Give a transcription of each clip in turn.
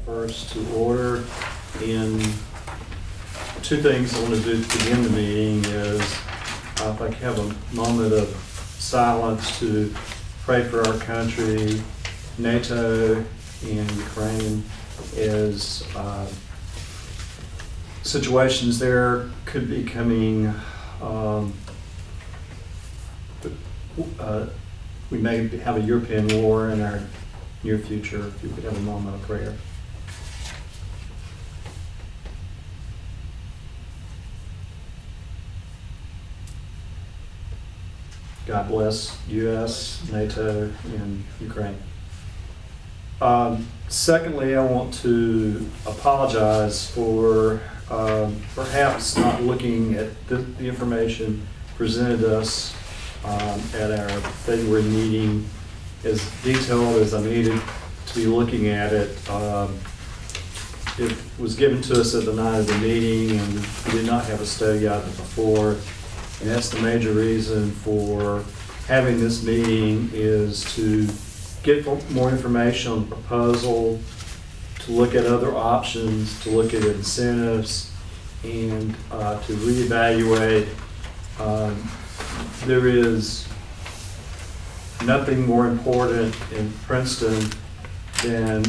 first to order. And two things I want to do to begin the meeting is if I could have a moment of silence to pray for our country, NATO, and Ukraine, as situations there could be coming. We may have a European war in our near future. If you could have a moment of prayer. God bless U.S., NATO, and Ukraine. Secondly, I want to apologize for perhaps not looking at the information presented us at our February meeting as detailed as I needed to be looking at it. It was given to us at the night of the meeting, and we did not have a study guide before. And that's the major reason for having this meeting, is to get more information on the proposal, to look at other options, to look at incentives, and to reevaluate. There is nothing more important in Princeton than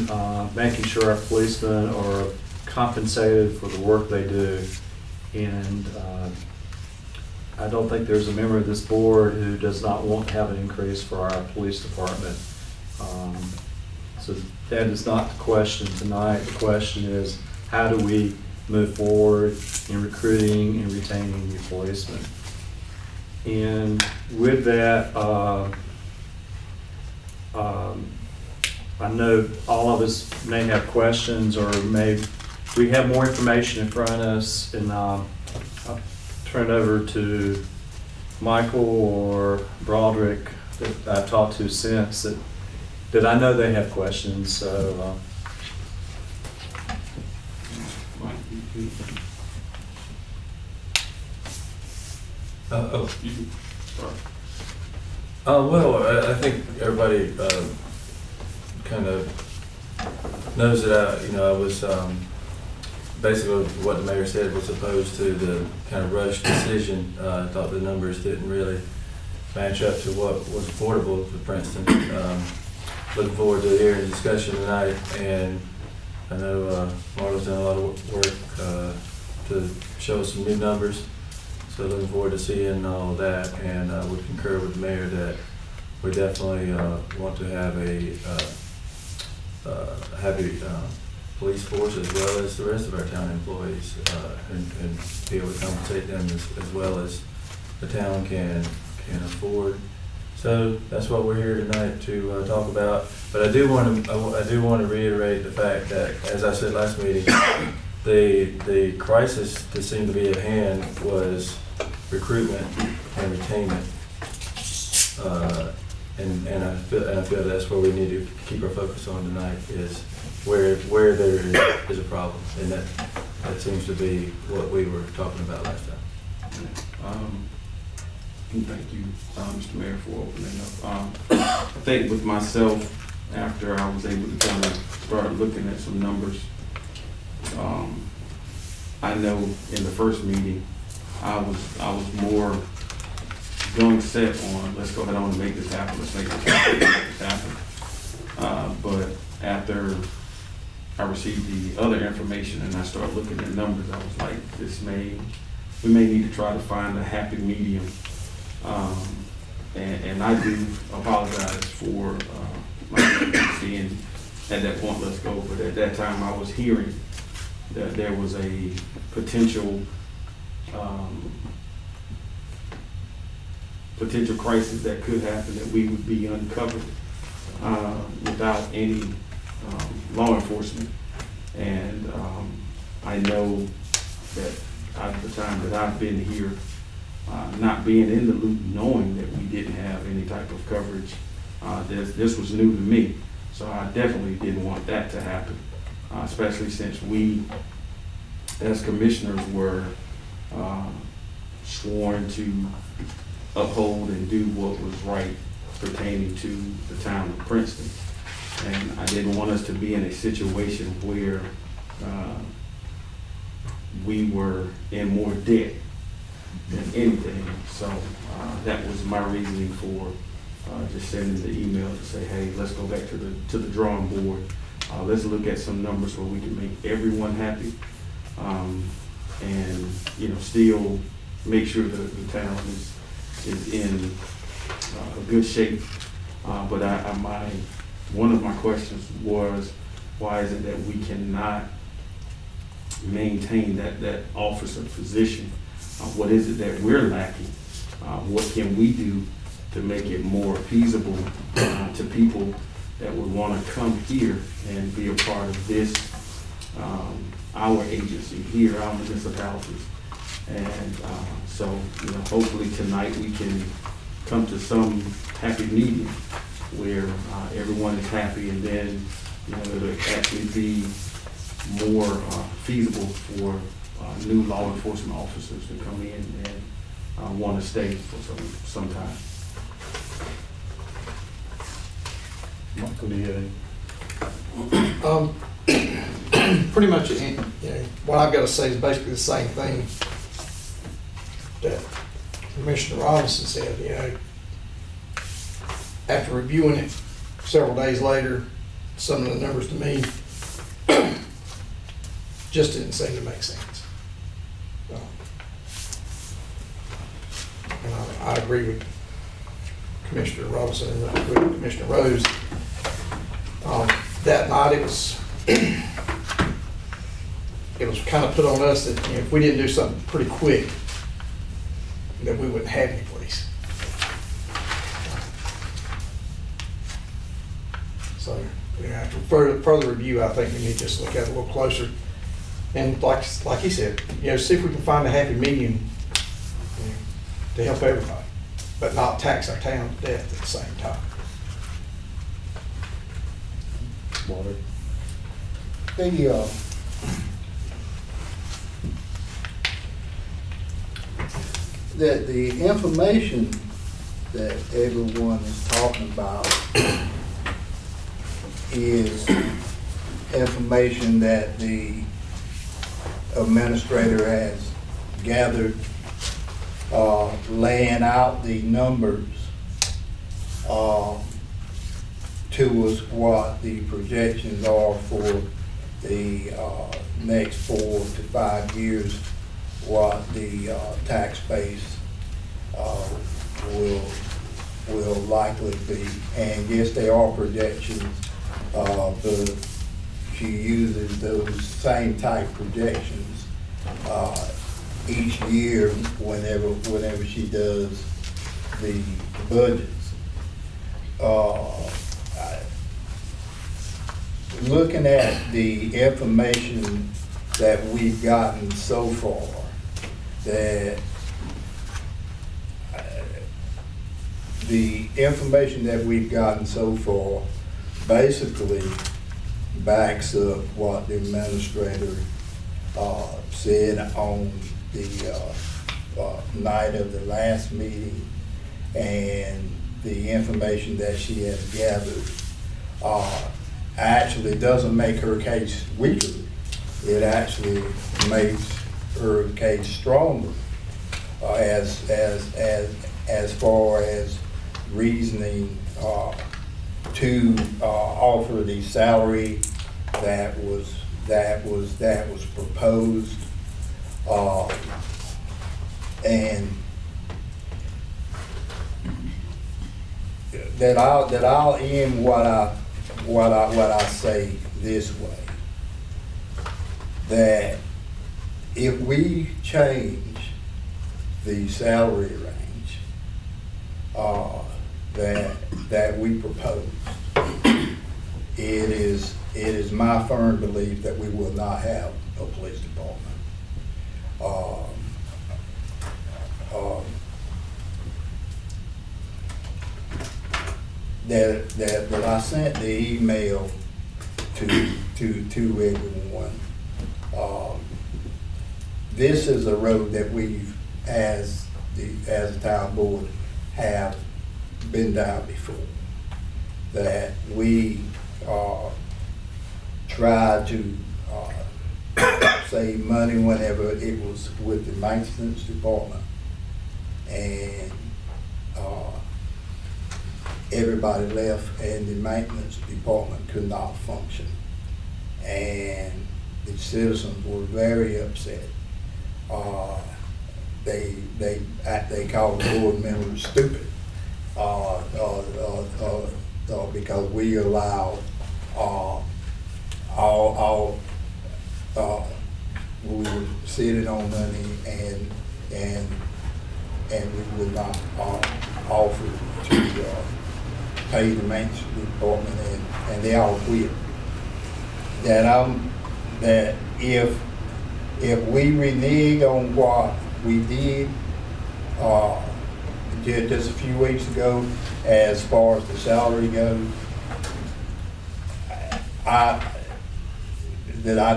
making sure our policemen are compensated for the work they do. And I don't think there's a member of this board who does not want to have an increase for our police department. So that is not the question tonight. The question is, how do we move forward in recruiting and retaining new policemen? And with that, I know all of us may have questions, or we have more information in front of us, and I'll turn it over to Michael or Broderick that I've talked to since that I know they have questions. So. You can start. Well, I think everybody kind of knows that I was basically what the mayor said was opposed to the kind of rushed decision. I thought the numbers didn't really match up to what was affordable for Princeton. Looking forward to hearing the discussion tonight, and I know Marlo's done a lot of work to show us some new numbers. So looking forward to seeing all of that, and I would concur with the mayor that we definitely want to have a happy police force, as well as the rest of our town employees, and be able to compensate them as well as the town can afford. So that's what we're here tonight to talk about. But I do want to reiterate the fact that, as I said last meeting, the crisis that seemed to be at hand was recruitment and retainment, and I feel that's where we need to keep our focus on tonight, is where there is a problem, and that seems to be what we were talking about last time. And thank you, Mr. Mayor, for opening up. I think with myself, after I was able to kind of start looking at some numbers, I know in the first meeting, I was more gung set on, let's go ahead on and make this happen, let's make this happen. But after I received the other information and I started looking at numbers, I was like, we may need to try to find a happy medium. And I do apologize for being at that point, let's go. But at that time, I was hearing that there was a potential crisis that could happen, that we would be uncovered without any law enforcement. And I know that at the time that I've been here, not being in the loop, knowing that we didn't have any type of coverage, this was new to me. So I definitely didn't want that to happen, especially since we, as commissioners, were sworn to uphold and do what was right pertaining to the town of Princeton. And I didn't want us to be in a situation where we were in more debt than anything. So that was my reasoning for just sending the email to say, hey, let's go back to the drawing board. Let's look at some numbers where we can make everyone happy, and still make sure that the town is in a good shape. But one of my questions was, why is it that we cannot maintain that officer position? What is it that we're lacking? What can we do to make it more feasible to people that would want to come here and be a part of this, our agency here, our municipalities? And so hopefully tonight we can come to some happy medium where everyone is happy, and then it'll actually be more feasible for new law enforcement officers to come in and want to stay for some time. Michael, do you have any? Pretty much, what I've got to say is basically the same thing that Commissioner Robinson said. After reviewing it several days later, some of the numbers to me just didn't seem to make sense. And I agree with Commissioner Robinson and with Commissioner Rose. That night it was kind of put on us that if we didn't do something pretty quick, that we wouldn't have any police. So after further review, I think we need to just look at it a little closer. And like he said, see if we can find a happy medium to help everybody, but not tax our town to death at the same time. Water. The information that everyone is talking about is information that the administrator has gathered, laying out the numbers to us, what the projections are for the next 4 to 5 years, what the tax base will likely be. And yes, they are projections, but she uses those same type projections each year whenever she does the budgets. Looking at the information that we've gotten so far, that the information that we've gotten so far basically backs up what the administrator said on the night of the last meeting, and the information that she has gathered actually doesn't make her case weaker. It actually makes her case stronger as far as reasoning to offer the salary that was proposed, and that I'll end what I say this way: that if we change the salary range that we proposed, it is my firm belief that we will not have a police department. That I sent the email to everyone. This is a road that we've, as the town board, have been down before. That we try to save money whenever it was with the maintenance department. And everybody left and the maintenance department could not function. And the citizens were very upset. They called the board members stupid because we allowed we were sitting on money and we would not offer to pay the maintenance department, and they all quit. That if we renege on what we did just a few weeks ago, as far as the salary goes, I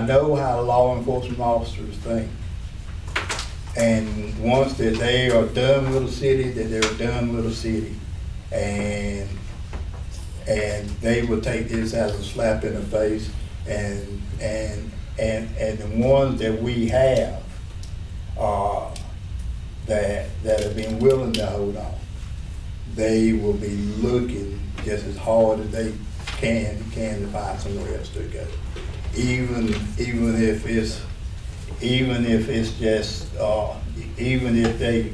know how law enforcement officers think. And once that they are done with the city, that they're done with the city. And they will take this as a slap in the face. And the ones that we have that have been willing to hold on, they will be looking just as hard as they can to find somewhere else to go. Even if it's just even if they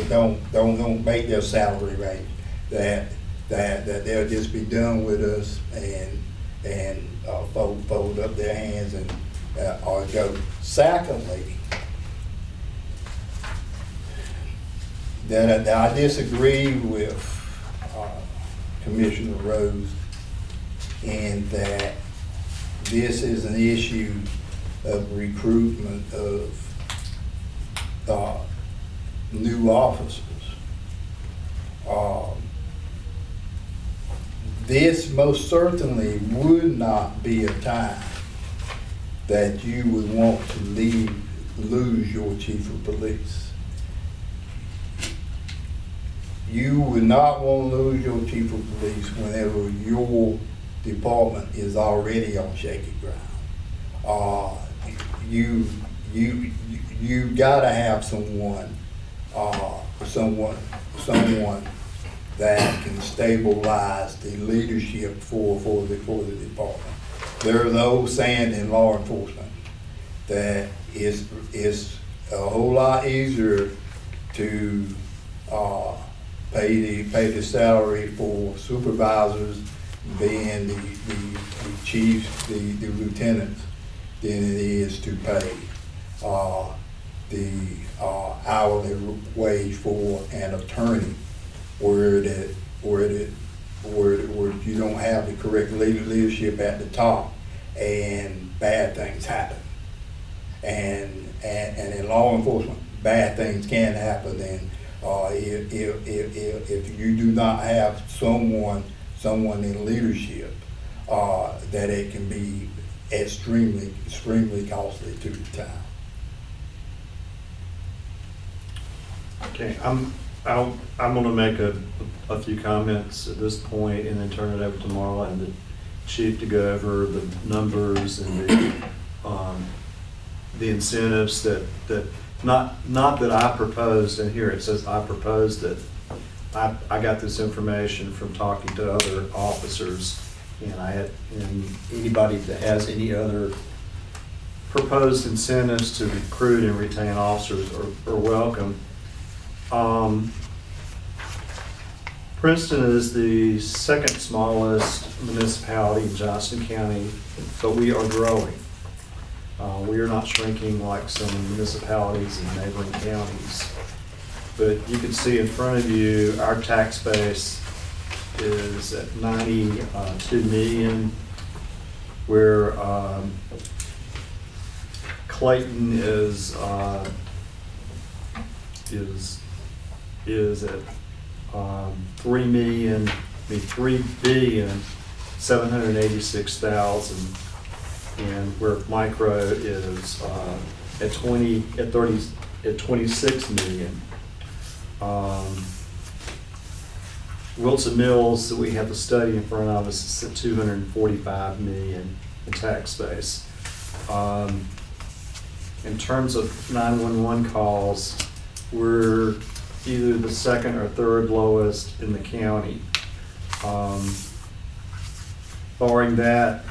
don't make their salary rate, that they'll just be done with us and fold up their hands and or go. Secondly, that I disagree with Commissioner Rose in that this is an issue of recruitment of new officers. This most certainly would not be a time that you would want to lose your chief of police. You would not want to lose your chief of police whenever your department is already on shaky ground. You gotta have someone that can stabilize the leadership for the department. There's an old saying in law enforcement that it's a whole lot easier to pay the salary for supervisors, being the chiefs, the lieutenants, than it is to pay the hourly wage for an attorney, where you don't have the correct leadership at the top, and bad things happen. And in law enforcement, bad things can happen. And if you do not have someone in leadership, that it can be extremely costly to the town. Okay, I'm going to make a few comments at this point and then turn it over to Marla and the chief to go over the numbers and the incentives that not that I proposed, and here it says I proposed that. I got this information from talking to other officers, and anybody that has any other proposed incentives to recruit and retain officers are welcome. Princeton is the second smallest municipality in Johnston County, but we are growing. We are not shrinking like some municipalities in neighboring counties. But you can see in front of you, our tax base is at 92 million, where Clayton is at 3,786,000, and where micro is at 26 million. Wilson Mills, that we have the study in front of us, is at 245 million in tax space. In terms of 911 calls, we're either the second or third lowest in the county. Barring that,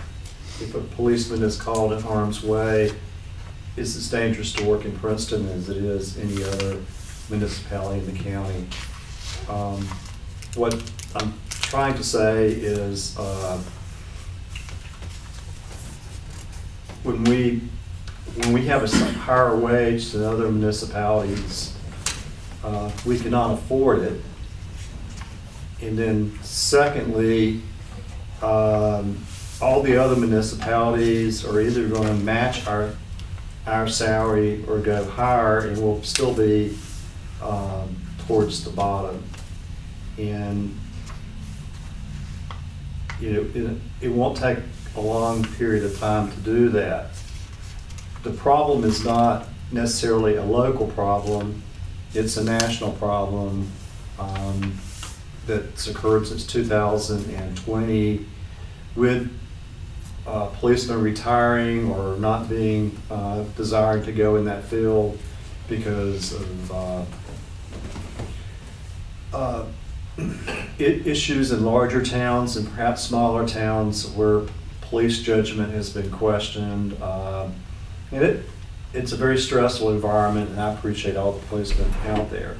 if a policeman is called in harm's way, it's as dangerous to work in Princeton as it is any other municipality in the county. What I'm trying to say is when we have a higher wage than other municipalities, we cannot afford it. And then secondly, all the other municipalities are either going to match our salary or go higher, and we'll still be towards the bottom. And it won't take a long period of time to do that. The problem is not necessarily a local problem, it's a national problem that's occurred since 2020 with policemen retiring or not being desiring to go in that field because of issues in larger towns and perhaps smaller towns where police judgment has been questioned. And it's a very stressful environment, and I appreciate all the policemen out there.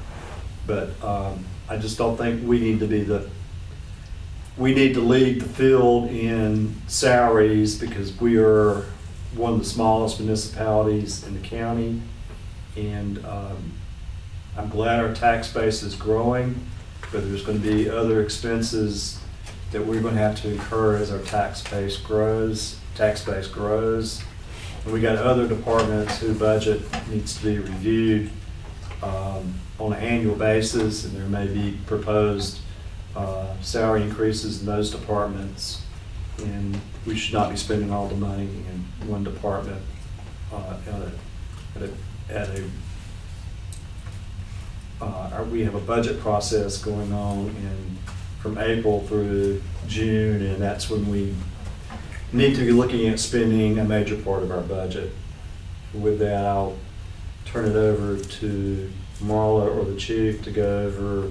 But I just don't think we need to lead the field in salaries, because we are one of the smallest municipalities in the county. And I'm glad our tax base is growing, but there's going to be other expenses that we're going to have to incur as our tax base grows. And we got other departments whose budget needs to be reviewed on an annual basis, and there may be proposed salary increases in those departments, and we should not be spending all the money in one department we have a budget process going on from April through June, and that's when we need to be looking at spending a major part of our budget. With that, I'll turn it over to Marla or the chief to go over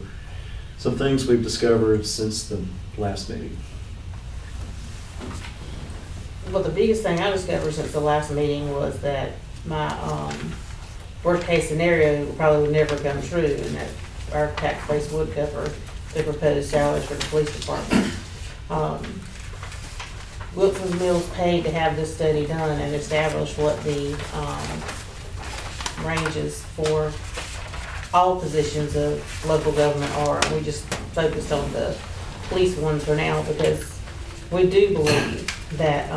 some things we've discovered since the last meeting. Well, the biggest thing I discovered since the last meeting was that my worst case scenario probably would never come true, and that our tax base would cover the proposed salaries for the police department. Wilson Mills paid to have this study done and establish what the ranges for all positions of local government are. We just focused on the police ones for now, because we do believe that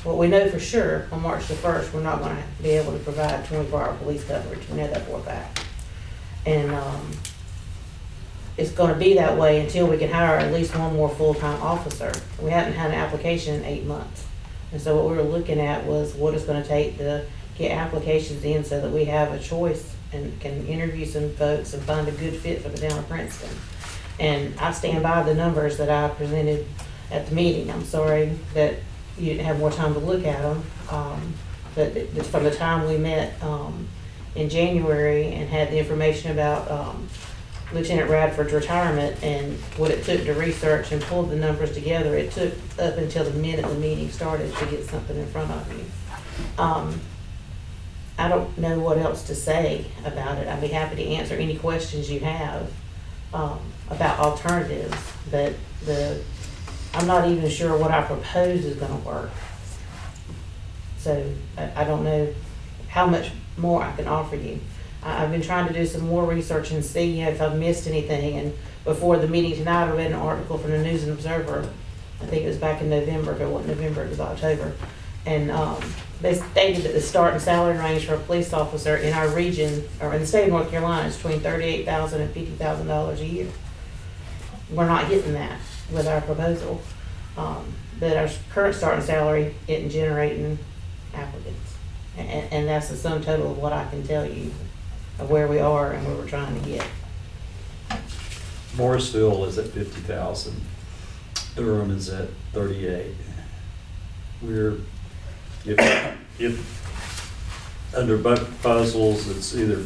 what we know for sure on March the 1st, we're not going to be able to provide 24-hour police coverage. We know that for a fact. And it's going to be that way until we can hire at least one more full-time officer. We haven't had an application in 8 months. And so what we were looking at was what it's going to take to get applications in so that we have a choice and can interview some folks and find a good fit for the town of Princeton. And I stand by the numbers that I presented at the meeting. I'm sorry that you didn't have more time to look at them. But from the time we met in January and had the information about Lieutenant Radford's retirement and what it took to research and pull the numbers together, it took up until the minute the meeting started to get something in front of you. I don't know what else to say about it. I'd be happy to answer any questions you have about alternatives, but I'm not even sure what I propose is going to work. So I don't know how much more I can offer you. I've been trying to do some more research and see if I've missed anything. And before the meeting tonight, I read an article from the News and Observer. I think it was back in November. If it wasn't November, it was October. And they stated that the starting salary range for a police officer in our region, or in the state of North Carolina, is between $38,000 and $50,000 a year. We're not hitting that with our proposal. But our current starting salary isn't generating applicants. And that's the sum total of what I can tell you of where we are and where we're trying to get. Morrisville is at 50,000. Durham is at 38. We're, if under both proposals, it's either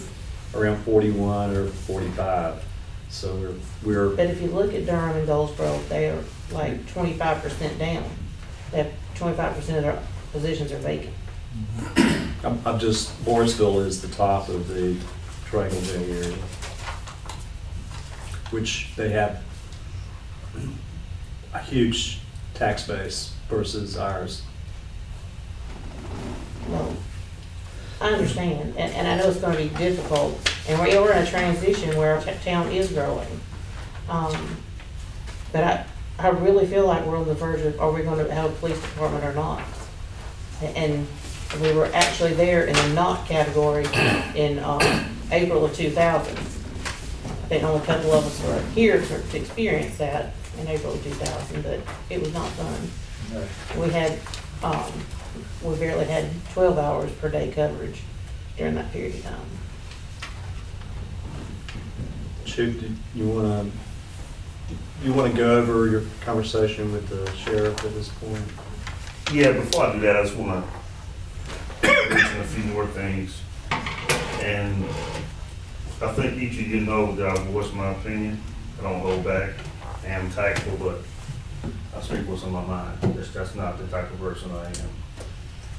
around 41 or 45. So we're But if you look at Durham and Goldsboro, they are like 25% down. That 25% of their positions are vacant. I'm just, Morrisville is the top of the Triangle Bay area, which they have a huge tax base versus ours. Well, I understand, and I know it's gonna be difficult, and we're in a transition where our town is growing. But I really feel like we're on the verge of, are we gonna have a police department or not? And we were actually there in the not category in April of 2000. I think only a couple of us were here to experience that in April of 2000, but it was not fun. We had, we barely had 12 hours per day coverage during that period of time. Chief, do you want to go over your conversation with the sheriff at this point? Yeah, before I do that, I just want to mention a few more things. And I think each of you know that I voiced my opinion. I don't hold back. I am tactful, but I speak what's on my mind. That's not the type of person I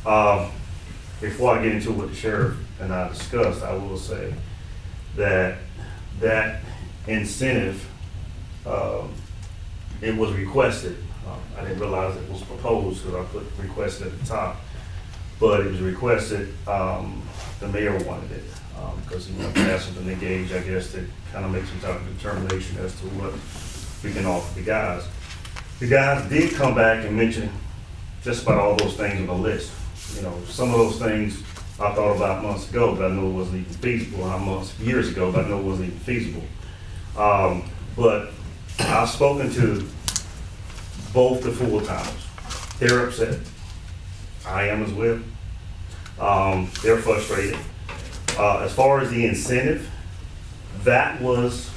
am. Before I get into what the sheriff and I discussed, I will say that that incentive, it was requested. I didn't realize it was proposed because I put requested at the top, but it was requested. The mayor wanted it because he wanted to have something to gauge, I guess, to kind of make some type of determination as to what we can offer the guys. The guys did come back and mention just about all those things on the list. You know, some of those things I thought about months ago, but I knew it wasn't even feasible. Years ago, but I know it wasn't even feasible. But I've spoken to both the full-timers. They're upset. I am as well. They're frustrated. As far as the incentive, that was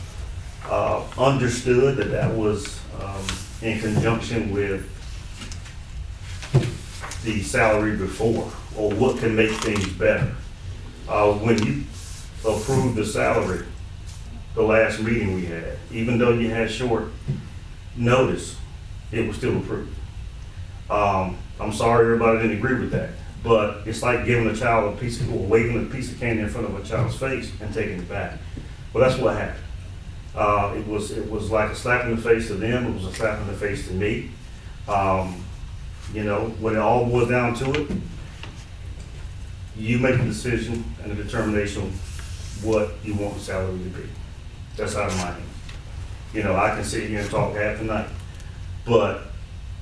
understood that was in conjunction with the salary before, or what can make things better. When you approved the salary, the last meeting we had, even though you had short notice, it was still approved. I'm sorry everybody didn't agree with that, but it's like giving a child a piece of, or waving a piece of candy in front of a child's face and taking it back. Well, that's what happened. It was like a slap in the face to them. It was a slap in the face to me. You know, when it all boils down to it, you make a decision and a determination what you want the salary to be. That's out of my hands. You know, I can sit here and talk half the night, but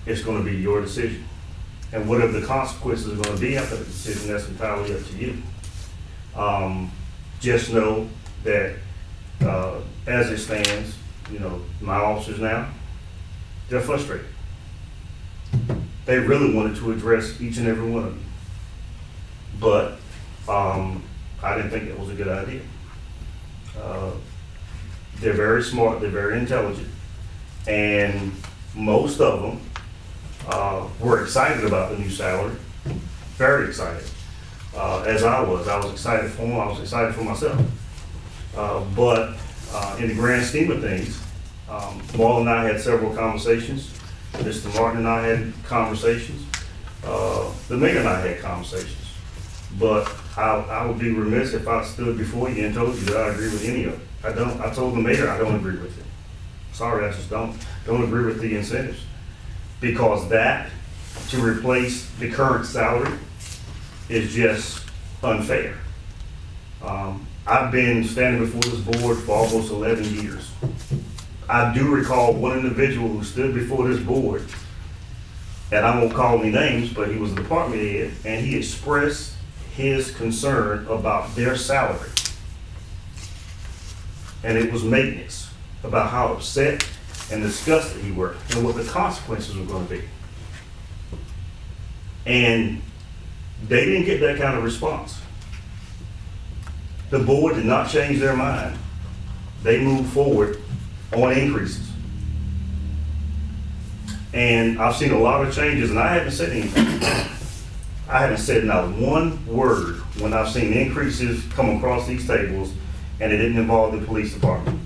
it's going to be your decision. And whatever the consequences are going to be after the decision, that's entirely up to you. Just know that as it stands, you know, my officers now, they're frustrated. They really wanted to address each and every one of them. But I didn't think that was a good idea. They're very smart, they're very intelligent, and most of them were excited about the new salary, very excited, as I was. I was excited for them, I was excited for myself. But in the grand scheme of things, Marlon and I had several conversations. Mr. Martin and I had conversations. The mayor and I had conversations. But I would be remiss if I stood before you and told you that I agree with any of it. I don't. I told the mayor I don't agree with it. Sorry, I just don't agree with the incentives. Because that, to replace the current salary, is just unfair. I've been standing before this board for almost 11 years. I do recall one individual who stood before this board, and I won't call any names, but he was a department head, and he expressed his concern about their salary. And it was maintenance, about how upset and disgusted he were, and what the consequences were going to be. And they didn't get that kind of response. The board did not change their mind. They moved forward on increases. And I've seen a lot of changes, and I haven't said anything. I haven't said not one word when I've seen increases come across these tables and it didn't involve the police department.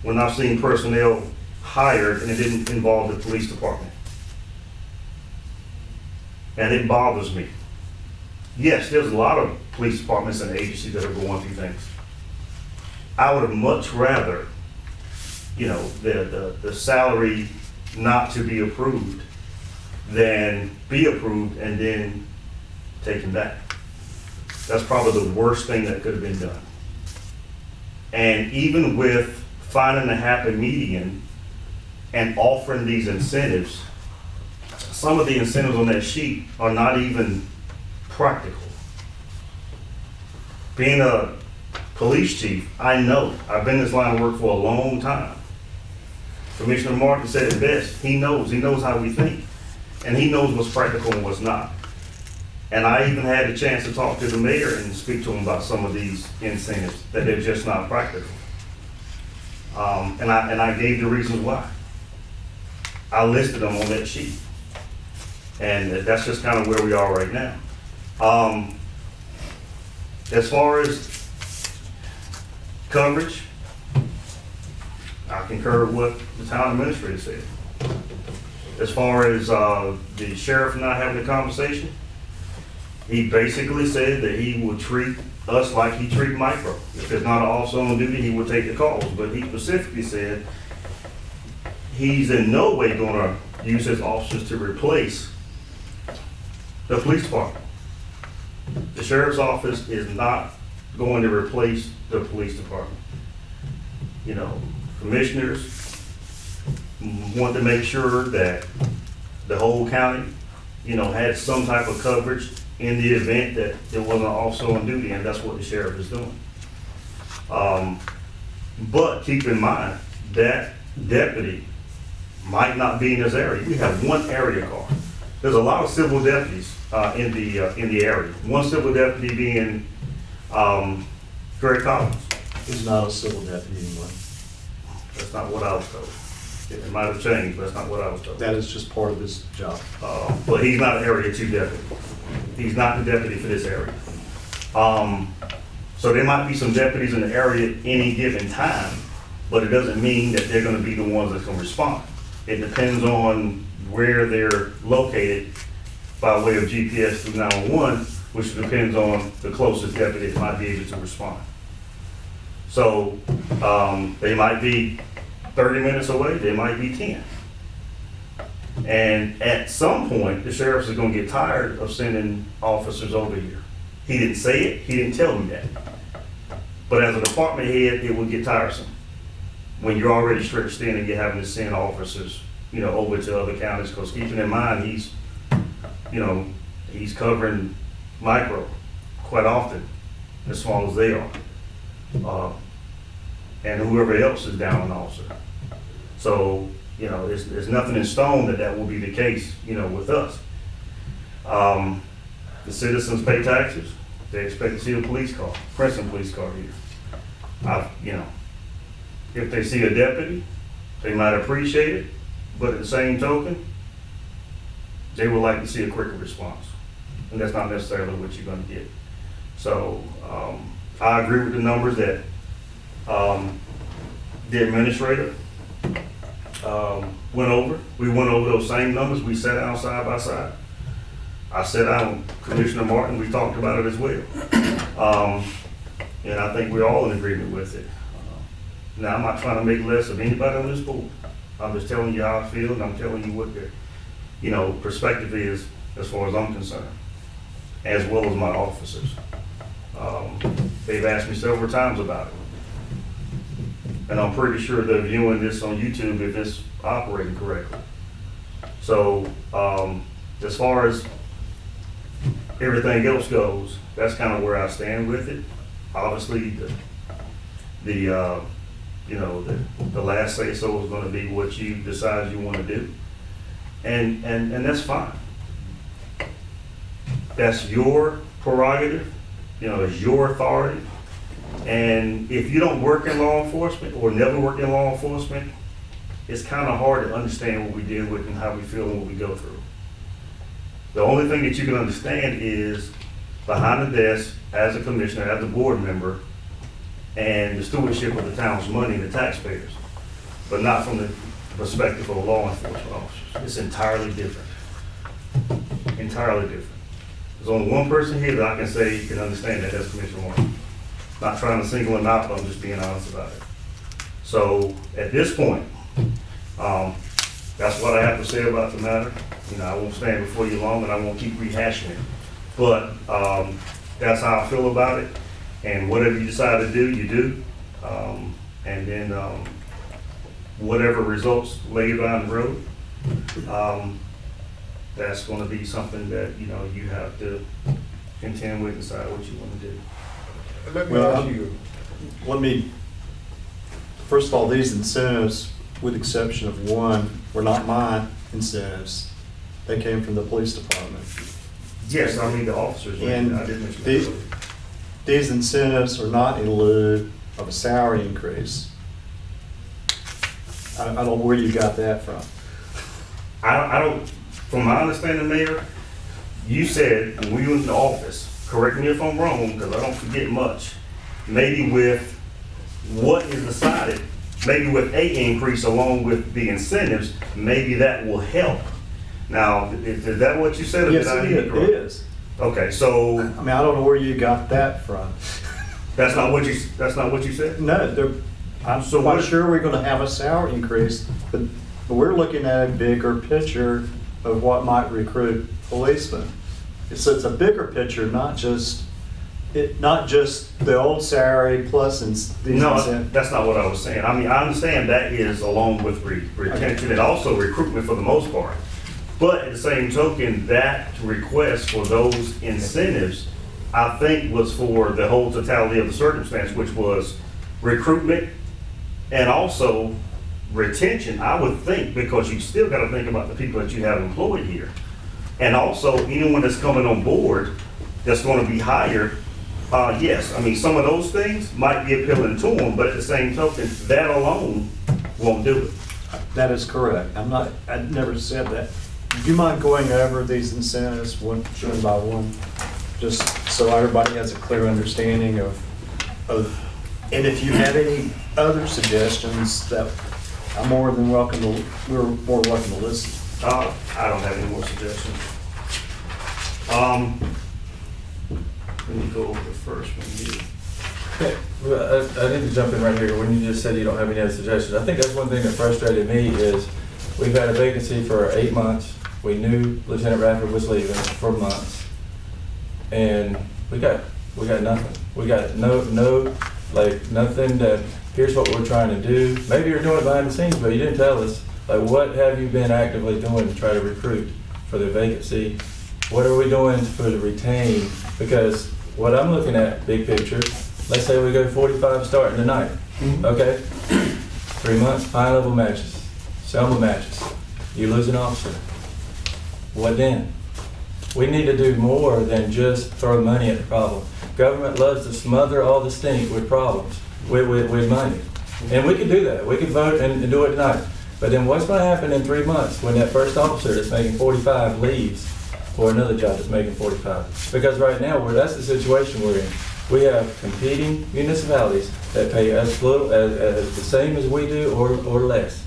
When I've seen personnel hired and it didn't involve the police department. And it bothers me. Yes, there's a lot of police departments and agencies that are going through things. I would have much rather, the salary not to be approved than be approved and then taken back. That's probably the worst thing that could have been done. And even with finding a happy median and offering these incentives, some of the incentives on that sheet are not even practical. Being a police chief, I know, I've been in this line of work for a long time. Commissioner Martin said it best. He knows how we think. And he knows what's practical and what's not. And I even had a chance to talk to the mayor and speak to him about some of these incentives, that they're just not practical. And I gave the reasons why. I listed them on that sheet. And that's just kind of where we are right now. As far as coverage, I concur with what the town administrator said. As far as the sheriff not having a conversation, he basically said that he would treat us like he treated Micro. If there's not an officer on duty, he would take the calls. But he specifically said he's in no way going to use his officers to replace the police department. The sheriff's office is not going to replace the police department. Commissioners want to make sure that the whole county, had some type of coverage in the event that there wasn't an officer on duty, and that's what the sheriff is doing. But keep in mind, that deputy might not be in this area. We have one area car. There's a lot of civil deputies in the area. One civil deputy being Greg Collins. He's not a civil deputy anymore. That's not what I was told. It might have changed, but that's not what I was told. That is just part of his job. But he's not an Area 2 deputy. He's not the deputy for this area. So there might be some deputies in the area at any given time, but it doesn't mean that they're gonna be the ones that's gonna respond. It depends on where they're located by way of GPS through 911, which depends on the closest deputy that might be able to respond. So they might be 30 minutes away, they might be 10. And at some point, the sheriff is gonna get tired of sending officers over here. He didn't say it, he didn't tell me that. But as a department head, it would get tiresome when you're already stretched thin and you're having to send officers, over to other counties. Because keeping in mind, he's covering Micro quite often, as small as they are. And whoever else is down an officer. So, there's nothing in stone that will be the case, with us. The citizens pay taxes. They expect to see a police car, Princeton police car here. If they see a deputy, they might appreciate it, but at the same token, they would like to see a quicker response. And that's not necessarily what you're gonna get. So, I agree with the numbers that the administrator went over. We went over those same numbers. We sat down side by side. I sat down with Commissioner Martin. We talked about it as well. And I think we're all in agreement with it. Now, I'm not trying to make less of anybody on this board. I'm just telling you how I feel, and I'm telling you what their, perspective is as far as I'm concerned, as well as my officers. They've asked me several times about it. And I'm pretty sure they're viewing this on YouTube if it's operating correctly. So, as far as everything else goes, that's kind of where I stand with it. Obviously, the last say so is gonna be what you decide you wanna do. And that's fine. That's your prerogative, it's your authority. And if you don't work in law enforcement or never work in law enforcement, it's kind of hard to understand what we deal with and how we feel and what we go through. The only thing that you can understand is behind the desk, as a commissioner, as a board member, and the stewardship of the town's money and the taxpayers, but not from the perspective of law enforcement officers. It's entirely different. Entirely different. There's only one person here that I can say can understand that, that's Commissioner Warren. Not trying to single him out, but I'm just being honest about it. So at this point, that's what I have to say about the matter. You know, I won't stand before you long and I won't keep rehashing it. But that's how I feel about it. And whatever you decide to do, you do. And then whatever results later down the road, that's going to be something that, you know, you have to contend with and decide what you want to do. Let me Well, ask you, First of all, these incentives, with the exception of one, were not my incentives. They came from the police department. Yes, I mean, the officers, And I did mention that these, earlier. these incentives are not in lieu of a salary increase. I don't know where you got that from. I don't, from my understanding, Mayor, you said when we were in the office, correct me if I'm wrong, because I don't forget much, maybe with what is decided, maybe with a increase along with the incentives, maybe that will help. Now, is that what you said? Or Yes, did I it hear is. you correct? It is. Okay, so I mean, I don't know where you got that from. that's not what you said? No, I'm So quite what- sure we're gonna have a salary increase, but we're looking at a bigger picture of what might recruit policemen. So it's a bigger picture, not just the old salary plus these No, incentives. that's not what I was saying. I mean, I understand that is along with retention and also recruitment for the most part. But at the same token, that request for those incentives, I think was for the whole totality of the circumstance, which was recruitment and also retention, I would think, because you still gotta think about the people that you have employed here. And also, anyone that's coming on board that's gonna be hired, yes, I mean, some of those things might be appealing to them, but at the same token, that alone won't do it. That is correct. I never said that. Do you mind going over these incentives one by one? Just so everybody has a clear understanding of, and if you have any other suggestions, that we're more welcome to listen. I don't have any more suggestions. Let me go over the first one here. Okay, well, I need to jump in right here. When you just said you don't have any other suggestions, I think that's one thing that frustrated me is we've had a vacancy for 8 months. We knew Lieutenant Radford was leaving for months. And we got nothing. We got nothing that, here's what we're trying to do. Maybe you're doing it behind the scenes, but you didn't tell us. Like, what have you been actively doing to try to recruit for the vacancy? What are we doing for the retain? Because what I'm looking at, big picture, let's say we go 45 starting tonight, okay? 3 months, high level matches, Selma matches. You lose an officer. What then? We need to do more than just throw money at the problem. Government loves to smother all the stink with problems, with money. And we can do that. We can vote and do it tonight. But then what's going to happen in 3 months when that first officer that's making 45 leaves for another job that's making 45? Because right now, that's the situation we're in. We have competing municipalities that pay as little, as the same as we do or less.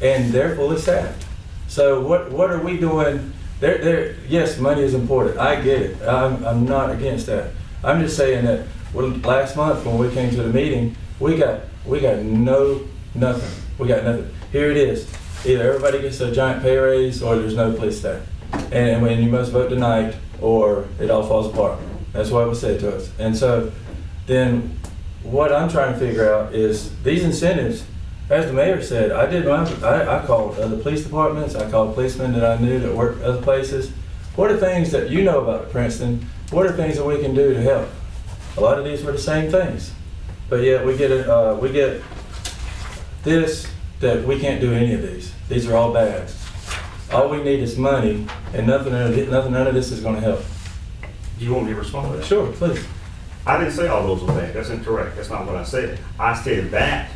And they're fully staffed. So what are we doing? Yes, money is important. I get it. I'm not against that. I'm just saying that last month when we came to the meeting, we got nothing. We got nothing. Here it is. Either everybody gets a giant pay raise or there's no police staff. And when you must vote tonight or it all falls apart. That's what was said to us. And so then what I'm trying to figure out is these incentives, as the mayor said, I called other police departments, I called policemen that I knew that worked other places. What are things that you know about Princeton? What are things that we can do to help? A lot of these were the same things. But yet we get this, that we can't do any of these. These are all bad. All we need is money, and none of this is going to help. Do you want me to respond to that? Sure, please. I didn't say all those were bad, that's incorrect, that's not what I said. I said that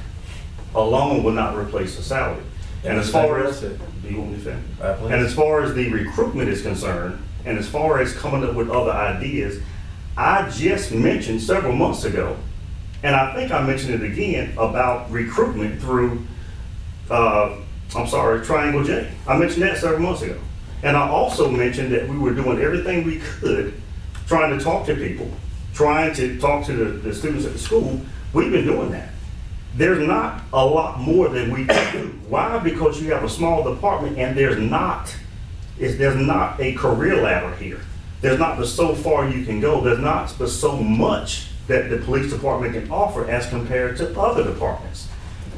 alone will not replace the salary. And as far as, do you want me to finish? Please. And as far as the recruitment is concerned, and as far as coming up with other ideas, I just mentioned several months ago, and I think I mentioned it again, about recruitment through, Triangle J. I mentioned that several months ago. And I also mentioned that we were doing everything we could, trying to talk to people, trying to talk to the students at the school. We've been doing that. There's not a lot more that we can do. Why? Because you have a small department and there's not a career ladder here. There's not the so far you can go. There's not the so much that the police department can offer as compared to other departments.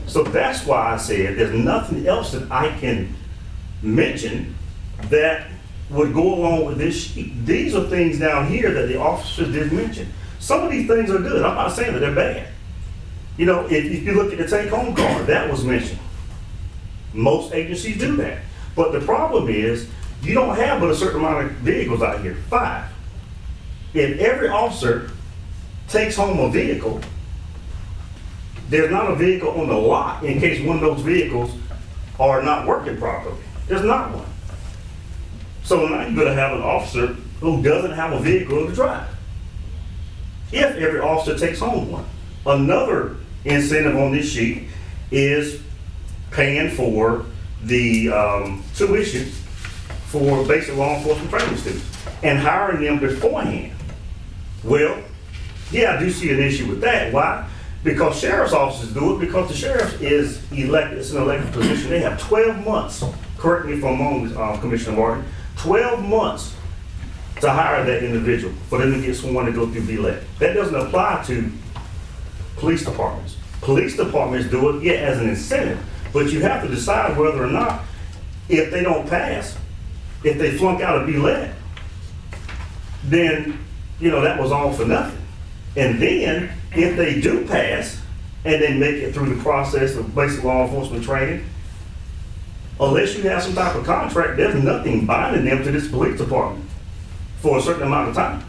So that's why I said there's nothing else that I can mention that would go along with this sheet. These are things down here that the officers did mention. Some of these things are good. I'm not saying that they're bad. You know, if you look at the take-home card, that was mentioned. Most agencies do that. But the problem is, you don't have but a certain amount of vehicles out here, 5. If every officer takes home a vehicle, there's not a vehicle on the lot in case one of those vehicles are not working properly. There's not one. So now you're gonna have an officer who doesn't have a vehicle to drive. If every officer takes home one. Another incentive on this sheet is paying for the tuition for basic law enforcement training students and hiring them beforehand. Well, yeah, I do see an issue with that. Why? Because sheriff's officers do it because the sheriff is elected, it's an elected position. They have 12 months, correct me if I'm wrong, Commissioner Martin, 12 months to hire that individual for them to get someone to go through VLET. That doesn't apply to police departments. Police departments do it, yeah, as an incentive, but you have to decide whether or not, if they don't pass, if they flunk out of VLET, then, you know, that was all for nothing. And then, if they do pass, and they make it through the process of basic law enforcement training, unless you have some type of contract, there's nothing binding them to this police department for a certain amount of time.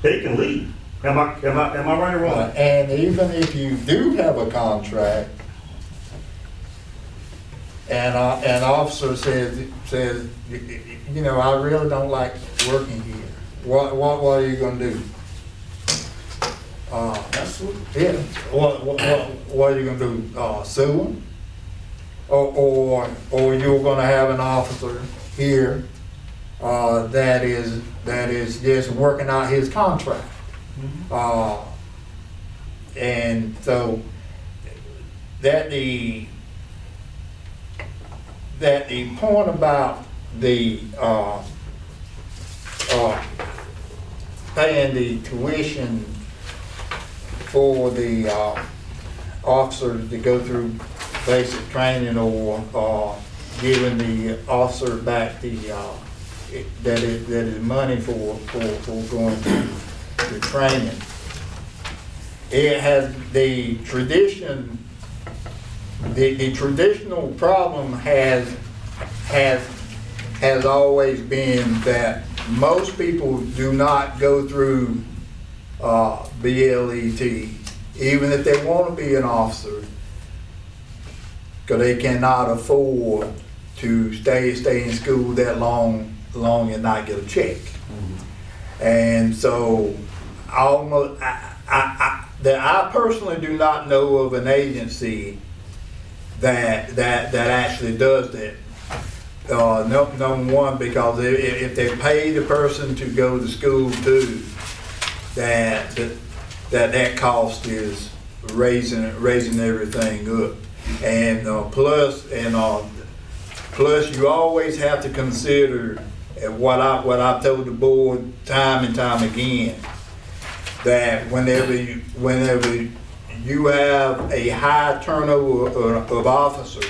They can leave. Am I right or wrong? And even if you do have a contract, and an officer says, you know, I really don't like working here. What are you gonna do? Yeah. What are you gonna do? Sue them? Or you're gonna have an officer here that is just working out his contract. And so that the point about the paying the tuition for the officers to go through basic training or giving the officer back the that is money for going through the training. It has the tradition. The traditional problem has always been that most people do not go through BLET, even if they want to be an officer, because they cannot afford to stay in school that long and not get a check. Mm-hmm. And so almost, I personally do not know of an agency that actually does that. Number one, because if they pay the person to go to school too, that cost is raising everything up, and plus you always have to consider what I've told the board time and time again, that whenever you have a high turnover of officers,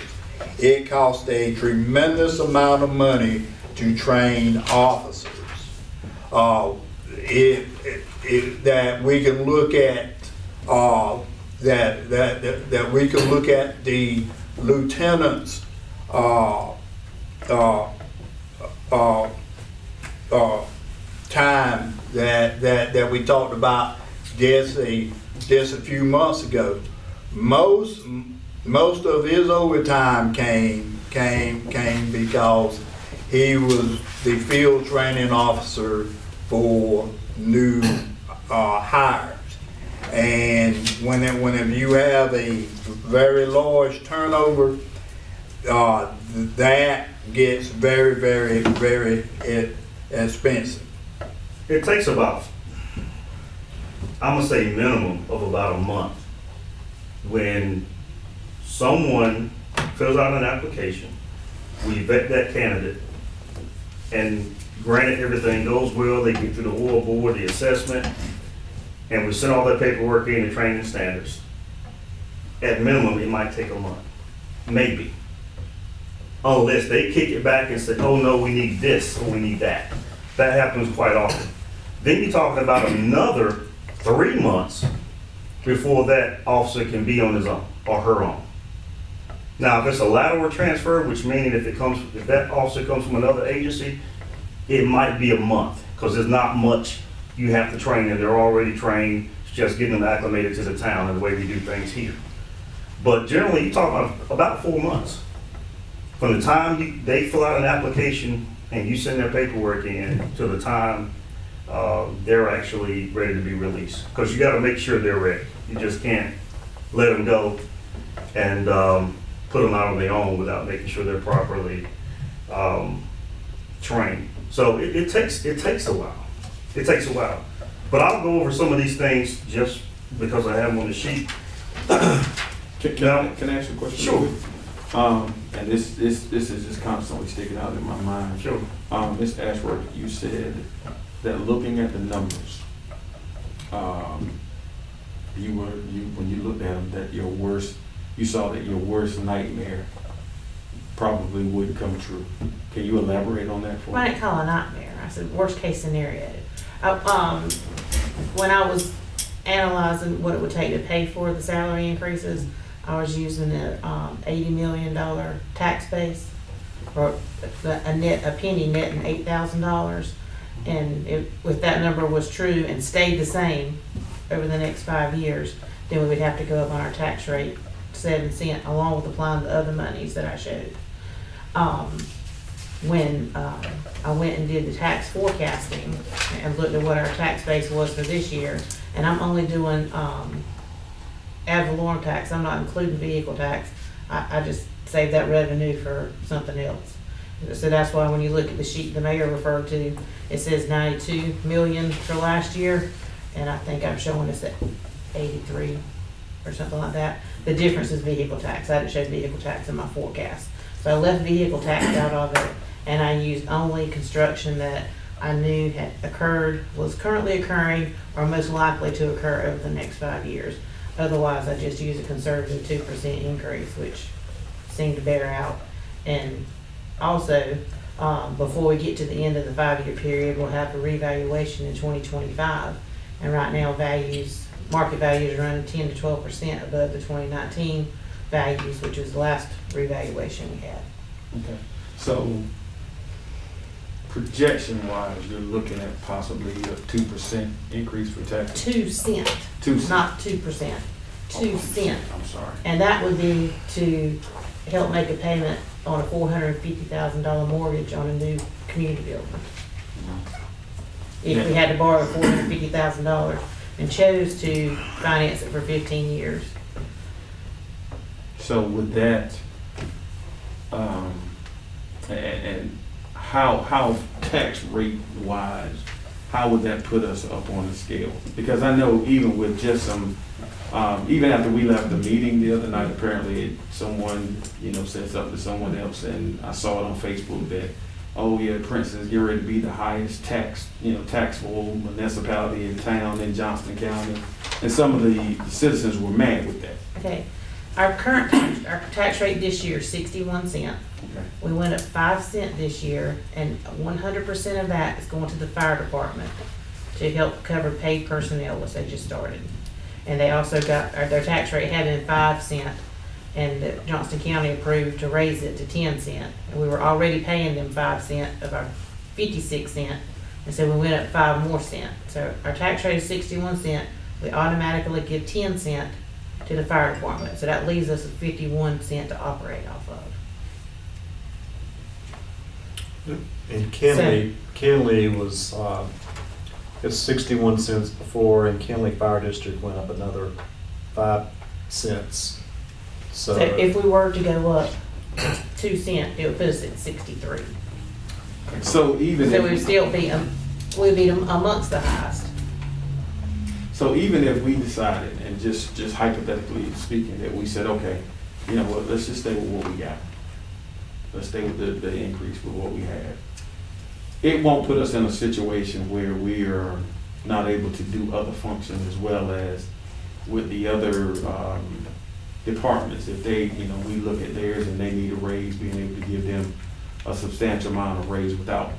it costs a tremendous amount of money to train officers. That we can look at that we can look at the lieutenants time that we talked about just a few months ago. Most of his overtime came because he was the field training officer for new hires. And whenever you have a very large turnover, that gets very, very, very expensive. It takes about, I'm gonna say minimum of about a month when someone fills out an application, we vet that candidate, and granted everything goes well, they get through the oil board, the assessment, and we send all that paperwork in, the training standards. At minimum, it might take a month, maybe. Unless they kick it back and say, oh no, we need this or we need that. That happens quite often. Then you're talking about another 3 months before that officer can be on his own or her own. Now, if it's a lateral transfer, which meaning if that officer comes from another agency, it might be a month, because there's not much you have to train them. They're already trained. It's just getting them acclimated to the town and the way we do things here. But generally, you talk about 4 months. From the time they fill out an application and you send their paperwork in to the time they're actually ready to be released. Because you got to make sure they're ready. You just can't let them go and put them out on their own without making sure they're properly trained. So it takes a while. It takes a while. But I'll go over some of these things just because I have them on the sheet. Can I ask you a question? Sure. And this is just constantly sticking out in my mind. Sure. Ms. Ashworth, you said that looking at the numbers, when you looked at them, that you saw that your worst nightmare probably wouldn't come true. Can you elaborate on that for I me? didn't call it a nightmare. I said worst case scenario. When I was analyzing what it would take to pay for the salary increases, I was using a $80 million tax base, or a penny netting $8,000. And if that number was true and stayed the same over the next 5 years, then we would have to go up on our tax rate 7 cents, along with applying the other monies that I showed. When I went and did the tax forecasting and looked at what our tax base was for this year, and I'm only doing ad valorem tax, I'm not including vehicle tax. I just saved that revenue for something else. So that's why when you look at the sheet the mayor referred to, it says 92 million for last year, and I think I'm showing us at 83 or something like that. The difference is vehicle tax. I didn't show vehicle tax in my forecast. So I left vehicle tax out of it, and I used only construction that I knew had occurred, was currently occurring, or most likely to occur over the next 5 years. Otherwise, I just use a conservative 2% increase, which seemed to bear out. And also, before we get to the end of the 5-year period, we'll have a revaluation in 2025. And right now, market values are running 10 to 12% above the 2019 values, which was the last revaluation we had. Okay. So, projection-wise, you're looking at possibly a 2% increase for taxes? 2 cents, 2 cents. not 2%, 2 cents. I'm sorry. And that would be to help make a payment on a $450,000 mortgage on a new community building. If we had to borrow $450,000 and chose to finance it for 15 years. So with that, and how tax rate wise, how would that put us up on the scale? Because I know even with just some, even after we left the meeting the other night, apparently someone, said something to someone else, and I saw it on Facebook that, oh yeah, Princeton's getting ready to be the highest taxable municipality in town in Johnston County, and some of the citizens were mad with that. Okay, our tax rate this year is 61 cents. Okay. We went up 5 cents this year, and 100% of that is going to the fire department to help cover paid personnel, which they just started. And they also got, their tax rate had been 5 cents, and the Johnston County approved to raise it to 10 cents. And we were already paying them 5 cents of our 56 cents, and so we went up 5 more cents. So our tax rate is 61 cents, we automatically give 10 cent to the fire department. So that leaves us with 51 cent to operate off of. And Kenley was, it's 61 cents before, and Kenley Fire District went up another 5 cents. So if we were to go up 2 cent, it would put us at 63. So even So we'd if, still be, we'd be amongst the highest. so even if we decided, and just hypothetically speaking, that we said, okay, you know what, let's just stay with what we got. Let's stay with the increase with what we have. It won't put us in a situation where we are not able to do other functions as well as with the other departments. If they, you know, we look at theirs and they need a raise, being able to give them a substantial amount of raise without.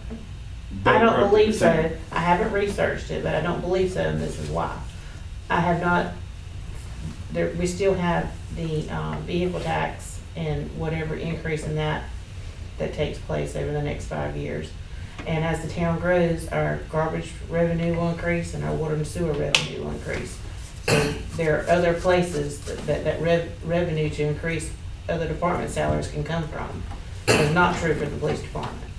I don't believe so. I haven't researched it, but I don't believe so, and this is why. I have not, there, we still have the vehicle tax and whatever increase in that takes place over the next 5 years. And as the town grows, our garbage revenue will increase and our water and sewer revenue will increase. So there are other places that revenue to increase other department salaries can come from. It's not true for the police department.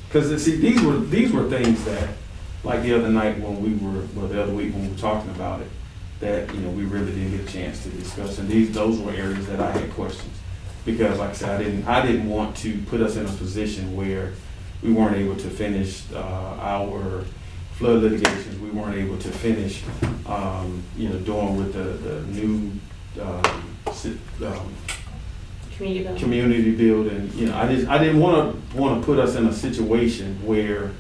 Because see, these were things that, like the other night when we were, well, the other week when we were talking about it, that, you know, we really didn't get a chance to discuss. And those were areas that I had questions. Because like I said, I didn't want to put us in a position where we weren't able to finish our flood litigations. We weren't able to finish, you know, doing with the new community building. You know, I didn't want to put us in a situation where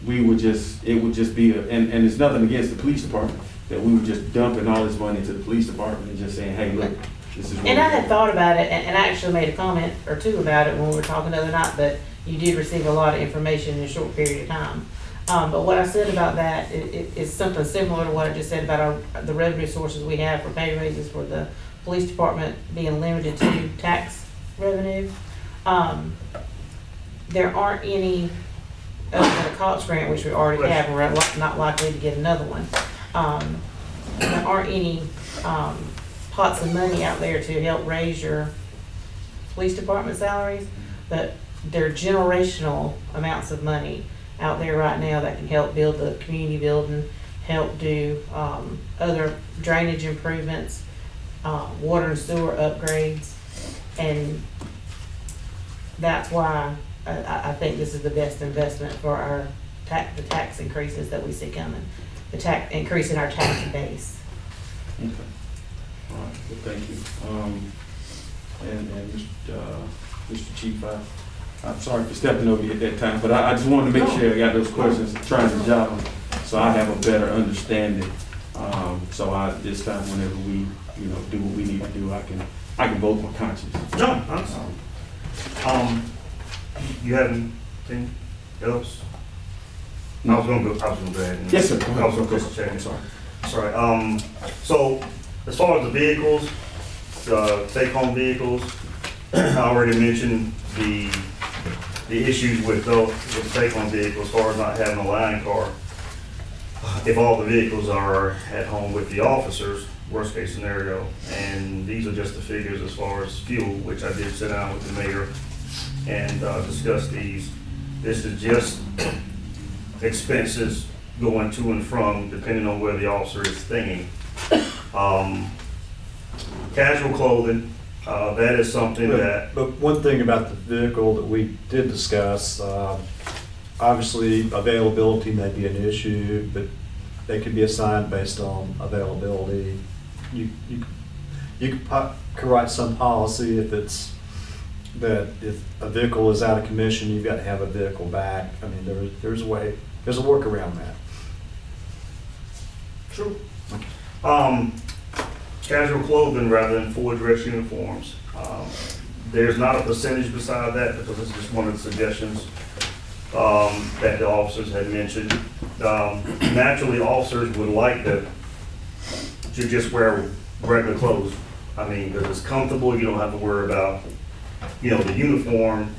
we would just, it would just be and it's nothing against the police department, that we were just dumping all this money to the police department and just saying, hey, look, this is what And I had doing. thought about it, and I actually made a comment or two about it when we were talking the other night, but you did receive a lot of information in a short period of time. But what I said about that is something similar to what I just said about the revenue sources we have for pay raises for the police department being limited to tax revenue. There aren't any, other than a COPS grant, which we already have, and we're not likely to get another one. There aren't any pots of money out there to help raise your police department salaries, but there are generational amounts of money out there right now that can help build the community building, help do other drainage improvements, water and sewer upgrades, and that's why I think this is the best investment for our the tax increases that we see coming, the increase in our tax base. Okay. All right, well, thank you. And Mr. Chief, I'm sorry for stepping over you at that time, but I just wanted to make sure I got those questions, trying to jot them, so I have a better understanding. So this time, whenever we, you know, do what we need to do, I can vote my conscience. No, honestly. You have anything else? I was gonna go ahead. And- Yes, sir. I was gonna go check. I'm sorry. Sorry. So as far as the vehicles, the take-home vehicles, I already mentioned the issues with take-home vehicles, as far as not having a line car. If all the vehicles are at home with the officers, worst case scenario, and these are just the figures as far as fuel, which I did sit down with the mayor and discuss these. This is just expenses going to and from, depending on where the officer is staying. Casual clothing, that is something that, But one thing about the vehicle that we did discuss, obviously availability may be an issue, but they could be assigned based on availability. You could write some policy if it's that if a vehicle is out of commission, you've got to have a vehicle back. I mean, there's a way, there's a work around that. true. Casual clothing rather than full dress uniforms. There's not a percentage beside that because it's just one of the suggestions that the officers had mentioned. Naturally, officers would like to just wear regular clothes. I mean, because it's comfortable, you don't have to worry about, you know, the uniform.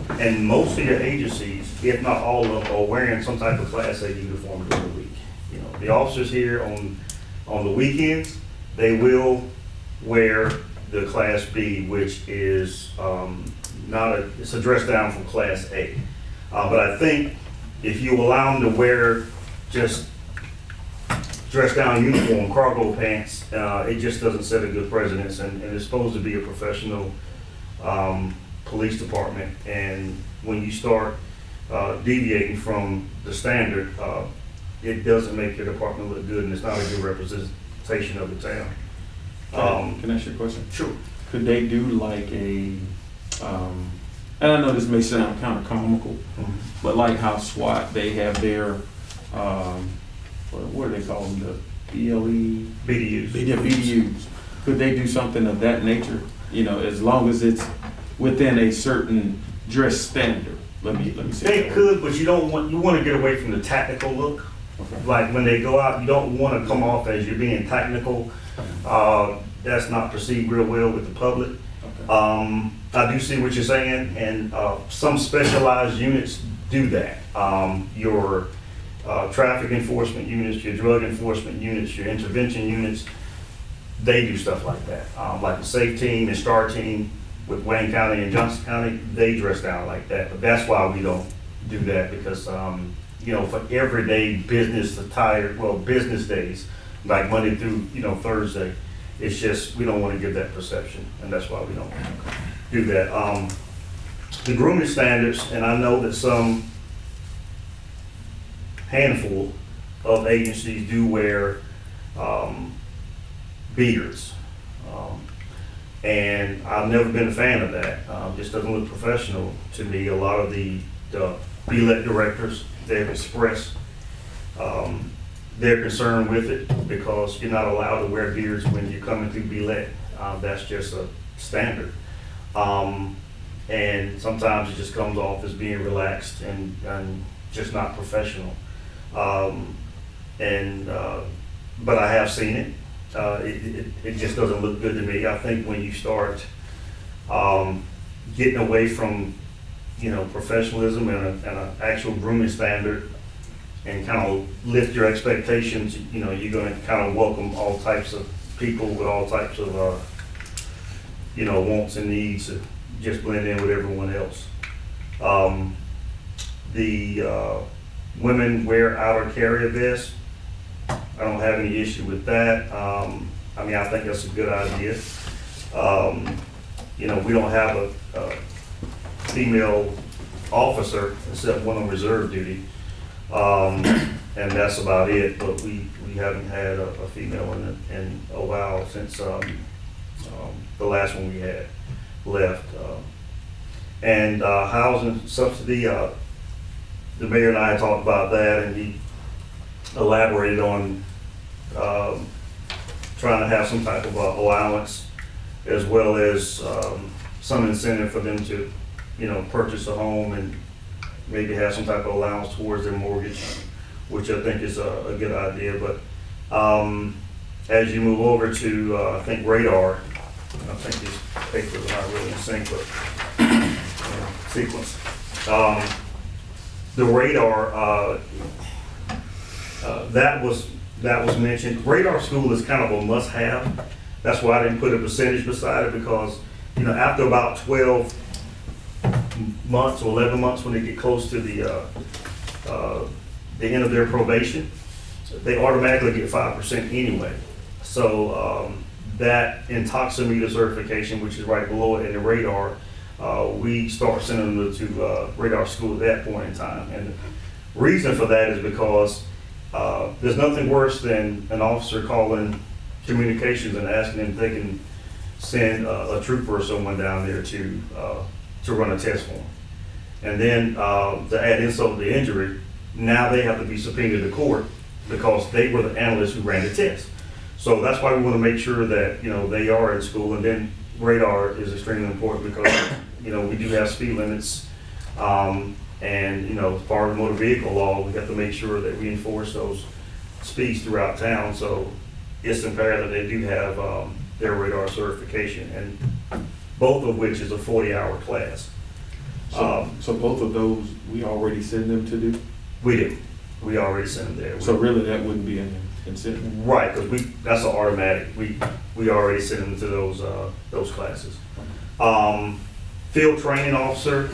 And most of your agencies, if not all of them, are wearing some type of Class A uniform during the week. You know, the officers here on the weekends, they will wear the Class B, which is it's a dress down from Class A. But I think if you allow them to wear just dress down uniform, cargo pants, it just doesn't set a good precedence, and it's supposed to be a professional police department. And when you start deviating from the standard, it doesn't make your department look good, and it's not a good representation of the town. Can I ask you a question? Sure. Could they do like a, and I know this may sound kind of comical, but like how SWAT, they have their, what do they call them, the BLE? BDUs. Yeah, BDUs. Could they do something of that nature? You know, as long as it's within a certain dress standard. Let me say They that. could, but you want to get away from the tactical look. Okay. Like when they go out, you don't want to come off as you're being technical. That's not perceived real well with the public. Okay. I do see what you're saying, and some specialized units do that. Your traffic enforcement units, your drug enforcement units, your intervention units, they do stuff like that. Like the SAFE team and STAR team with Wayne County and Johnson County, they dress down like that. But that's why we don't do that, because you know, for everyday business attire, well, business days, like Monday through, you know, Thursday, it's just, we don't want to give that perception, and that's why we don't do that. The grooming standards, and I know that some handful of agencies do wear beards. And I've never been a fan of that. Just doesn't look professional to me. A lot of the BLET directors, they've expressed their concern with it, because you're not allowed to wear beards when you're coming through BLET. That's just a standard. And sometimes it just comes off as being relaxed and just not professional. But I have seen it. It just doesn't look good to me. I think when you start getting away from, you know, professionalism and an actual grooming standard, and kind of lift your expectations, you know, you're going to kind of welcome all types of people with all types of, you know, wants and needs to just blend in with everyone else. The women wear outer carrier vests. I don't have any issue with that. I mean, I think that's a good idea. You know, we don't have a female officer except one on reserve duty. And that's about it, but we haven't had a female in a while, since the last one we had left. And housing subsidy, the mayor and I talked about that, and he elaborated on trying to have some type of allowance, as well as some incentive for them to, you know, purchase a home and maybe have some type of allowance towards their mortgage, which I think is a good idea. But as you move over to, I think, radar, I think these papers are not really in sync, but sequence. The radar, that was mentioned. Radar school is kind of a must-have. That's why I didn't put a percentage beside it, because, you know, after about 12 months or 11 months, when they get close to the end of their probation, they automatically get 5% anyway. So that intoximeter certification, which is right below it in the radar, we start sending them to radar school at that point in time. And the reason for that is because there's nothing worse than an officer calling communications and asking them if they can send a trooper or someone down there to run a test for them. And then to add insult to injury, now they have to be subpoenaed to court because they were the analysts who ran the test. So that's why we want to make sure that, you know, they are in school. And then radar is extremely important because, you know, we do have speed limits. And, you know, as part of the motor vehicle law, we have to make sure that we enforce those speeds throughout town. So it's imperative that they do have their radar certification, and both of which is a 40-hour class. So both of those, we already send them to do? We do. We already sent them there. So really, that wouldn't be in considered. Right, because that's an automatic. We already sent them to those classes. Field training officer,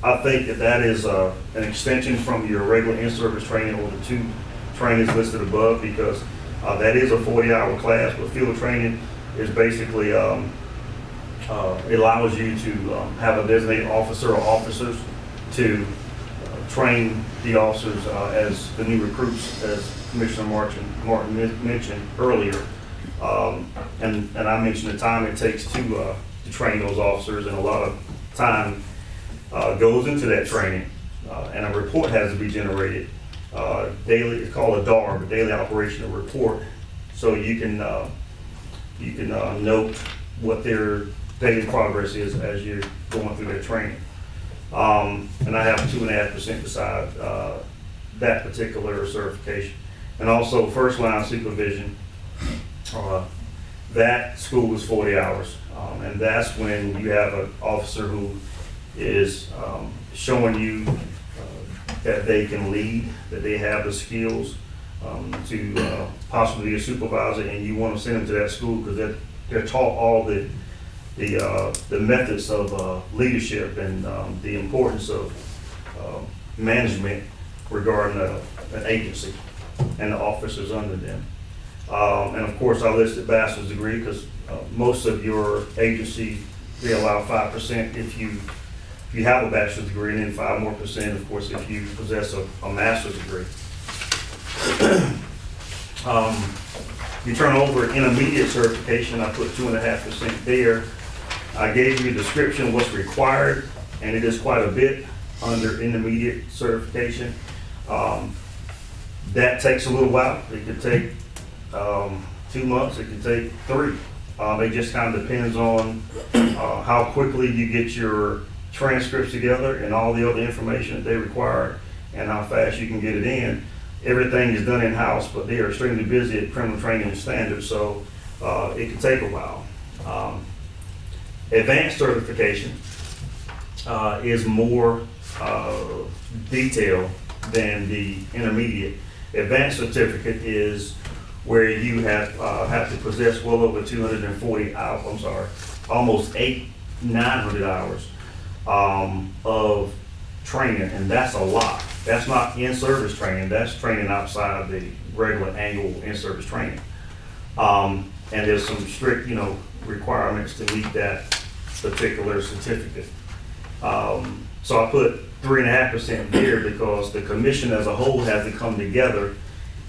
I think that is an extension from your regular in-service training or the 2 trainings listed above, because that is a 40-hour class, but field training is basically, it allows you to have a designated officer or officers to train the officers as the new recruits, as Commissioner Martin mentioned earlier. And I mentioned the time it takes to train those officers, and a lot of time goes into that training, and a report has to be generated daily. It's called a DAR, a daily operational report, so you can note what their daily progress is as you're going through that training. And I have 2.5% beside that particular certification. And also first line supervision, that school is 40 hours. And that's when you have an officer who is showing you that they can lead, that they have the skills to possibly be a supervisor, and you want to send them to that school because they're taught all the methods of leadership and the importance of management regarding an agency and the officers under them. And of course, I listed bachelor's degree because most of your agencies, they allow 5% if you have a bachelor's degree, and then 5% more, of course, if you possess a master's degree. You turn over intermediate certification, I put 2.5% there. I gave you a description of what's required, and it is quite a bit under intermediate certification. That takes a little while. It could take 2 months, it could take 3. It just kind of depends on how quickly you get your transcripts together and all the other information that they require and how fast you can get it in. Everything is done in-house, but they are extremely busy at criminal training and standards, so it can take a while. Advanced certification is more detailed than the intermediate. Advanced certificate is where you have to possess well over 240 hours, almost 900 hours of training, and that's a lot. That's not in-service training, that's training outside of the regular annual in-service training. And there's some strict, requirements to meet that particular certificate. So I put 3.5% there because the commission as a whole has to come together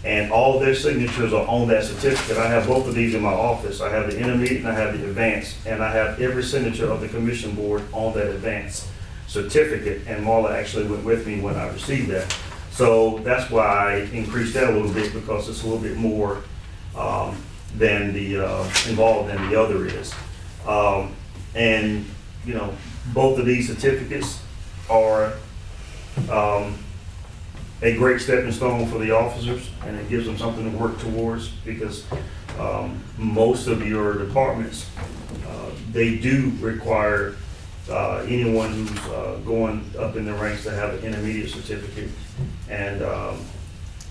and all their signatures are on that certificate. I have both of these in my office. I have the intermediate and I have the advanced, and I have every signature of the commission board on that advanced certificate, and Marla actually went with me when I received that. So that's why I increased that a little bit, because it's a little bit more than the involved than the other is. And both of these certificates are a great stepping stone for the officers, and it gives them something to work towards, because most of your departments, they do require anyone who's going up in the ranks to have an intermediate certificate, and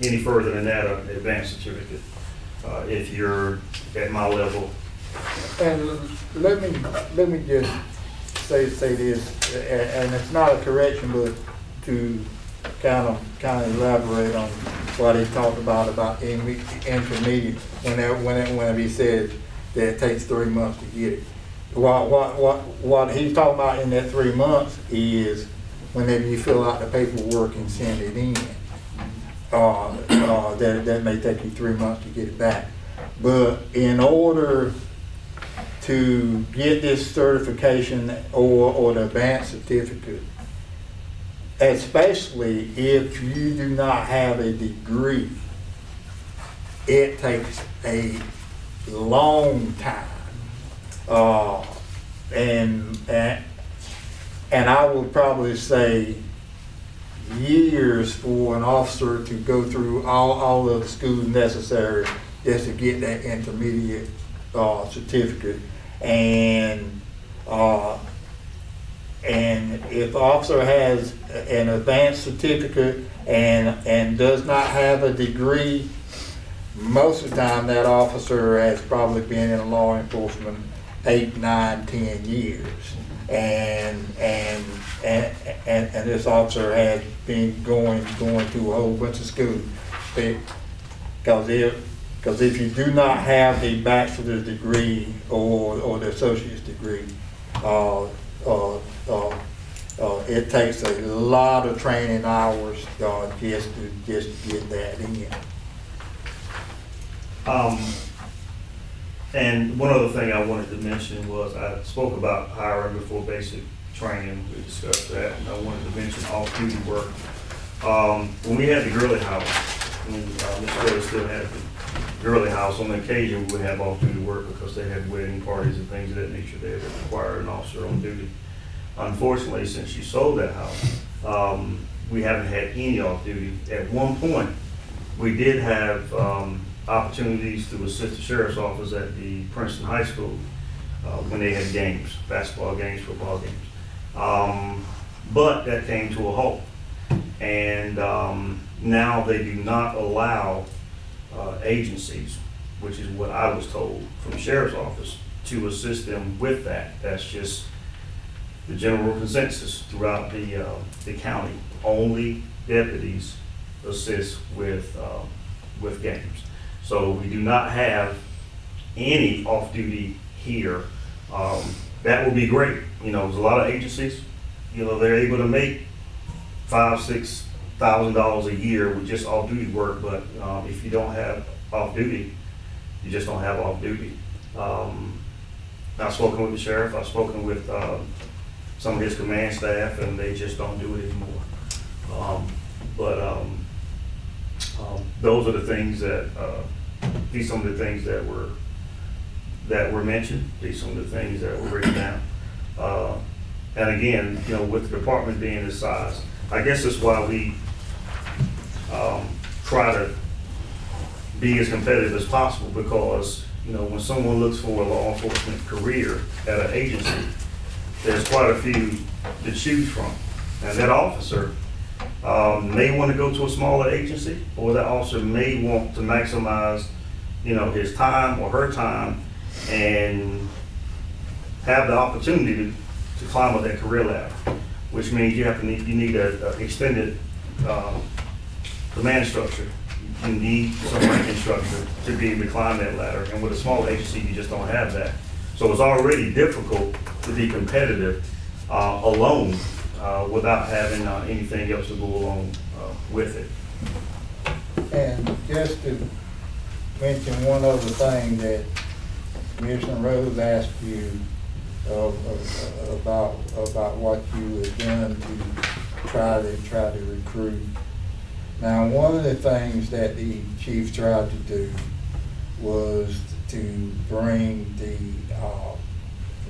any further than that, an advanced certificate, if you're at my level. And let me just say this, and it's not a correction, but to kind of elaborate on what he talked about intermediate, whenever he said that it takes 3 months to get it. What he's talking about in that 3 months is whenever you fill out the paperwork and send it in, that may take you 3 months to get it back. But in order to get this certification or the advanced certificate, especially if you do not have a degree, it takes a long time. And I would probably say years for an officer to go through all of the schools necessary just to get that intermediate certificate. And if the officer has an advanced certificate and does not have a degree, most of the time that officer has probably been in law enforcement 8, 9, 10 years. And this officer has been going through a whole bunch of school. Because if you do not have the bachelor's degree or the associate's degree, it takes a lot of training hours just to get that in. And one other thing I wanted to mention was I spoke about hiring before basic training. We discussed that, and I wanted to mention off-duty work. When we had the Gurley House, when Mr. Gurley still had the Gurley House, on occasion we would have off-duty work because they had wedding parties and things of that nature there that required an officer on duty. Unfortunately, since she sold that house, we haven't had any off-duty. At one point, we did have opportunities to assist the sheriff's office at the Princeton High School when they had games, basketball games, football games. But that came to a halt. And now they do not allow agencies, which is what I was told from the sheriff's office, to assist them with that. That's just the general consensus throughout the county. Only deputies assist with games. So we do not have any off-duty here. That would be great. You know, there's a lot of agencies, you know, they're able to make $5,000-6,000 a year with just off-duty work, but if you don't have off-duty, you just don't have off-duty. I've spoken with the sheriff, I've spoken with some of his command staff, and they just don't do it anymore. Those are the things that, these are some of the things that were mentioned, these are some of the things that were written down. And again, you know, with the department being this size, I guess that's why we try to be as competitive as possible, because, you know, when someone looks for a law enforcement career at an agency, there's quite a few to choose from. And that officer may want to go to a smaller agency, or that officer may want to maximize, you know, his time or her time and have the opportunity to climb up that career ladder, which means you need an extended command structure. You need some ranking structure to be able to climb that ladder. And with a small agency, you just don't have that. So it's already difficult to be competitive alone without having anything else to go along with it. And just to mention one other thing that Commissioner Rose asked you about what you had done to try to recruit. Now, one of the things that the chief tried to do was to bring the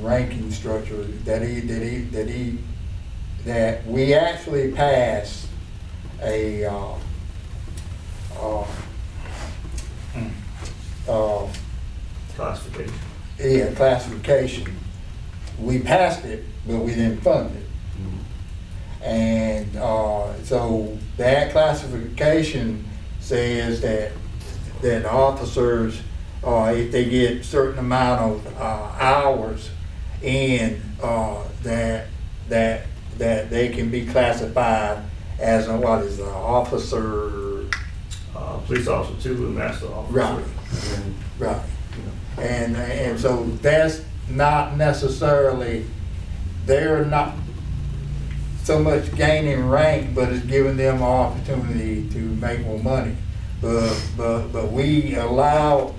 ranking structure that we actually passed a Classification. yeah, classification. We passed it, but we didn't fund it. And so that classification says that officers, if they get certain amount of hours in, that they can be classified as a, what is an officer? Police officer 2 and master officer. Right. And, Right. you know, And so that's not necessarily, they're not so much gaining rank, but it's giving them an opportunity to make more money. But we allowed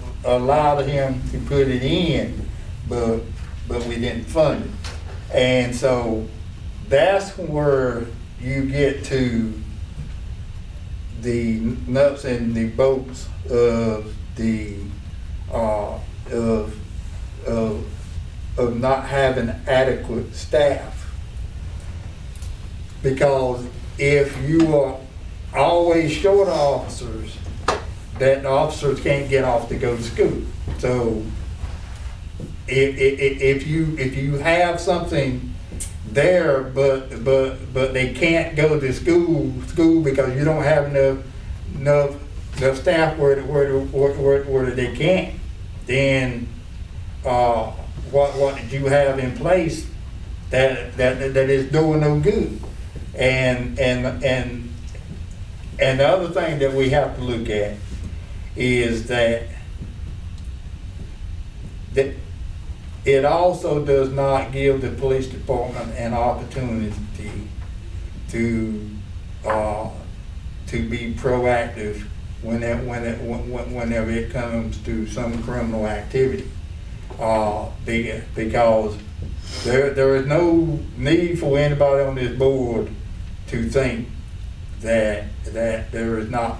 him to put it in, but we didn't fund it. And so that's where you get to the nuts and the bolts of the of not having adequate staff. Because if you are always short of officers, then the officers can't get off to go to school. So if you have something there, but they can't go to school because you don't have enough staff where they can't, then what did you have in place that is doing no good? And the other thing that we have to look at is that it also does not give the police department an opportunity to be proactive whenever it comes to some criminal activity. Because there is no need for anybody on this board to think that there is not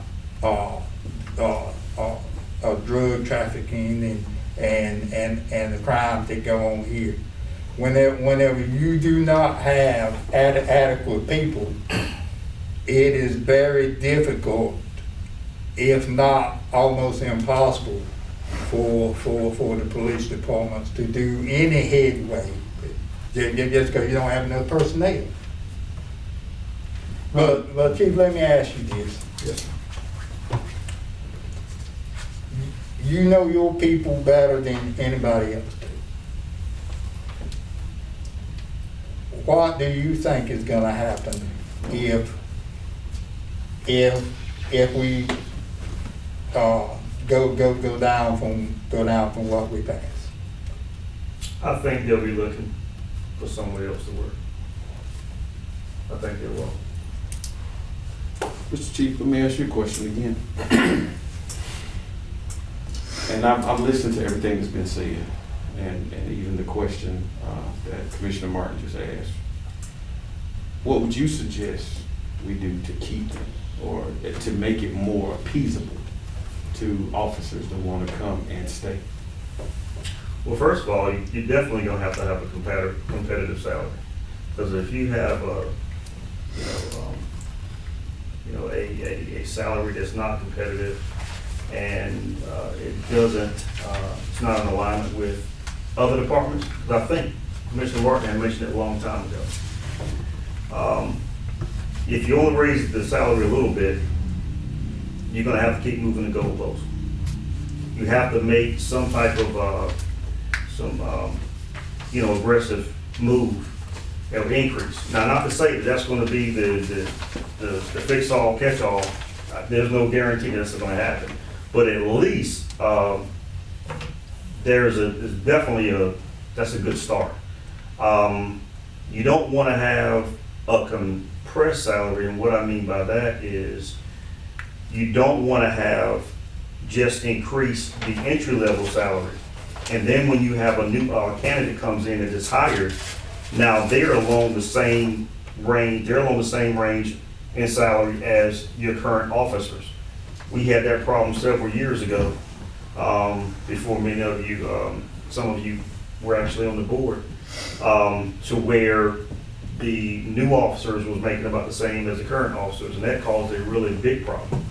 drug trafficking and the crimes that go on here. Whenever you do not have adequate people, it is very difficult, if not almost impossible, for the police departments to do any headway, just because you don't have enough personnel. But Chief, let me ask you this. Yes, sir. You know your people better than anybody else do. What do you think is gonna happen if we go down from what we passed? I think they'll be looking for somewhere else to work. I think they will. Mr. Chief, let me ask you a question again. And I've listened to everything that's been said, and even the question that Commissioner Martin just asked. What would you suggest we do to keep it, or to make it more appeasable to officers that want to come and stay? Well, first of all, you're definitely gonna have to have a competitive salary. Because if you have a salary that's not competitive, and it doesn't, it's not in alignment with other departments. Because I think Commissioner Martin had mentioned it a long time ago. If you only raise the salary a little bit, you're gonna have to keep moving the goalposts. You have to make some type of aggressive move or increase. Now, not to say that that's gonna be the fix-all, catch-all. There's no guarantee that's gonna happen. But at least, that's a good start. You don't wanna have a compressed salary, and what I mean by that is you don't wanna have just increase the entry-level salary. And then when you have a new candidate comes in that is hired, now they're along the same range in salary as your current officers. We had that problem several years ago, before many of you, some of you were actually on the board, to where the new officers was making about the same as the current officers, and that caused a really big problem.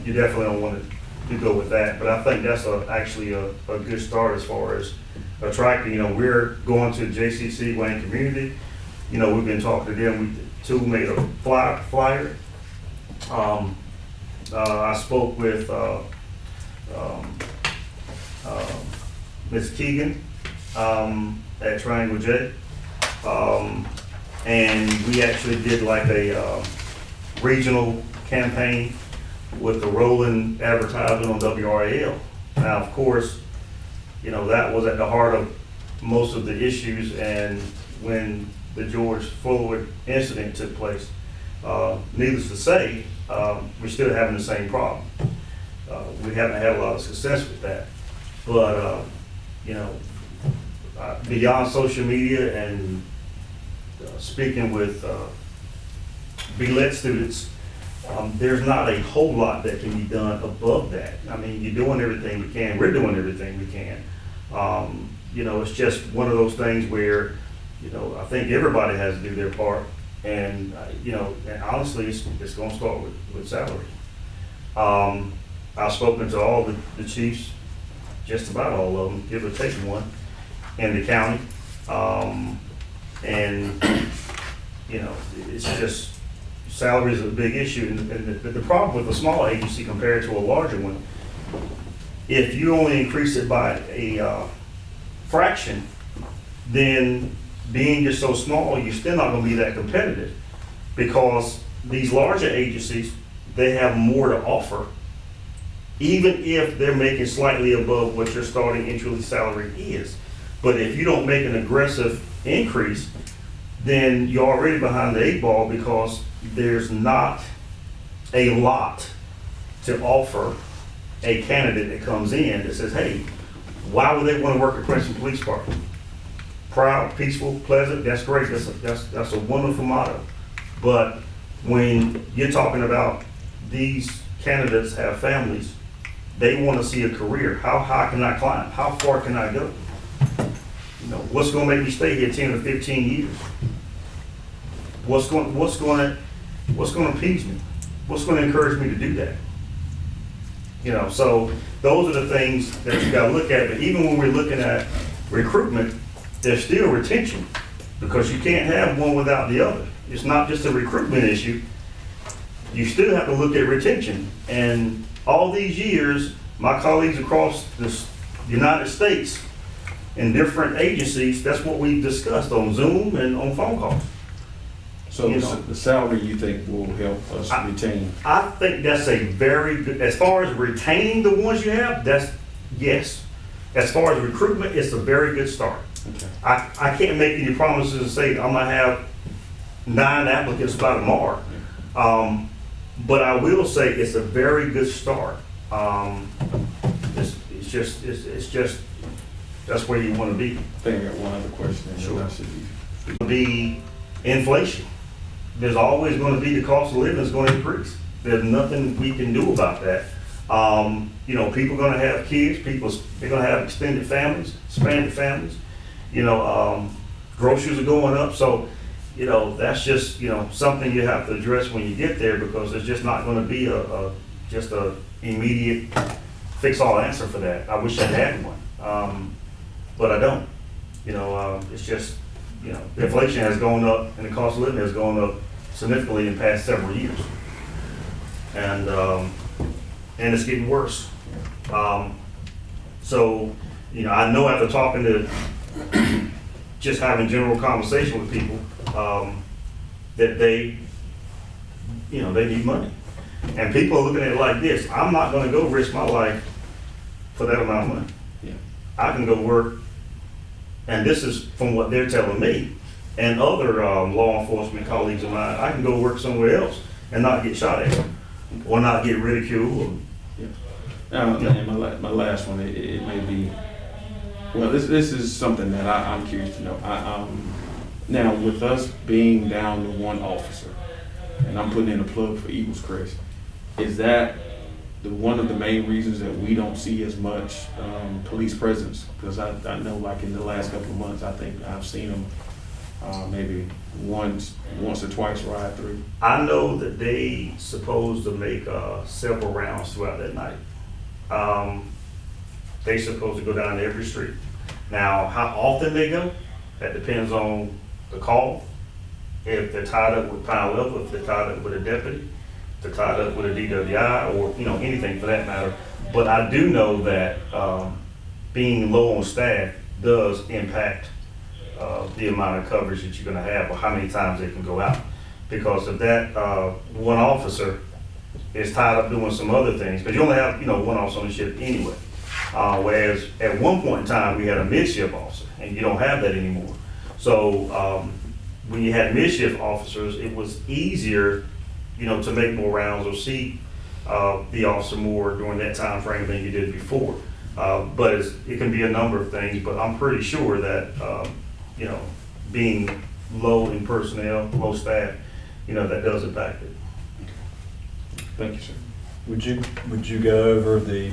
You definitely don't want to go with that, but I think that's actually a good start as far as attracting. We're going to JCC Wayne Community. We've been talking to them. We too made a flyer. I spoke with Ms. Keegan at Triangle J, and we actually did like a regional campaign with the rolling advertisement on WRAL. Now, of course, that was at the heart of most of the issues, and when the George Floyd incident took place, needless to say, we're still having the same problem. We haven't had a lot of success with that, but beyond social media and speaking with BLET students, there's not a whole lot that can be done above that. I mean, you're doing everything we can. We're doing everything we can. It's just one of those things where, I think everybody has to do their part. And, and honestly, it's going to start with salary. I've spoken to all the chiefs, just about all of them, give or take one, in the county. And, you know, it's just, salary is a big issue. And the problem with a small agency compared to a larger one, if you only increase it by a fraction, then being just so small, you're still not gonna be that competitive. Because these larger agencies, they have more to offer, even if they're making slightly above what your starting entry salary is. But if you don't make an aggressive increase, then you're already behind the 8 ball, because there's not a lot to offer a candidate that comes in that says, hey, why would they want to work at Princeton Police Department? Proud, peaceful, pleasant, that's great, that's a wonderful motto. But when you're talking about these candidates have families, they want to see a career. How high can I climb? How far can I go? You know, what's going to make me stay here 10 or 15 years? What's going to appease me? What's going to encourage me to do that? You know, so those are the things that you got to look at. But even when we're looking at recruitment, there's still retention, because you can't have one without the other. It's not just a recruitment issue. You still have to look at retention. And all these years, my colleagues across the United States in different agencies, that's what we've discussed on Zoom and on phone calls. So You know. the salary you think will help us retain? I think that's a very good, as far as retaining the ones you have, that's, yes. As far as recruitment, it's a very good start. Okay. I can't make any promises and say I'm gonna have 9 applicants by tomorrow. But I will say it's a very good start. It's just, that's where you wanna be. I think I got one other question. And Sure. then I should be- Be inflation. There's always gonna be, the cost of living is gonna increase. There's nothing we can do about that. You know, people are gonna have kids, they're gonna have expanded families. You know, groceries are going up, so, you know, that's just, you know, something you have to address when you get there, because there's just not gonna be just a immediate fix-all answer for that. I wish I had one, but I don't. You know, it's just, you know, the inflation has gone up and the cost of living has gone up significantly in the past several years. And it's getting worse. So, you know, I know after talking to, just having general conversation with people, that they, you know, they need money. And people are looking at it like this: I'm not gonna go risk my life for that amount of money. Yeah. I can go work, and this is from what they're telling me, and other law enforcement colleagues of mine, I can go work somewhere else and not get shot at, or not get ridiculed. And my last one, it may be, well, this is something that I'm curious to know. Now, with us being down to 1 officer, and I'm putting in a plug for Eagles Crest, is that one of the main reasons that we don't see as much police presence? Because I know, like, in the last couple of months, I think I've seen them maybe once or twice ride through. I know that they supposed to make several rounds throughout that night. They supposed to go down every street. Now, how often they go, that depends on the call. If they're tied up with pound level, if they're tied up with a deputy, if they're tied up with a DWI, or, you know, anything for that matter. But I do know that being low on staff does impact the amount of coverage that you're gonna have, or how many times they can go out. Because if that one officer is tied up doing some other things, because you only have, you know, 1 officer on the ship anyway. Whereas at one point in time, we had a midship officer, and you don't have that anymore. So when you had midship officers, it was easier, you know, to make more rounds or see the officer more during that time frame than you did before. But it can be a number of things, but I'm pretty sure that, you know, being low in personnel, low staff, you know, that does impact it. Thank you, sir. Would you go over the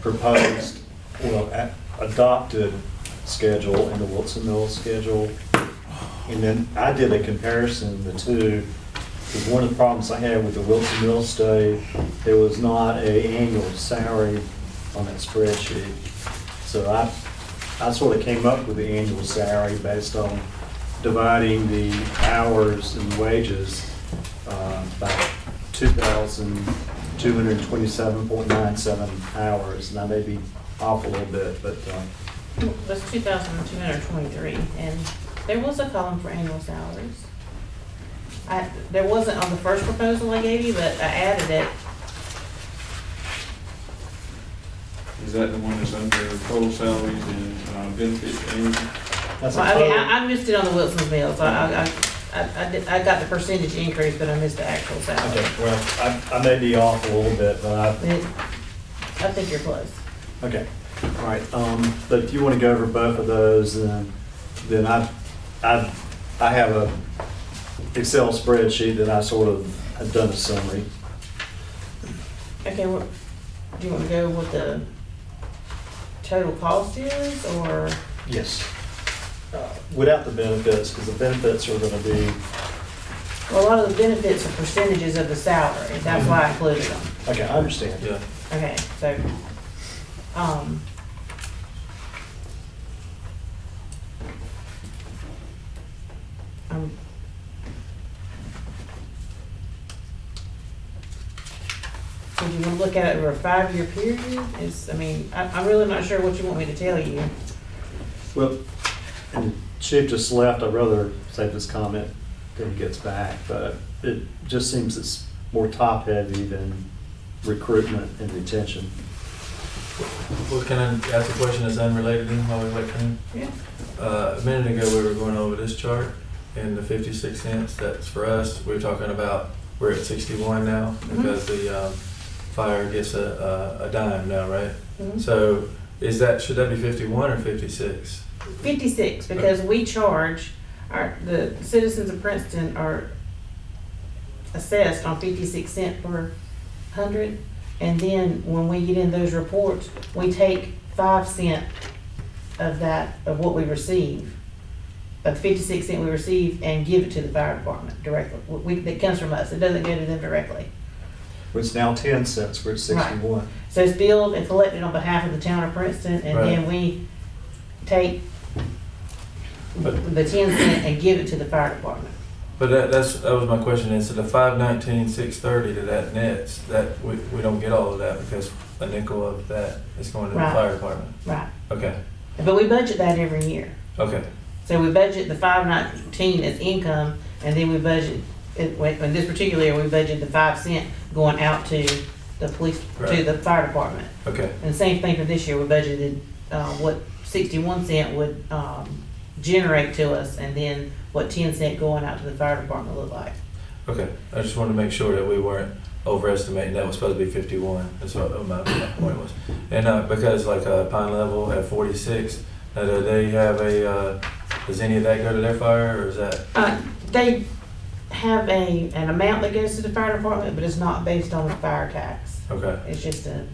proposed, adopted schedule and the Wilson Mills schedule? And then I did a comparison of the two, because one of the problems I had with the Wilson Mills study, there was not an annual salary on that spreadsheet. So I I sort of came up with the annual salary based on dividing the hours and wages by 2,227.97 hours, and I may be off a little bit, but That's 2,223, and there was a column for annual salaries. There wasn't on the first proposal I gave you, but I added it. Is that the one that's under total salaries and benefits and everything? that's a Well, I mean, total. I missed it on the Wilson's Mills. I got the percentage increase, but I missed the actual salary. Okay, well, I may be off a little bit, but I think you're close. okay, all right. But if you want to go over both of those, then I have a Excel spreadsheet that I sort of have done a summary. Okay, do you want to go with the total cost is, or? Yes. Without the benefits, because the benefits are going to be, Well, a lot of the benefits are percentages of the salary. That's why I included them. okay, I understand. Yeah. Okay, so, um, so do you want to look at it over a 5-year period? I'm really not sure what you want me to tell you. Well, and the chief just left. I'd rather save this comment till he gets back, but it just seems it's more top-heavy than recruitment and retention. Well, can I ask a question that's unrelated then while we wait for him? Yeah. A minute ago, we were going over this chart and the 56 cents, that's for us. We were talking about, we're at 61 now because the fire gets a dime now, right? Mhm. So should that be 51 or 56? 56, because we charge, the citizens of Princeton are assessed on 56 cents per 100. And then when we get in those reports, we take 5 cents of that, of what we receive, of the 56 cents we receive, and give it to the fire department directly. That comes from us. It doesn't go to them directly. It's now 10 cents, we're at 61. So it's billed and collected on behalf of the town of Princeton, and then Right. we take But- the 10 cents and give it to the fire department. But that was my question, is so the 519,630 to that nets, that we don't get all of that because a nickel of that is going to the Right. fire department? Right. Okay, But we budget that every year. okay, So we budget the 519 as income, and then we budget, in this particular year, we budget the 5 cent going out to the police, to Right. the fire department. okay, And the same thing for this year, we budgeted what 61 cent would generate to us, and then what 10 cent going out to the fire department look like. okay. I just wanted to make sure that we weren't overestimating, that was supposed to be 51, that's what my point was. And because like Pine Level at 46, now do they have does any of that go to their fire, or is that? They have an amount that goes to the fire department, but it's not based on the fire tax. Okay, It's just the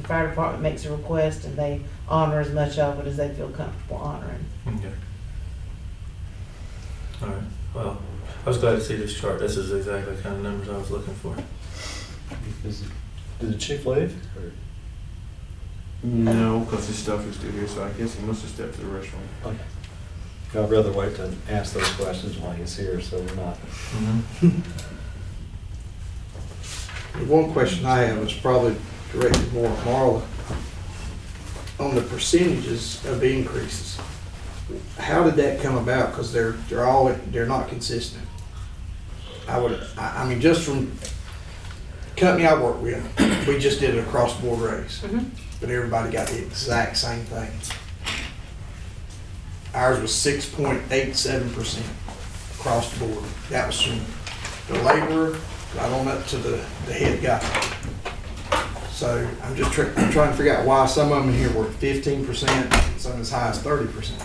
fire department makes a request, and they honor as much of it as they feel comfortable honoring. okay. All right, well, I was glad to see this chart, this is exactly the kind of numbers I was looking for. Did the chief leave? or- No, because his stuff is still here, so I guess he must have stepped to the restroom. Okay. I'd rather wait to ask those questions while he's here, so we're not. Mhm. The one question I have is probably directed more at Marla. On the percentages of the increases, how did that come about? Because they're not consistent. I mean, just from the company I work with, we just did an across-the-board raise, but everybody got the exact same thing. Ours was 6.87% across the board. That was from the laborer right on up to the head guy. So I'm just I'm trying to figure out why some of them in here were 15%, and some as high as 30%.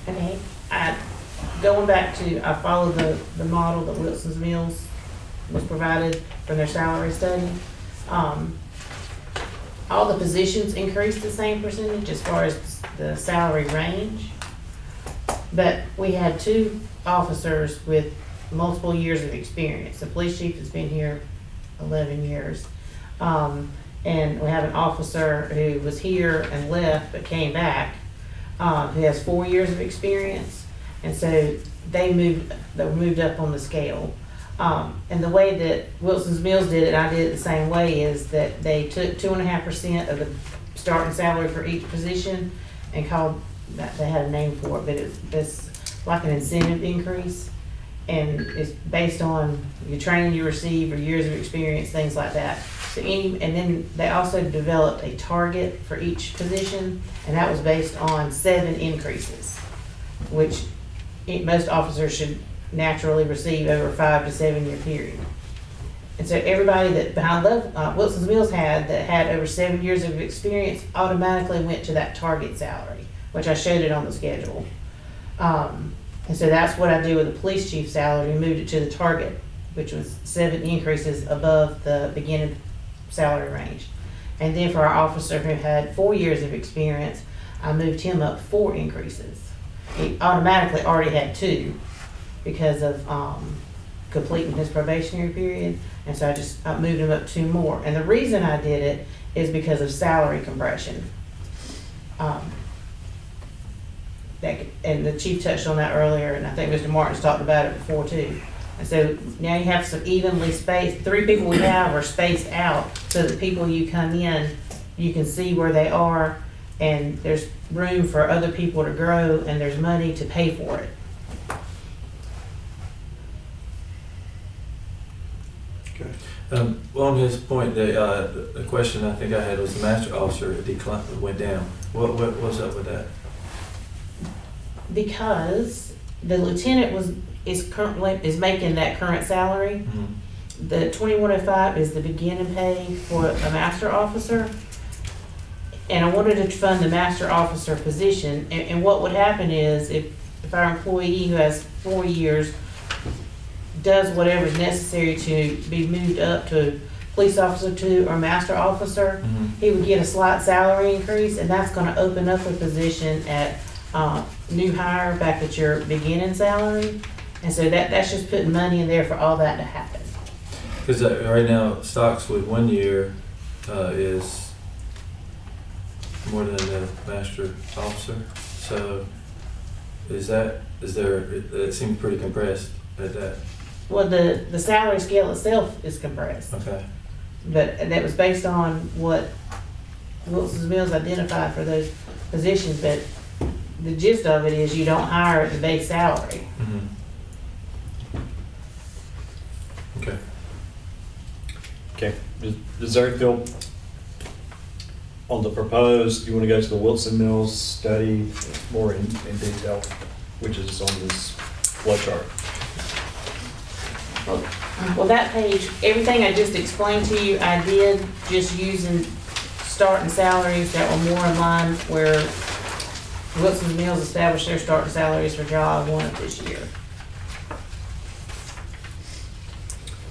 Okay, going back to, I followed the model that Wilson's Mills was provided for their salary study. All the positions increased the same percentage as far as the salary range. But we had 2 officers with multiple years of experience. The police chief has been here 11 years. And we have an officer who was here and left but came back, who has 4 years of experience. And so they were moved up on the scale. And the way that Wilson's Mills did it, I did it the same way, is that they took 2.5% of the starting salary for each position and called, they had a name for it, but it's like an incentive increase. And it's based on your training you receive or years of experience, things like that. So and then they also developed a target for each position, and that was based on 7 increases, which most officers should naturally receive over a 5 to 7 year period. And so everybody that behind Wilson's Mills had that had over 7 years of experience automatically went to that target salary, which I showed it on the schedule. And so that's what I do with the police chief salary. We moved it to the target, which was 7 increases above the beginning salary range. And then for our officer who had 4 years of experience, I moved him up 4 increases. He automatically already had 2 because of completing his probationary period. And so I moved him up 2 more. And the reason I did it is because of salary compression. And the chief touched on that earlier, and I think Mr. Martin's talked about it before too. And so now you have some evenly spaced, 3 people we have are spaced out so that people you come in, you can see where they are, and there's room for other people to grow, and there's money to pay for it. Well, on his point, the question I think I had was the master officer went down. What's up with that? Because the lieutenant is making that current salary. Mm-hmm. The 2105 is the beginning pay for a master officer. And I wanted to fund the master officer position. And what would happen is if our employee who has 4 years does whatever is necessary to be moved up to police officer 2 or master officer, Mm-hmm. he would get a slight salary increase, and that's gonna open up a position at new hire back at your beginning salary. And so that's just putting money in there for all that to happen. Because right now, stocks with 1 year is more than the master officer. So it seems pretty compressed at that. Well, the salary scale itself is compressed, Okay. but that was based on what Wilson's Mills identified for those positions. But the gist of it is you don't hire at the base salary. Mm-hmm. Okay. Okay, does everybody feel on the proposed, you want to go to the Wilson Mills study more in detail, which is on this flow chart? Well, that page, everything I just explained to you, I did just using starting salaries that were more in line where Wilson's Mills established their starting salaries for July 1 of this year.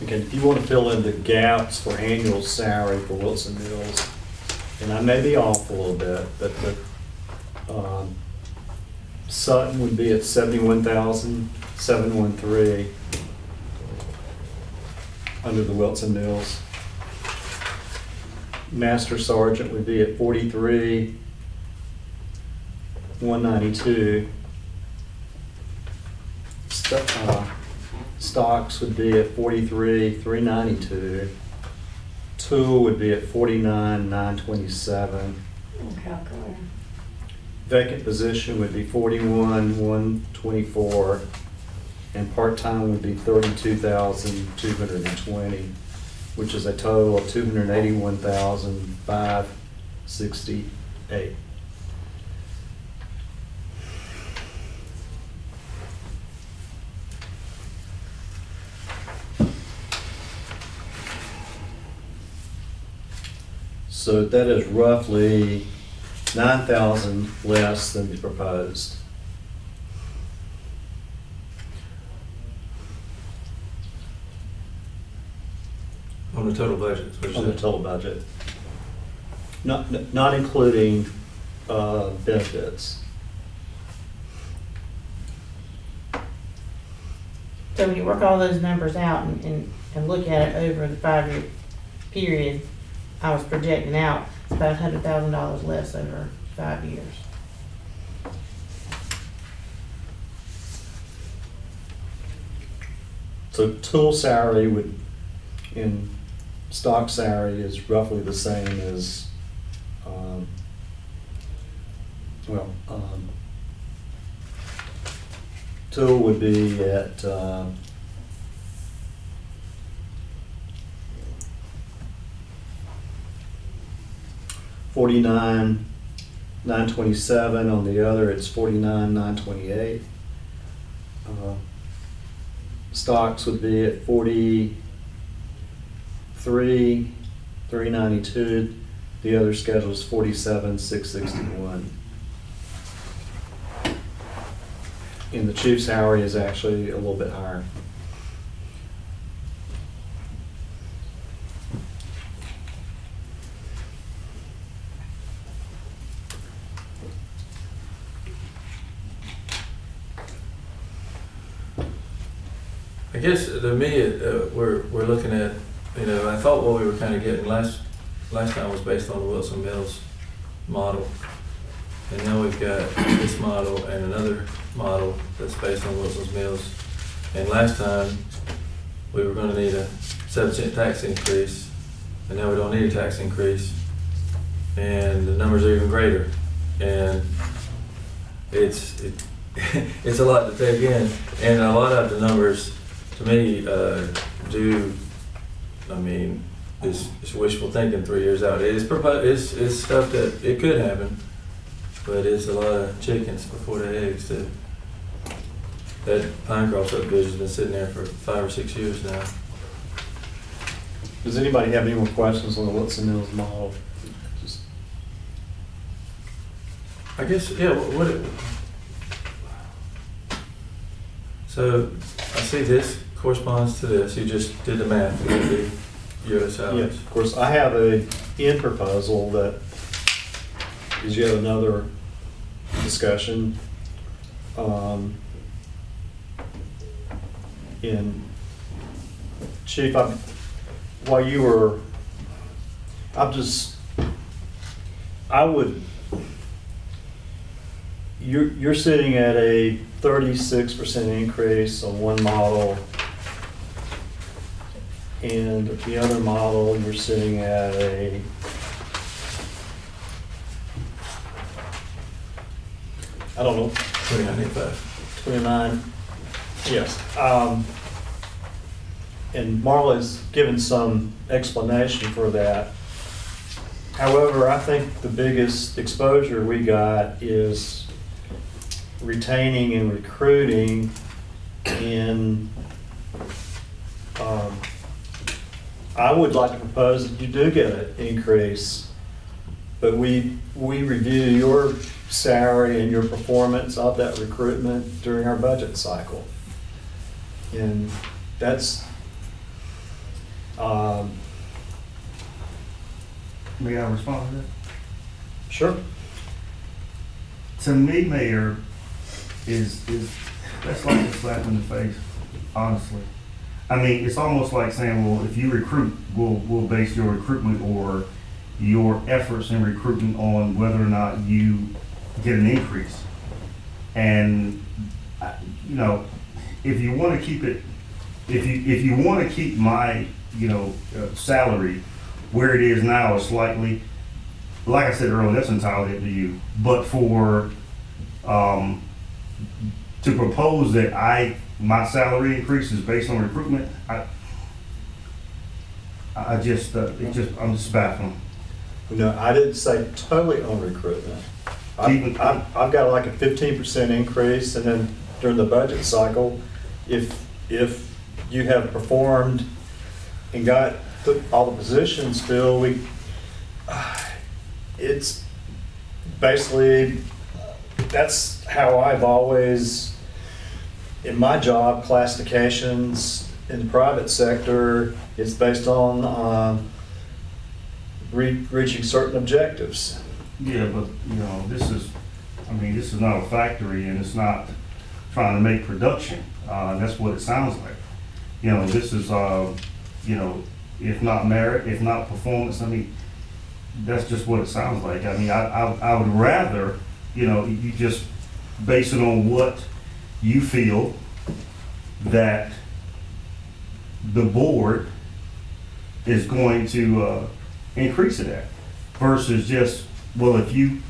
Okay, if you want to fill in the gaps for annual salary for Wilson Mills, and I may be off a little bit, but Sutton would be at 71,713 under the Wilson Mills. Master Sergeant would be at 43,192. Stocks would be at 43,392. Tool would be at 49,927. Calculator. Vacant position would be 41,124, and part-time would be 32,220, which is a total of 281,568. So that is roughly 9,000 less than the proposed. On the total budget. On the total budget. Not including benefits. So when you work all those numbers out and look at it over the 5-year period, I was projecting out, it's about $100,000 less over 5 years. So tool salary would, in stock salary is roughly the same as, tool would be at, $49,927. On the other, it's $49,928. Stocks would be at $43,392. The other schedule is $47,661. And the chief's salary is actually a little bit higher. I guess to me, we're looking at, I thought what we were kind of getting last time was based on the Wilson Mills model. And now we've got this model and another model that's based on Wilson's Mills. And last time, we were gonna need a 7% tax increase, and now we don't need a tax increase. And the numbers are even greater. And it's a lot to take in. And a lot of the numbers, to me, it's wishful thinking 3 years out. It's stuff that it could happen, but it's a lot of chickens before the eggs. That Pinecroft subdivision's been sitting there for 5 or 6 years now. Does anybody have any more questions on the Wilson Mills model? Just- I guess, yeah, so I see this corresponds to this. You just did the math. It would be your Yeah, salaries. of course, I have a end proposal that is yet another discussion. In Chief, while you were, you're sitting at a 36% increase on one model, and the other model, you're sitting at I don't know, 29.85. 29, yes. And Marla's given some explanation for that. However, I think the biggest exposure we got is retaining and recruiting in, I would like to propose that you do get an increase, but we review your salary and your performance of that recruitment during our budget cycle. And that's, May I respond to that? sure. To me, Mayor, that's like a slap in the face, honestly. I mean, it's almost like saying, well, if you recruit, we'll base your recruitment or your efforts in recruitment on whether or not you get an increase. And, if you want to keep it, if you want to keep my, salary where it is now or slightly, like I said earlier, that's entirely up to you. But for, to propose that my salary increase is based on recruitment, I'm just baffled. No, I didn't say totally on recruitment. I've got like a 15% increase, and then during the budget cycle, if you have performed and got all the positions filled, it's basically, that's how I've always, in my job classifications in the private sector, it's based on reaching certain objectives. Yeah, but, this is not a factory, and it's not trying to make production. That's what it sounds like. This is, if not merit, if not performance, that's just what it sounds like. I mean, I would rather, you know, you just base it on what you feel that the board is going to increase it at, versus just, well, if you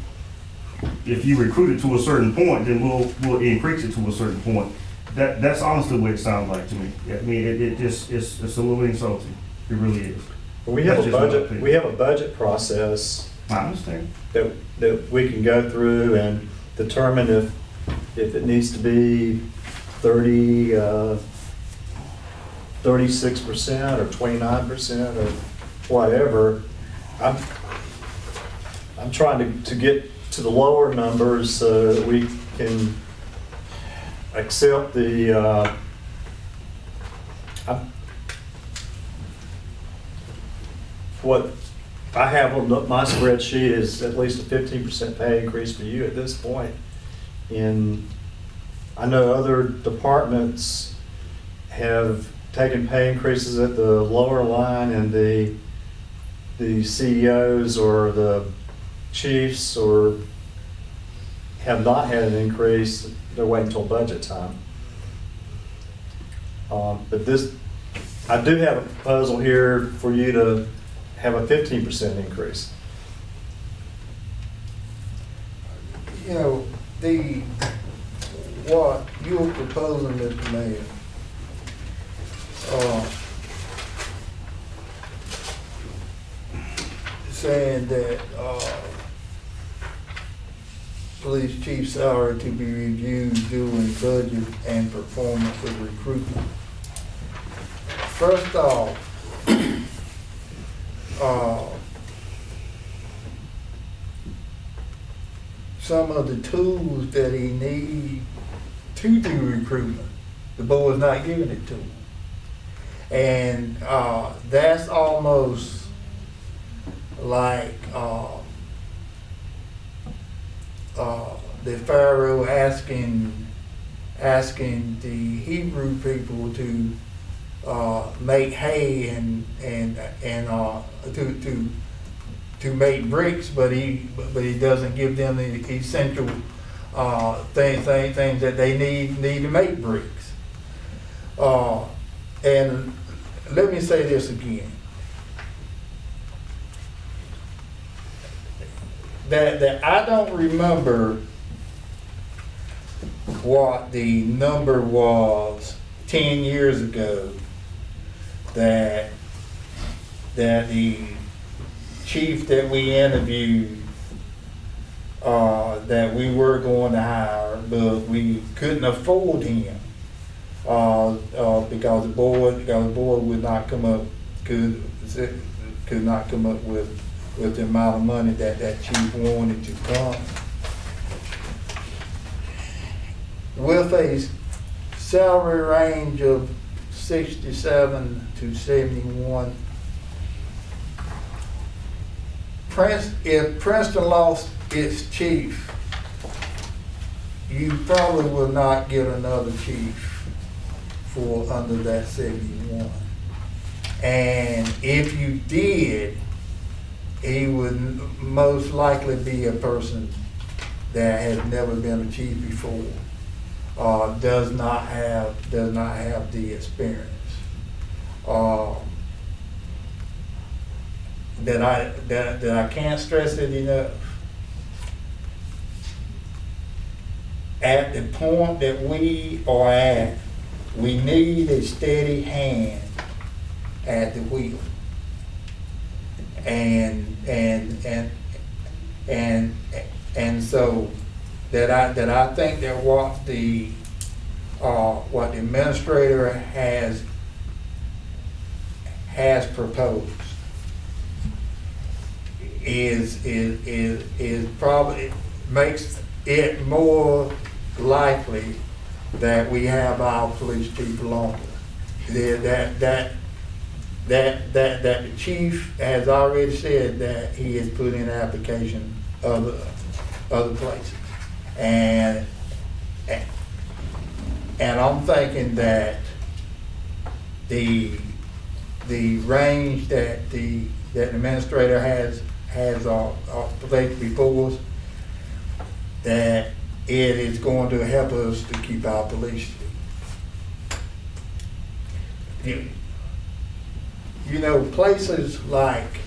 recruit it to a certain point, then we'll increase it to a certain point. That's honestly what it sounds like to me. I mean, it's a little insulting. It really is. We have That's a just my budget, opinion. we have a budget process I understand. that we can go through and determine if it needs to be 36% or 29% or whatever. I'm trying to get to the lower numbers so that we can accept the, what I have on my spreadsheet is at least a 15% pay increase for you at this point. And I know other departments have taken pay increases at the lower line, and the CEOs or the chiefs or have not had an increase. They're waiting until budget time. But this, I do have a proposal here for you to have a 15% increase. You know, what you're proposing, Mr. Mayor, saying that, police chief salary to be reviewed during budget and performance of recruitment. First off, some of the tools that he needs to do recruitment, the board's not giving it to him. And that's almost like the Pharaoh asking the Hebrew people to make hay and to make bricks, but he doesn't give them the essential things that they need to make bricks. And let me say this again. That I don't remember what the number was 10 years ago that the chief that we interviewed that we were going to hire, but we couldn't afford him because the board would not come up could not come up with the amount of money that chief wanted to come. With a salary range of 67 to 71, if Princeton lost its chief, you probably will not get another chief for under that 71. And if you did, he would most likely be a person that has never been a chief before, does not have the experience. That I can't stress it enough. At the point that we are at, we need a steady hand at the wheel. And so that I think that what the administrator has proposed is probably makes it more likely that we have our police chief longer. That the chief has already said that he has put in application other places, and I'm thinking that the range that the administrator has has placed before us, that it is going to help us to keep our police. You know, places like,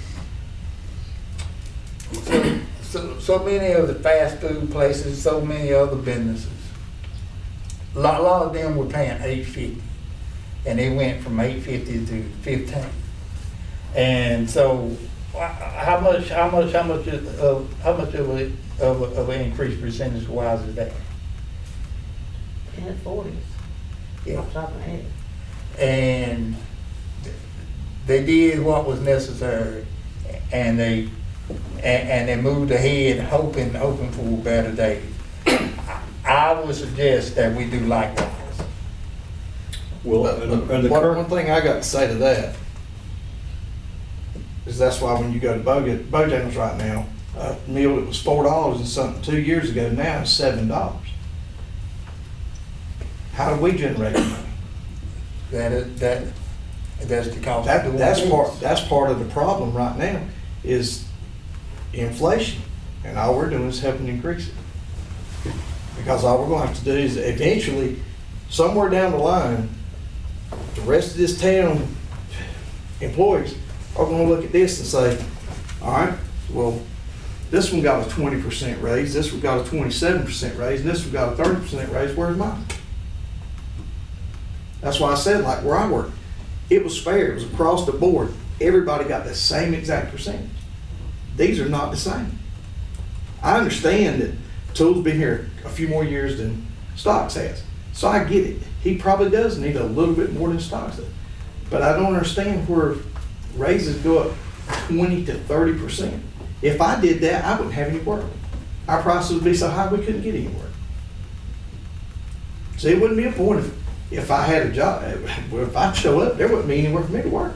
so many of the fast food places, so many other businesses, a lot of them were paying $8.50, and they went from $8.50 to $15. And so, how much of an increase percentage wise is that? In the 40s. Yeah. Off the top of my head. And they did what was necessary, and they moved ahead, hoping for better days. I would suggest that we do likewise. Well, and the One current, thing I got to say to that is that's why when you go to Bojangles right now, a meal that was $4 and something 2 years ago now is $7. How do we generate the money? That's the cost of doing business. That's part of the problem right now is inflation, and all we're doing is helping increase it. Because all we're gonna have to do is eventually, somewhere down the line, the rest of this town employees are gonna look at this and say, all right, well, this one got a 20% raise, this one got a 27% raise, and this one got a 30% raise, where's mine? That's why I said, like where I work, it was fair, it was across the board, everybody got the same exact percentage. These are not the same. I understand that Tool's been here a few more years than Stocks has, so I get it. He probably does need a little bit more than Stocks does. But I don't understand where raises go up 20 to 30%. If I did that, I wouldn't have any work. Our prices would be so high we couldn't get any work. So it wouldn't be a point if I had a job, if I'd show up, there wouldn't be anywhere for me to work.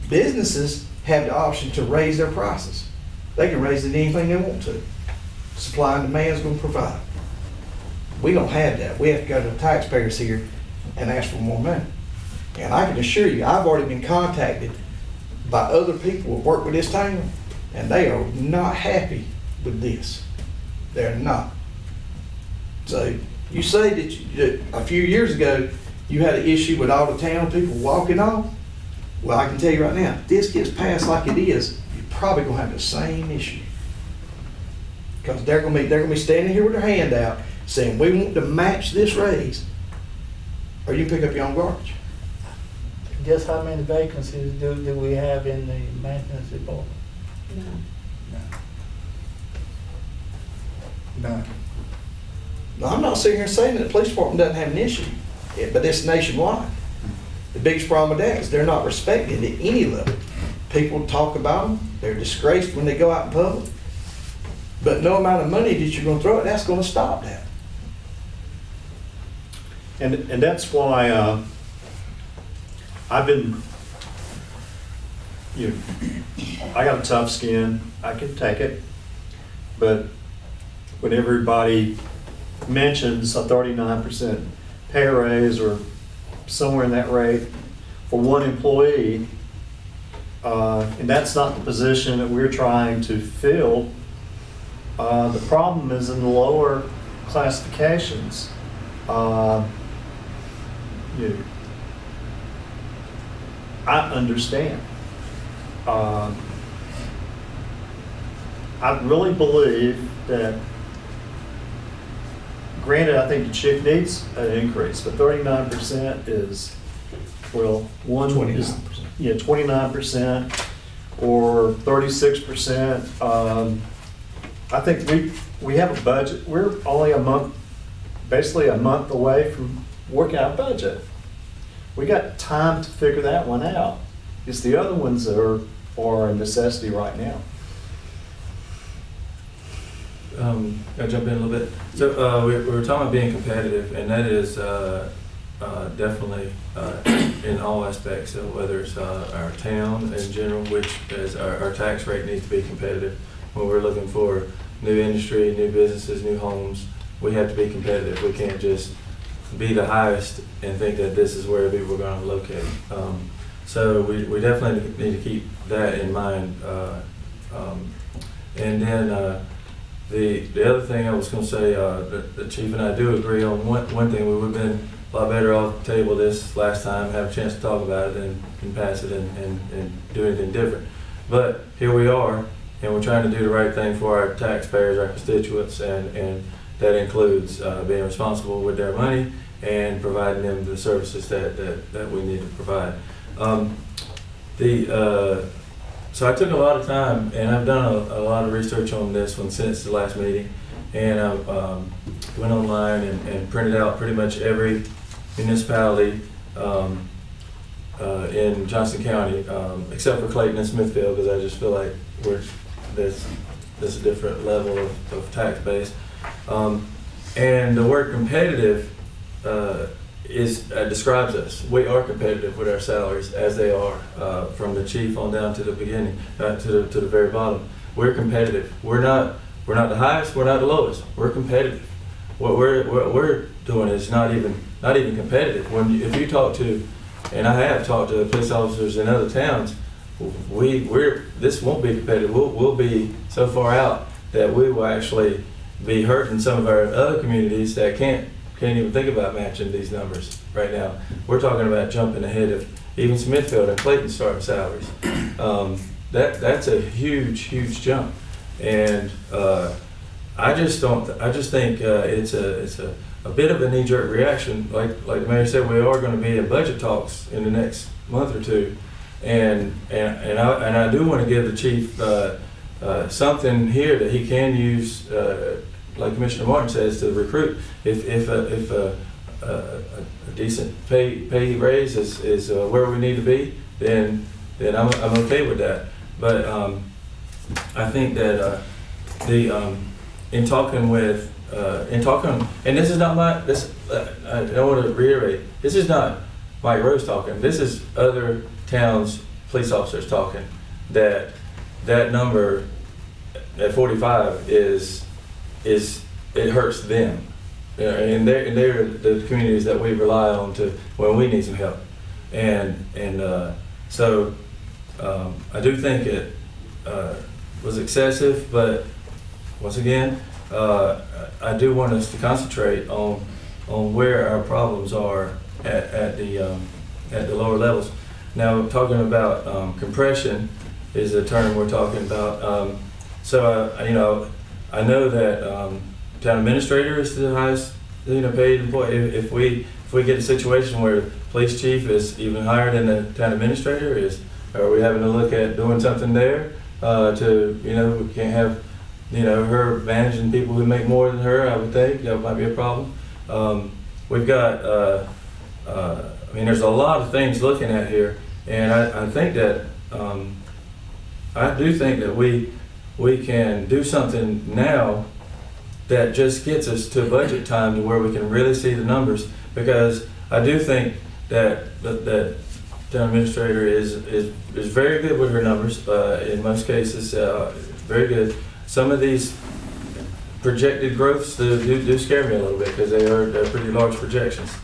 Businesses have the option to raise their prices. They can raise it anything they want to. Supply and demand is going to provide. We don't have that. We have to go to the taxpayers here and ask for more money. And I can assure you, I've already been contacted by other people who work with this town, and they are not happy with this. They're not. So you say that a few years ago, you had an issue with all the town people walking off. Well, I can tell you right now, if this gets passed like it is, you're probably gonna have the same issue. Because they're gonna be standing here with their hand out saying, we want to match this raise, or you pick up your own garbage. Just how many vacancies do we have in the maintenance department? No. None. Now, I'm not sitting here saying that the police department doesn't have an issue, but it's nationwide. The biggest problem with that is they're not respected at any level. People talk about them, they're disgraced when they go out in public, but no amount of money that you're gonna throw at that's gonna stop that. and that's why I've been, I got a tough skin, I can take it, but when everybody mentions a 39% pay raise or somewhere in that rate for one employee, and that's not the position that we're trying to fill. The problem is in the lower classifications. I understand. I really believe that, granted, I think the chief needs an increase, but 39% is, well, one is, 29%. 29% or 36%. I think we have a budget. We're only basically a month away from working our budget. We got time to figure that one out. It's the other ones that are a necessity right now. Can I jump in a little bit? So we were talking about being competitive, and that is definitely in all aspects. So whether it's our town in general, which is our tax rate needs to be competitive. When we're looking for new industry, new businesses, new homes, we have to be competitive. We can't just be the highest and think that this is where people are gonna locate. So we definitely need to keep that in mind. And then the other thing I was gonna say, the chief and I do agree on one thing. We would've been a lot better off the table this last time, have a chance to talk about it and pass it and do anything different. But here we are, and we're trying to do the right thing for our taxpayers, our constituents, and that includes being responsible with their money and providing them the services that we need to provide. So I took a lot of time, and I've done a lot of research on this one since the last meeting, and I went online and printed out pretty much every municipality in Johnson County, except for Clayton and Smithfield, because I just feel like there's a different level of tax base. And the word competitive describes us. We are competitive with our salaries as they are, from the chief on down to the beginning, to the very bottom. We're competitive. We're not the highest. We're not the lowest. We're competitive. What we're doing is not even competitive. If you talk to, and I have talked to police officers in other towns, this won't be competitive. We'll be so far out that we will actually be hurting some of our other communities that can't even think about matching these numbers right now. We're talking about jumping ahead of even Smithfield and Clayton starting salaries. That's a huge jump, and I just think it's a bit of a knee-jerk reaction. Like the mayor said, we are going to be in budget talks in the next month or two, and I do want to give the chief something here that he can use, like Commissioner Martin says, to recruit. If a decent pay raise is where we need to be, then I'm okay with that. But I think that in talking, and this is not I don't want to reiterate, this is not Mike Rose talking. This is other towns' police officers talking. That number at 45 is it hurts them, and they're the communities that we rely on to when we need some help, and so I do think it was excessive, but once again, I do want us to concentrate on where our problems are at the lower levels. Now, talking about compression is a term we're talking about. I know that town administrator is the highest paid employee. If we get a situation where the police chief is even higher than the town administrator, are we having to look at doing something there we can't have her managing people who make more than her? I would think that might be a problem. We've got there's a lot of things looking at here, and I think that I do think that we can do something now that just gets us to budget time to where we can really see the numbers, because I do think that town administrator is very good with her numbers, in most cases, very good. Some of these projected growths do scare me a little bit, because they're pretty large projections.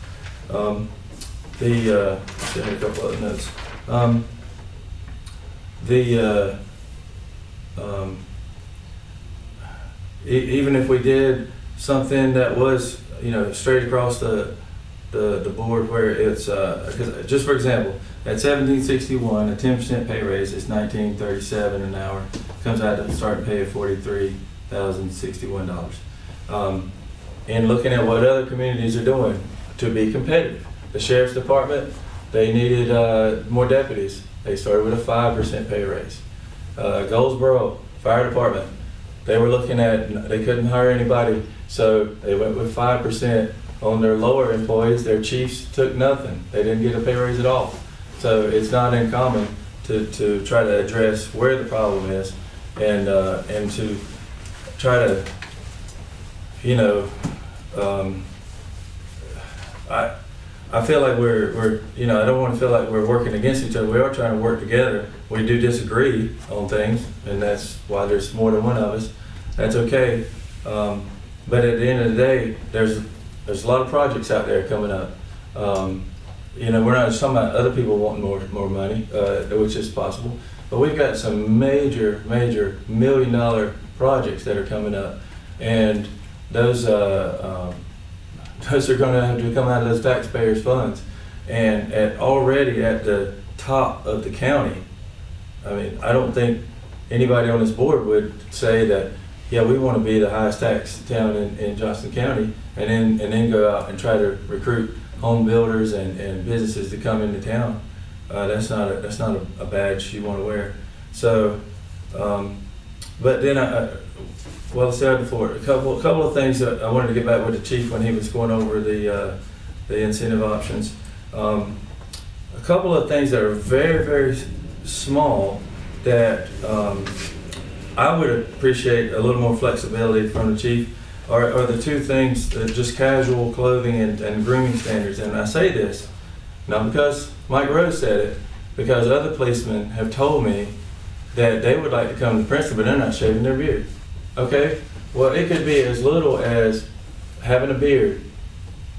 Let's see, I had a couple other notes. Even if we did something that was straight across the board, where it's just for example, at 1761, a 10% pay raise is $19.37 an hour, comes out to the starting pay of $43,061. And looking at what other communities are doing to be competitive, the sheriff's department, they needed more deputies. They started with a 5% pay raise. Goldsboro Fire Department, they were looking at, they couldn't hire anybody, so they went with 5% on their lower employees. Their chiefs took nothing. They didn't get a pay raise at all. So it's not uncommon to try to address where the problem is, and to try to, I feel like we're I don't want to feel like we're working against each other. We are trying to work together. We do disagree on things, and that's why there's more than one of us. That's okay. But at the end of the day, there's there's a lot of projects out there coming up. You know, we're not just talking about other people wanting more money, which is possible, but we've got some major $1 million projects that are coming up, and those are going to have to come out of those taxpayers' funds. And already at the top of the county, I mean, I don't think anybody on this board would say that, yeah, we want to be the highest tax town in Johnson County, and then go out and try to recruit home builders and businesses to come into town. That's not a badge you want to wear. So, but then well said before. A couple of things that I wanted to get back with the chief when he was going over the incentive options. A couple of things that are very, very small that I would appreciate a little more flexibility from the chief are the two things, just casual clothing and grooming standards. And I say this not because Mike Rose said it, because other policemen have told me that they would like to come to Princeton, but they're not shaving their beard. Okay? Well, it could be as little as having a beard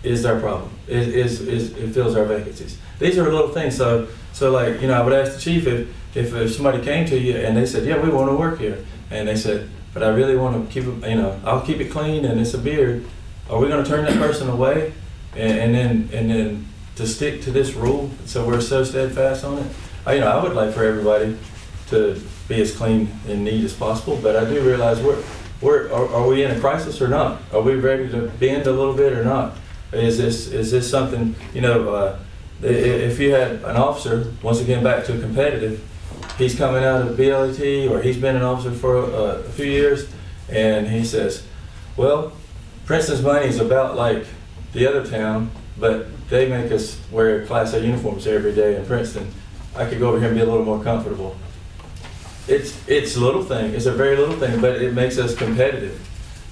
is our problem. It fills our vacancies. These are little things. So like, you know, I would ask the chief if somebody came to you and they said, yeah, we want to work here, and they said, but I really want to keep it, you know, I'll keep it clean and it's a beard. Are we going to turn that person away and then to stick to this rule? So we're so steadfast on it. I would like for everybody to be as clean and neat as possible, but I do realize are we in a crisis or not? Are we ready to bend a little bit or not? Is this something, you know, if you had an officer, once again back to competitive, he's coming out of BLET or he's been an officer for a few years, and he says, well, Princeton's money is about like the other town, but they make us wear Class A uniforms every day in Princeton. I could go over here and be a little more comfortable. It's a little thing, it's a very little thing, but it makes us competitive.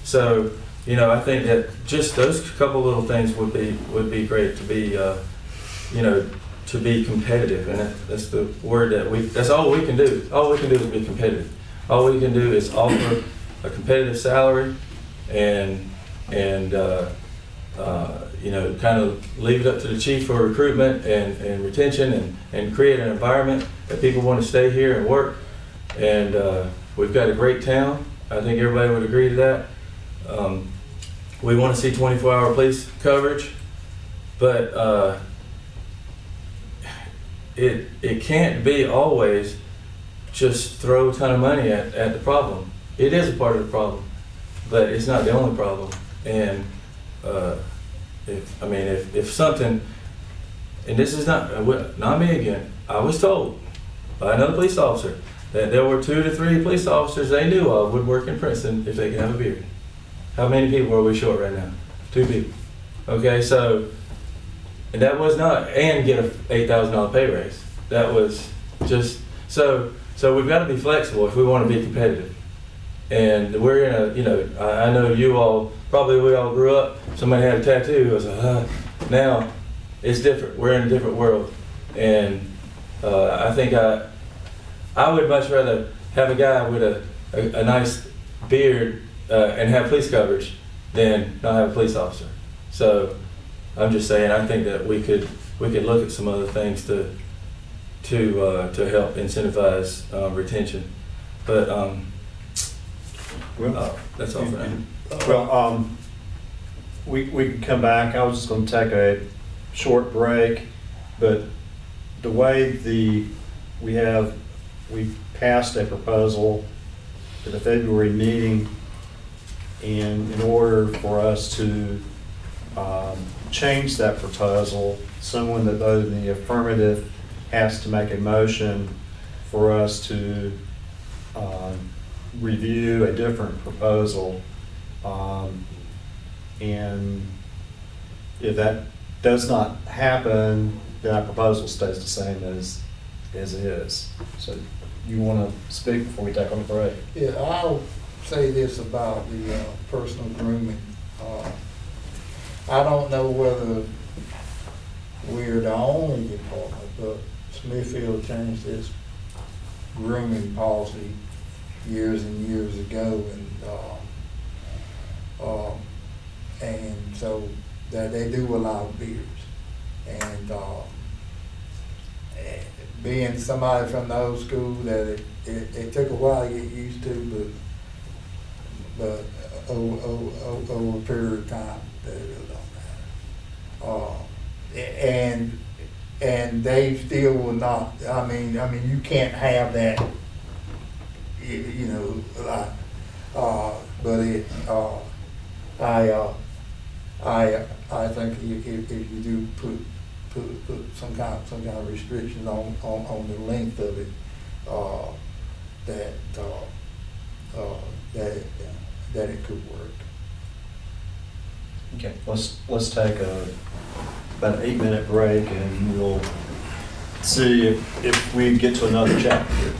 So, you know, I think that just those couple little things would be great to be, you know, to be competitive, and that's the word that's all we can do. All we can do is be competitive. All we can do is offer a competitive salary and you know, kind of leave it up to the chief for recruitment and retention and create an environment that people want to stay here and work. And we've got a great town. I think everybody would agree to that. We want to see 24-hour police coverage, but it can't be always just throw a ton of money at the problem. It is a part of the problem, but it's not the only problem. And if something, and this is not me again, I was told by another police officer that there were 2 to 3 police officers they knew of would work in Princeton if they could have a beard. How many people are we short right now? 2 people. Okay, so, and that was not, and get a $8,000 pay raise. That was just, so we've got to be flexible if we want to be competitive. And we're in a, you know, I know you all, probably we all grew up, somebody had a tattoo, it was now it's different. We're in a different world. And I think I would much rather have a guy with a nice beard and have police coverage than not have a police officer. So I'm just saying, I think that we could look at some other things to help incentivize retention. But that's all for now. Well, we can come back. I was just going to take a short break, but the way we passed a proposal at the February meeting, and in order for us to change that proposal, someone that voted in the affirmative has to make a motion for us to review a different proposal. And if that does not happen, then our proposal stays the same as is. So you want to speak before we take on the break? Yeah, I'll say this about the personal grooming. I don't know whether we're the only department, but Smithfield changed its grooming policy years and years ago, and so that they do allow beers. And, being somebody from the old school, that it took a while to get used to, but over a period of time, that it really don't matter. And they still will not, I mean, you can't have that, you know, like, but I think if you do put some kind of restrictions on the length of it, that it could work. Okay, let's take about an 8-minute break and we'll see if we get to another chapter here.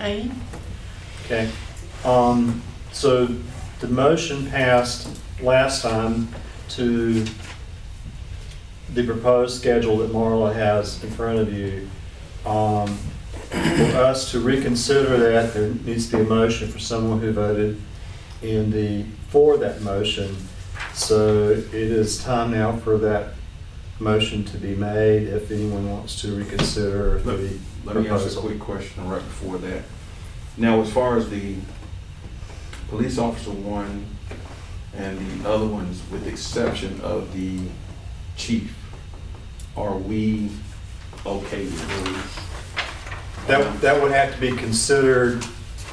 paying? Okay, so the motion passed last time to the proposed schedule that Marla has in front of you. For us to reconsider that, there needs to be a motion for someone who voted for that motion. So it is time now for that motion to be made if anyone wants to reconsider the Let me ask a proposal. quick question right before that. Now, as far as the police officer one and the other ones, with the exception of the chief, are we okay with those? That would have to be considered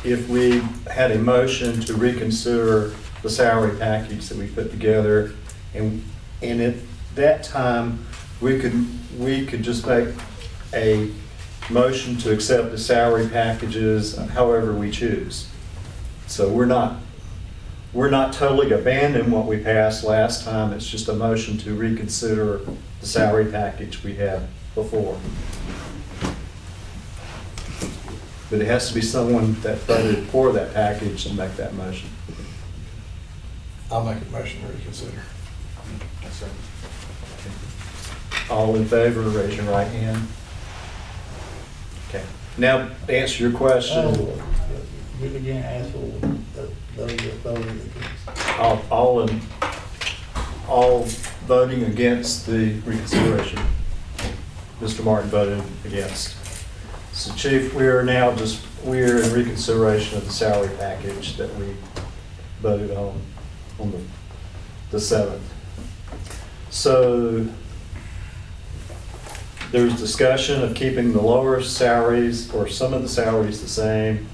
if we had a motion to reconsider the salary package that we put together. And at that time, we could just make a motion to accept the salary packages however we choose. So we're not totally abandoning what we passed last time. It's just a motion to reconsider the salary package we had before. But it has to be someone that voted for that package to make that motion. I'll make a motion to reconsider. Yes, sir. All in favor, raise your right hand. Okay. Now, to answer your question, You began to ask for those that voted against. all voting against the reconsideration. Mr. Martin voted against. So Chief, we're in reconsideration of the salary package that we voted on the 7th. So there's discussion of keeping the lower salaries or some of the salaries the same.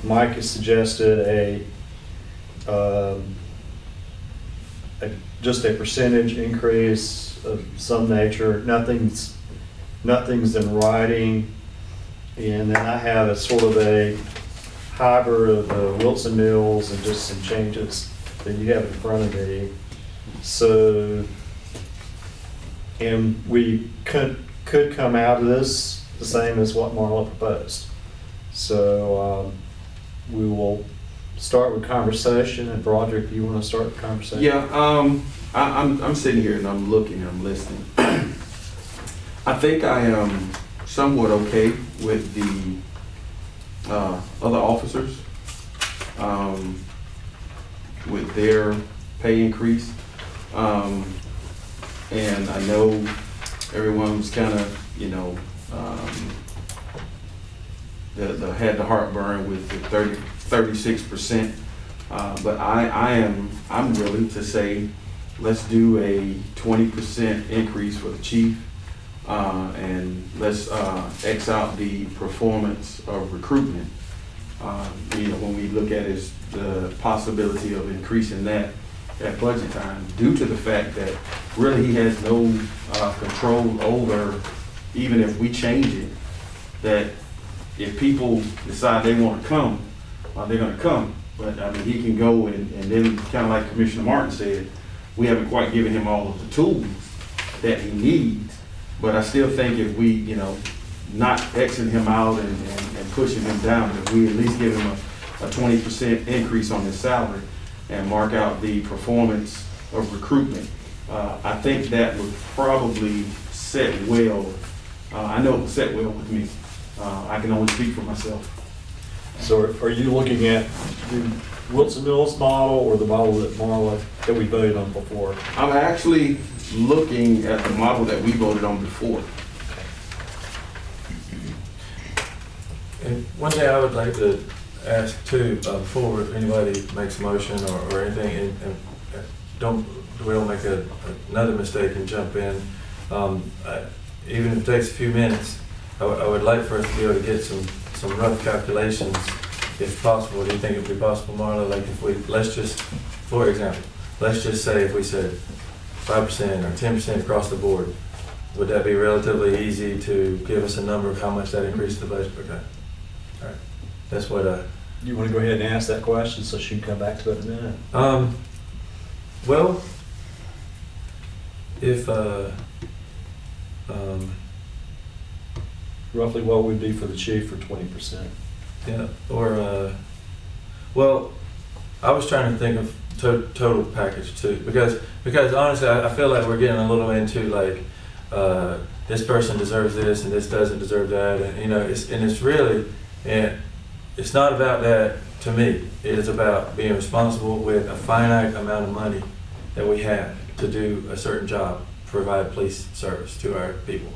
Mike has suggested just a percentage increase of some nature. Nothing's in writing. And then I have a sort of a hybrid of the Wilson Mills and just some changes that you have in front of me. So, and we could come out of this the same as what Marla proposed. So we will start with conversation. And Broderick, you want to start the conversation? Yeah, I'm sitting here and I'm looking and I'm listening. I think I am somewhat okay with the other officers, with their pay increase. And I know everyone was kind of, had the heartburn with the 36%. But I'm willing to say, let's do a 20% increase for the chief. And let's X out the performance of recruitment. When we look at is the possibility of increasing that at budget time, due to the fact that really he has no control over, even if we change it, that if people decide they want to come, they're going to come. But I mean, he can go and then, kind of like Commissioner Martin said, we haven't quite given him all of the tools that he needs. But I still think if we, not Xing him out and pushing him down, if we at least give him a 20% increase on his salary and mark out the performance of recruitment, I think that would probably set well. I know it will set well with me. I can only speak for myself. So are you looking at the Wilson Mills model or the model that we voted on before? I'm actually looking at the model that we voted on before. And one thing I would like to ask too, before anybody makes a motion or anything, and we don't make another mistake and jump in, even if it takes a few minutes, I would like for us to be able to get some rough calculations, if possible. Do you think it would be possible, Marla? Like let's just, for example, let's just say if we said 5% or 10% across the board, would that be relatively easy to give us a number of how much that increased the budget? Okay. All right. That's what You want to go ahead and ask that question so she can come back to it in a minute? Well, if Roughly what would be for the chief for 20%? Yeah, or, well, I was trying to think of total package too, because honestly, I feel like we're getting a little into like, this person deserves this and this doesn't deserve that, and you know, it's really, and it's not about that to me. It is about being responsible with a finite amount of money that we have to do a certain job, provide police service to our people.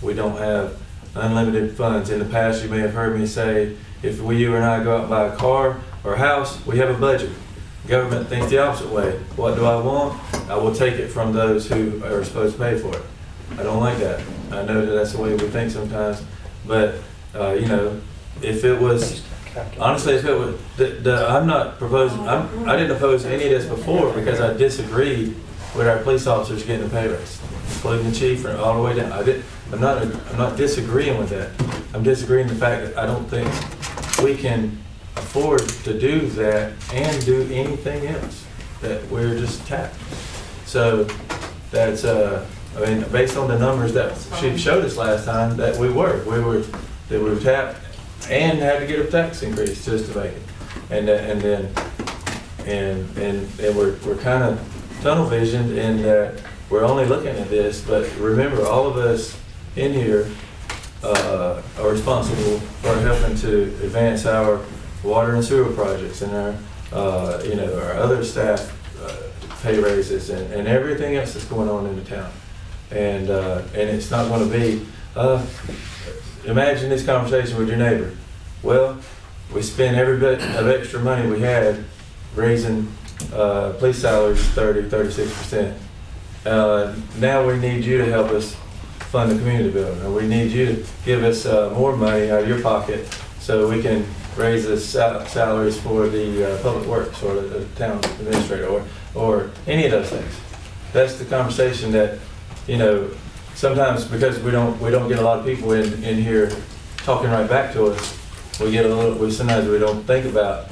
We don't have unlimited funds. In the past, you may have heard me say, if you and I go out and buy a car or a house, we have a budget. Government thinks the opposite way. What do I want? I will take it from those who are supposed to pay for it. I don't like that. I know that that's the way we think sometimes, but you know, if it was, honestly, if it was, I'm not proposing, I didn't oppose any of this before because I disagreed with our police officers getting a pay raise, including the chief and all the way down. I'm not disagreeing with that. I'm disagreeing with the fact that I don't think we can afford to do that and do anything else, that we're just tapped. So that's, I mean, based on the numbers that she showed us last time, that we were tapped and had to get a tax increase just to make it. And we're kind of tunnel visioned in that we're only looking at this, but remember, all of us in here are responsible for helping to advance our water and sewer projects and our, you know, our other staff pay raises and everything else that's going on in the town. And it's not going to be, imagine this conversation with your neighbor. Well, we spent every bit of extra money we had raising police salaries 36%. Now we need you to help us fund the community building, or we need you to give us more money out of your pocket so we can raise the salaries for the public works or the town administrator or any of those things. That's the conversation that, you know, sometimes because we don't get a lot of people in here talking right back to us, sometimes we don't think about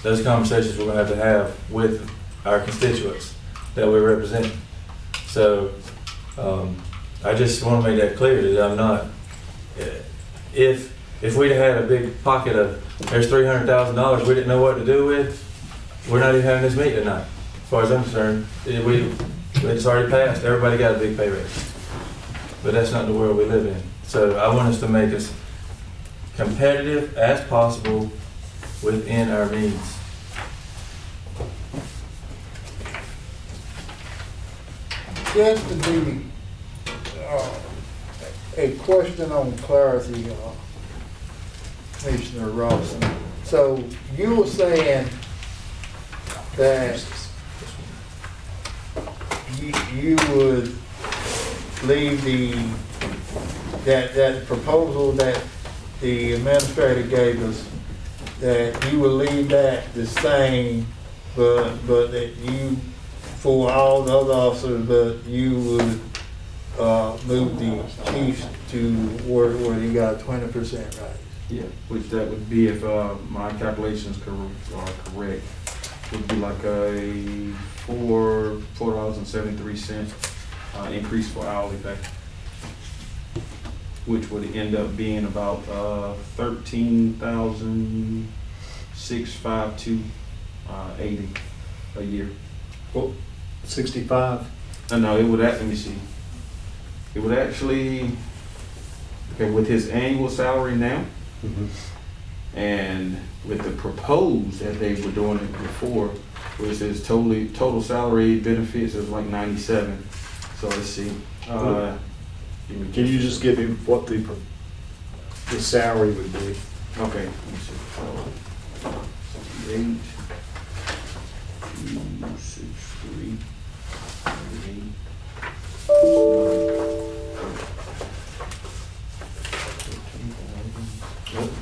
those conversations we're going to have with our constituents that we represent. So I just want to make that clear that I'm not, if we'd had a big pocket of, there's $300,000 we didn't know what to do with, we're not even having this meeting tonight. As far as I'm concerned, it's already passed, everybody got a big pay raise. But that's not the world we live in. So I want us to make us competitive as possible within our means. Just to be, a question on clarity, Commissioner Rawson. So you were saying that you would leave that proposal that the administrator gave us, that you would leave that the same, but that you, for all the other officers, but you would move the chiefs to where he got a 20% raise. Yeah, which that would be, if my calculations are correct, would be like a $4.73 increase for hourly pay, which would end up being about $13,652.80 a year. Well, 65. No, it would, let me see. It would actually, okay, with his annual salary now, and with the proposed that they were doing it before, which is total salary benefits is like 97. So let's see. Can you just give him what the salary would be? Okay. Let me see. 68, 263, 38.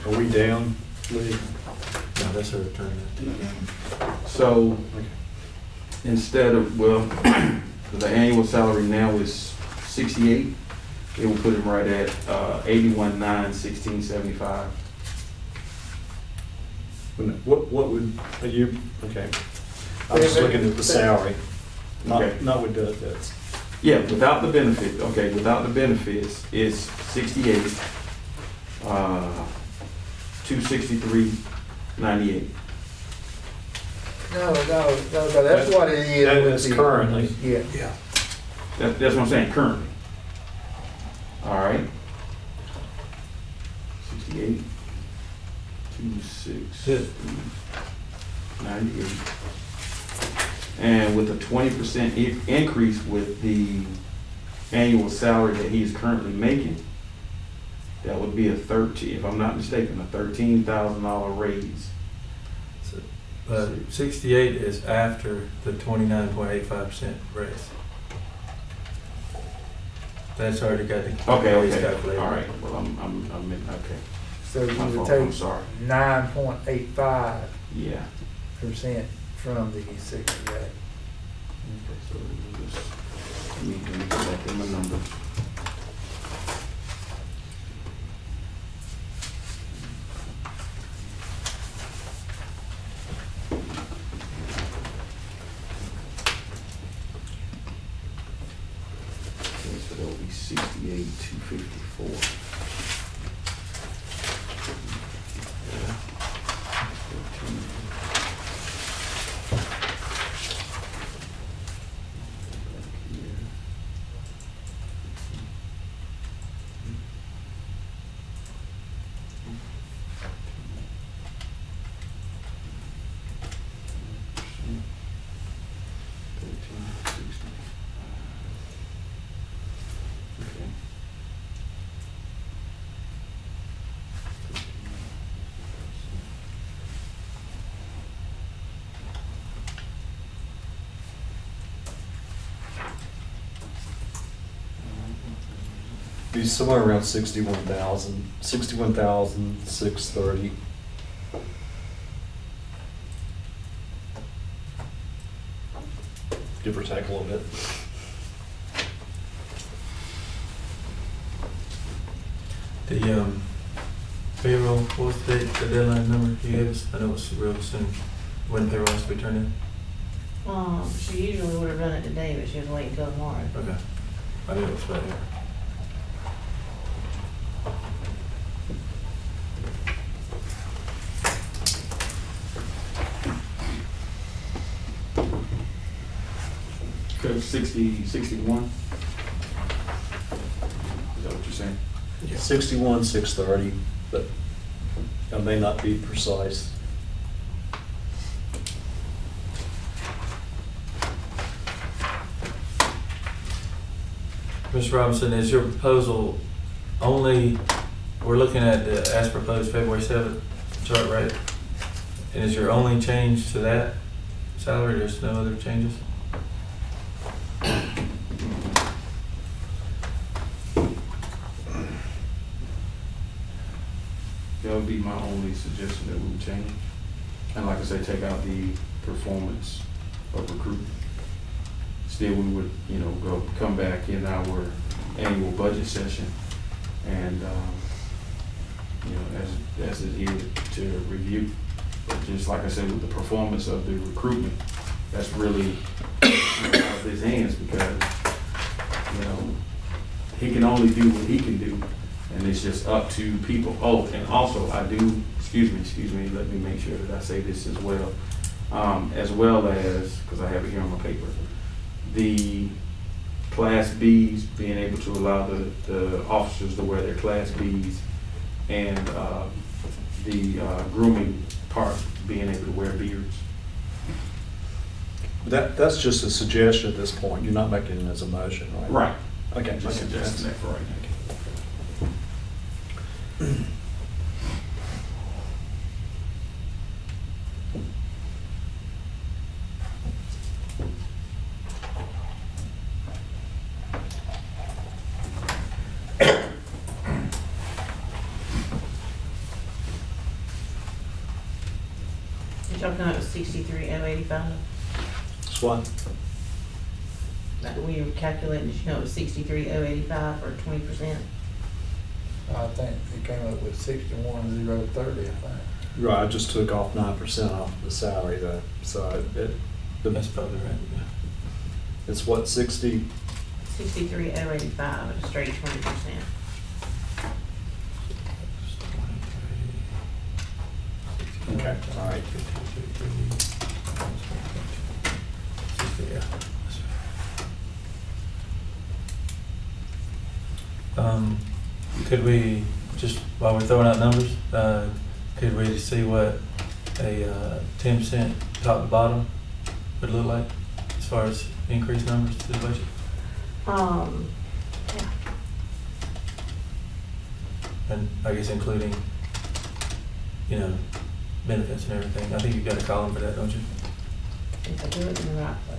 Are we down, Lee? No, that's her turn. So instead of, well, the annual salary now is 68, it will put him right at 81,916.75. What would you? Okay, I'm just looking at the salary, Okay. not with benefits. Yeah, without the benefit. Okay, without the benefits, it's 68. $263.98. No, that's what it is. That with is the- currently. Yeah. Yeah. That's what I'm saying, currently. All right. 68, 263.98. And with a 20% increase with the annual salary that he is currently making, that would be if I'm not mistaken, a $13,000 raise. But 68 is after the 29.85% raise. That's already got the raise Okay, calculated. all right, well, okay. So you My would fault, take I'm sorry. 9.85% Yeah. from the 68. Okay, so just, let me go back in my numbers. Okay, so that would be 68,254. Okay. Be somewhere around 61,630. Give or take a little bit. The payroll, what was the deadline number you gave us? I know it's real soon. When payroll has to be turned in? She usually would have done it today, but she was waiting till tomorrow. Okay. I knew it was right here. Okay, 61? Is that what you're saying? 61,630, but I may not be precise. Mr. Robinson, is your proposal only, we're looking at the as proposed February 7th chart, right? And is your only change to that salary? There's no other changes? That would be my only suggestion that we would change. And like I said, take out the performance of recruit. Still, we would, come back in our annual budget session and, as it is to review. But just like I said, with the performance of the recruitment, that's really out of his hands because, he can only do what he can do. And it's just up to people. Oh, and also excuse me, let me make sure that I say this as well as, because I have it here on my paper, the Class Bs being able to allow the officers to wear their Class Bs and the grooming part being able to wear beards. That's just a suggestion at this point. You're not making it as a motion, right? Right. Okay. Just suggesting that for right now. You're talking about 63,085? That's what? That we were calculating, did you know it was 63,085 for 20%? I think it came up with 61,030, I think. Right, I just took off 9% off the salary though, so That's probably right, yeah. it's what, 60? 63,085, a straight 20%. Okay, all right. Yeah. Could we, just while we're throwing out numbers, could we see what a 10% top to bottom would look like as far as increased numbers to the budget? Yeah. And I guess including, benefits and everything. I think you've got a column for that, don't you? If I do it in the right place.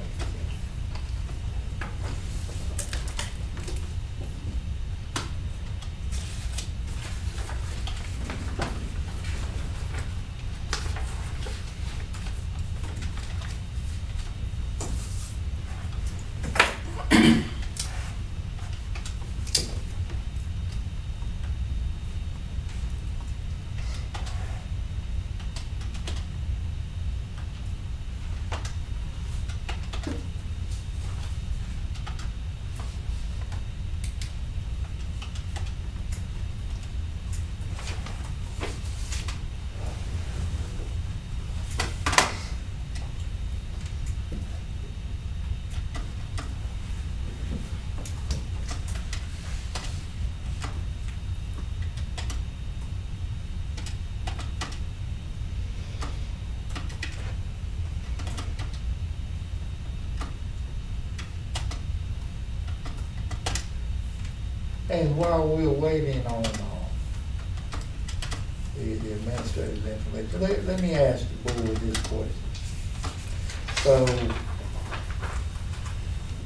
And while we're waiting on the administrative information, let me ask the board this question. So,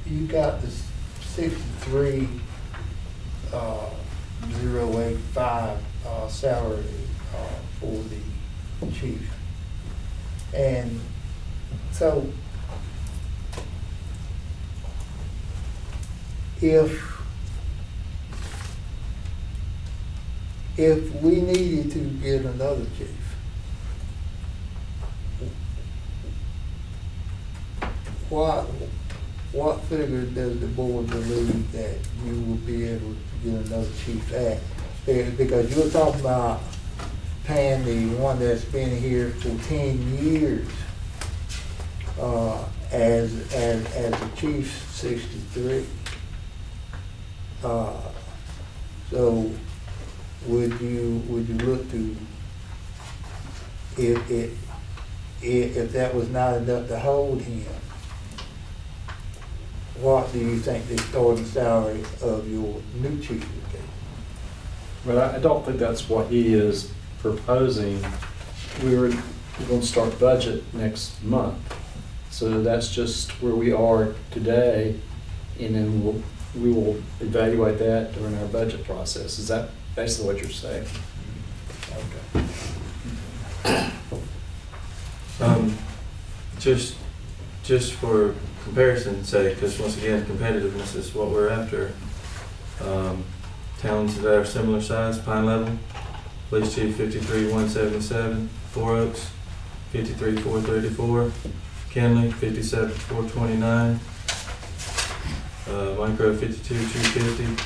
you got this 63,085 salary for the chief. And so, if we needed to get another chief, what figure does the board believe that you will be able to get another chief at? Because you're talking about paying the one that's been here for 10 years as a chief, 63. So would you look to, if that was not enough to hold him, what do you think the starting salary of your new chief would be? But I don't think that's what he is proposing. We're going to start budget next month. So that's just where we are today, and then we will evaluate that during our budget process. Is that basically what you're saying? Okay. Just for comparison's sake, because once again, competitiveness is what we're after. Towns that are similar size, Pine Level, Police Chief 53,177, Four Oaks 53,434, Kenley 57,429, Micro 52,250.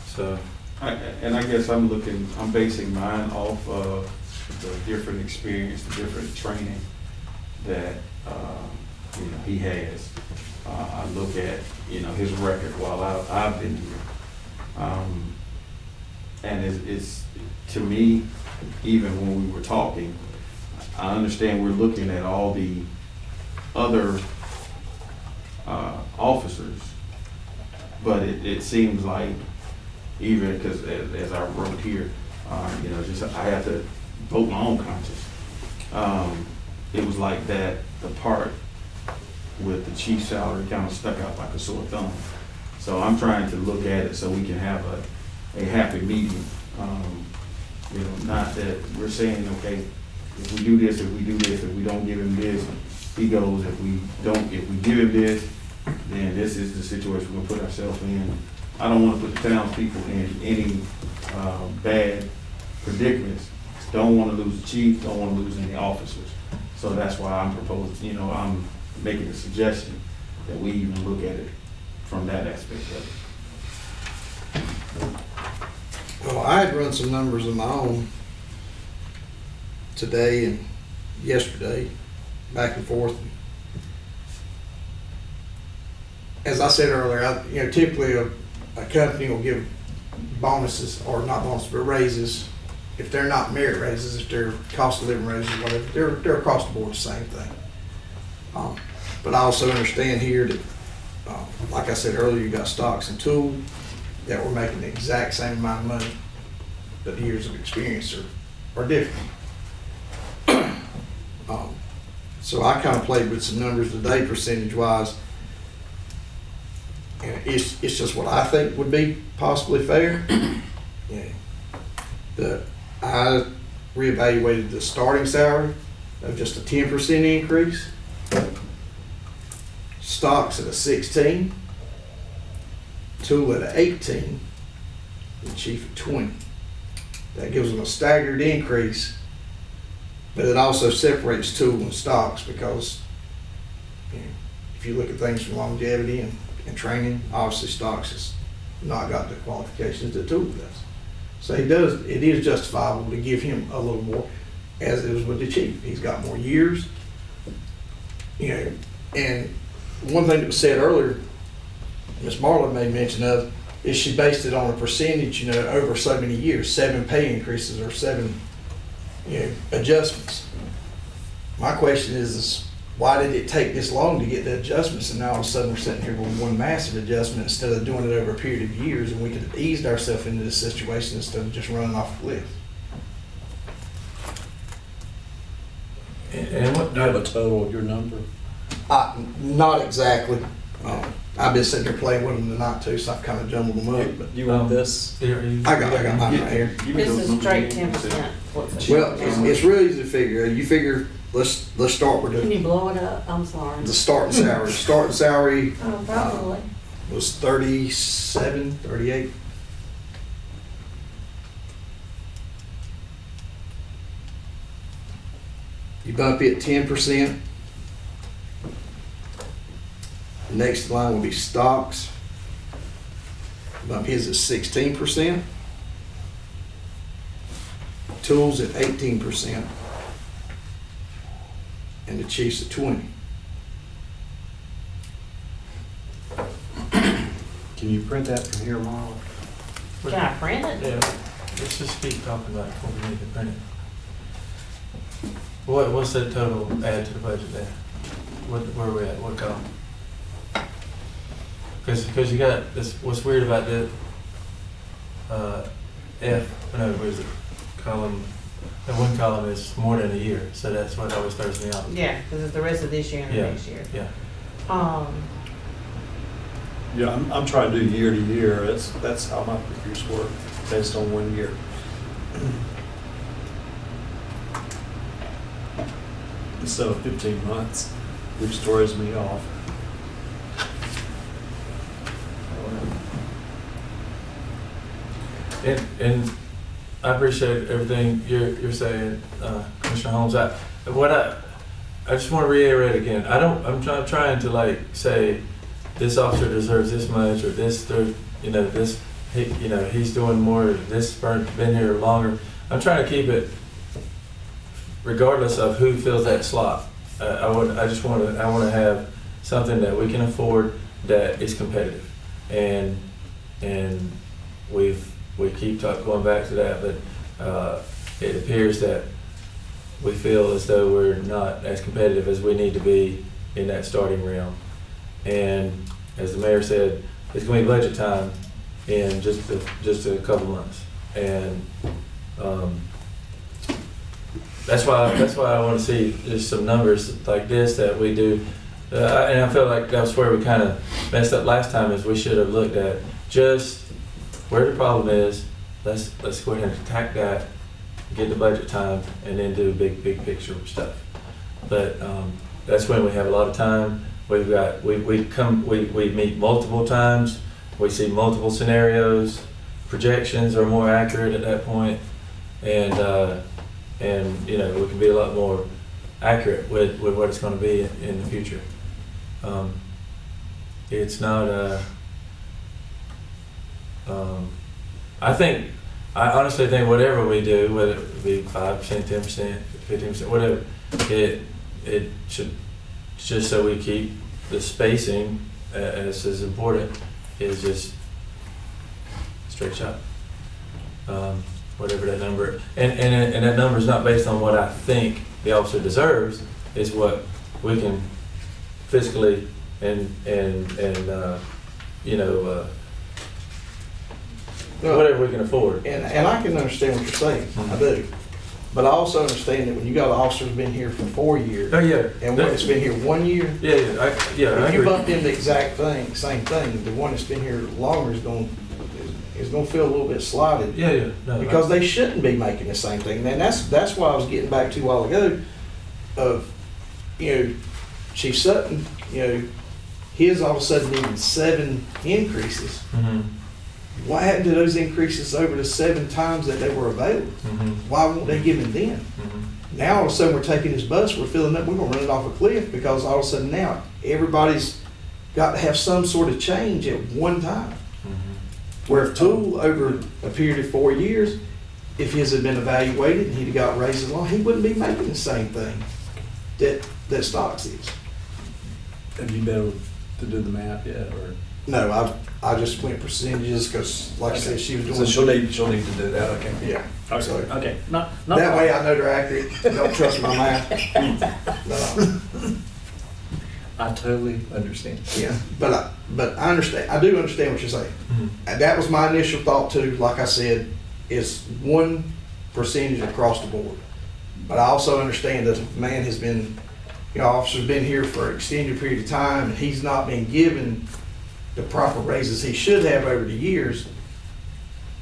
So. And I guess I'm basing mine off of the different experience, the different training that, he has. I look at, his record while I've been here. And it's, to me, even when we were talking, I understand we're looking at all the other officers, but it seems like, even because as I wrote here, just I have to vote my own conscience. It was like that, the part with the chief's salary kind of stuck out like a sore thumb. So I'm trying to look at it so we can have a happy medium. Not that we're saying, okay, if we do this, if we don't give him this, he goes. If we give him this, then this is the situation we're gonna put ourselves in. I don't want to put the townspeople in any bad predicaments. Don't want to lose the chief, don't want to lose any officers. So that's why I'm proposing, I'm making a suggestion that we even look at it from that aspect of it. Well, I had run some numbers of my own. today and yesterday, back and forth. As I said earlier, typically a company will give bonuses, or not bonuses, but raises. If they're not merit raises, if they're cost of living raises, whatever, they're across the board the same thing. But I also understand here that, like I said earlier, you got stocks and tools that were making the exact same amount of money, but the years of experience are different. So I kind of played with some numbers today, percentage-wise, and it's just what I think would be possibly fair. I reevaluated the starting salary of just a 10% increase, stocks at a 16, tool at an 18, and chief at 20. That gives them a staggered increase, but it also separates tool and stocks because if you look at things from longevity and training, obviously stocks has not got the qualifications that tool does. So it is justifiable to give him a little more, as it was with the chief. He's got more years. And one thing that was said earlier, Ms. Marla made mention of, is she based it on a percentage, over so many years, 7 pay increases or 7, adjustments. My question is why did it take this long to get the adjustments, and now all of a sudden we're sitting here with one massive adjustment instead of doing it over a period of years, and we could have eased ourselves into this situation instead of just running off a cliff. And what, Do you have a total of your number? Not exactly. I've been sitting here playing with them tonight too, so I've kind of jumbled them up. But You want this? are you? I got mine right here. This is straight 10%. Well, it's really easy to figure. You figure, let's start with Can you blow it up? I'm sorry. the starting salary. Starting salary Oh, probably. was 37, 38. You bump it 10%. Next line will be stocks. Bump his at 16%. Tools at 18%. And the chief's at 20. Can you print that from here, Marla? Can I print it? Yeah, let's just keep talking about it before we need to print it. What's the total add to the budget there? Where are we at? What column? Because you got this. What's weird about the what is it? Column. That one column is more than a year, so that's what always throws me off. Yeah, because it's the rest of this year and the Yeah. next year. Yeah. Yeah, I'm trying to do year to year. That's how my figures work, based on 1 year. Instead of 15 months, which throws me off. And I appreciate everything you're saying, Commissioner Holmes. I just want to reiterate again. I'm trying to like say this officer deserves this much, or this he's doing more. This firm been here longer. I'm trying to keep it regardless of who fills that slot. I want to have something that we can afford that is competitive, and we keep going back to that, but it appears that we feel as though we're not as competitive as we need to be in that starting realm. And as the mayor said, it's going to be budget time in just a couple months, and that's why I want to see just some numbers like this that we do. And I feel like that's where we kind of messed up last time, is we should have looked at just where the problem is. Let's go ahead and attack that, get the budget time, and then do big picture stuff. But that's when we have a lot of time. We meet multiple times. We see multiple scenarios. Projections are more accurate at that point, and we can be a lot more accurate with what it's going to be in the future. It's not I think I honestly think whatever we do, whether it be 5%, 10%, 15%, whatever, it should, just so we keep the spacing as is important, is just straight shot. Whatever that number, and that number is not based on what I think the officer deserves, it's what we can fiscally and whatever we can afford. And I can understand what you're saying, I do. But I also understand that when you got an officer who's been here for 4 years, Oh, yeah. and one that's been here 1 year, Yeah, I if you agree. bump into the exact same thing, the one that's been here longer is gonna feel a little bit slighted. Yeah, no. Because they shouldn't be making the same thing. And that's why I was getting back to a while ago of, Chief Sutton, his all of a sudden needing 7 increases. Mm-hmm, What happened to those increases over the 7 times that they were available? mm-hmm, Why won't they give him then? mm-hmm. Now all of a sudden we're taking this bus, we're filling up, we're gonna run it off a cliff because all of a sudden now everybody's got to have some sort of change at one time. Where if Tool, over a period of 4 years, if his had been evaluated and he'd have got raises along, he wouldn't be making the same thing that Stocks is. Have you been able to do the math yet, or? No, I just went percentages because, like I said, she was doing. So she'll need to do that, okay. Yeah. Okay, So okay. that way I know they're accurate. Don't trust my math. I totally understand. Yeah, but I understand. I do understand what you're saying. Mhm. And that was my initial thought too. Like I said, is 1% across the board. But I also understand that if a man has been, officer's been here for an extended period of time and he's not been given the proper raises he should have over the years,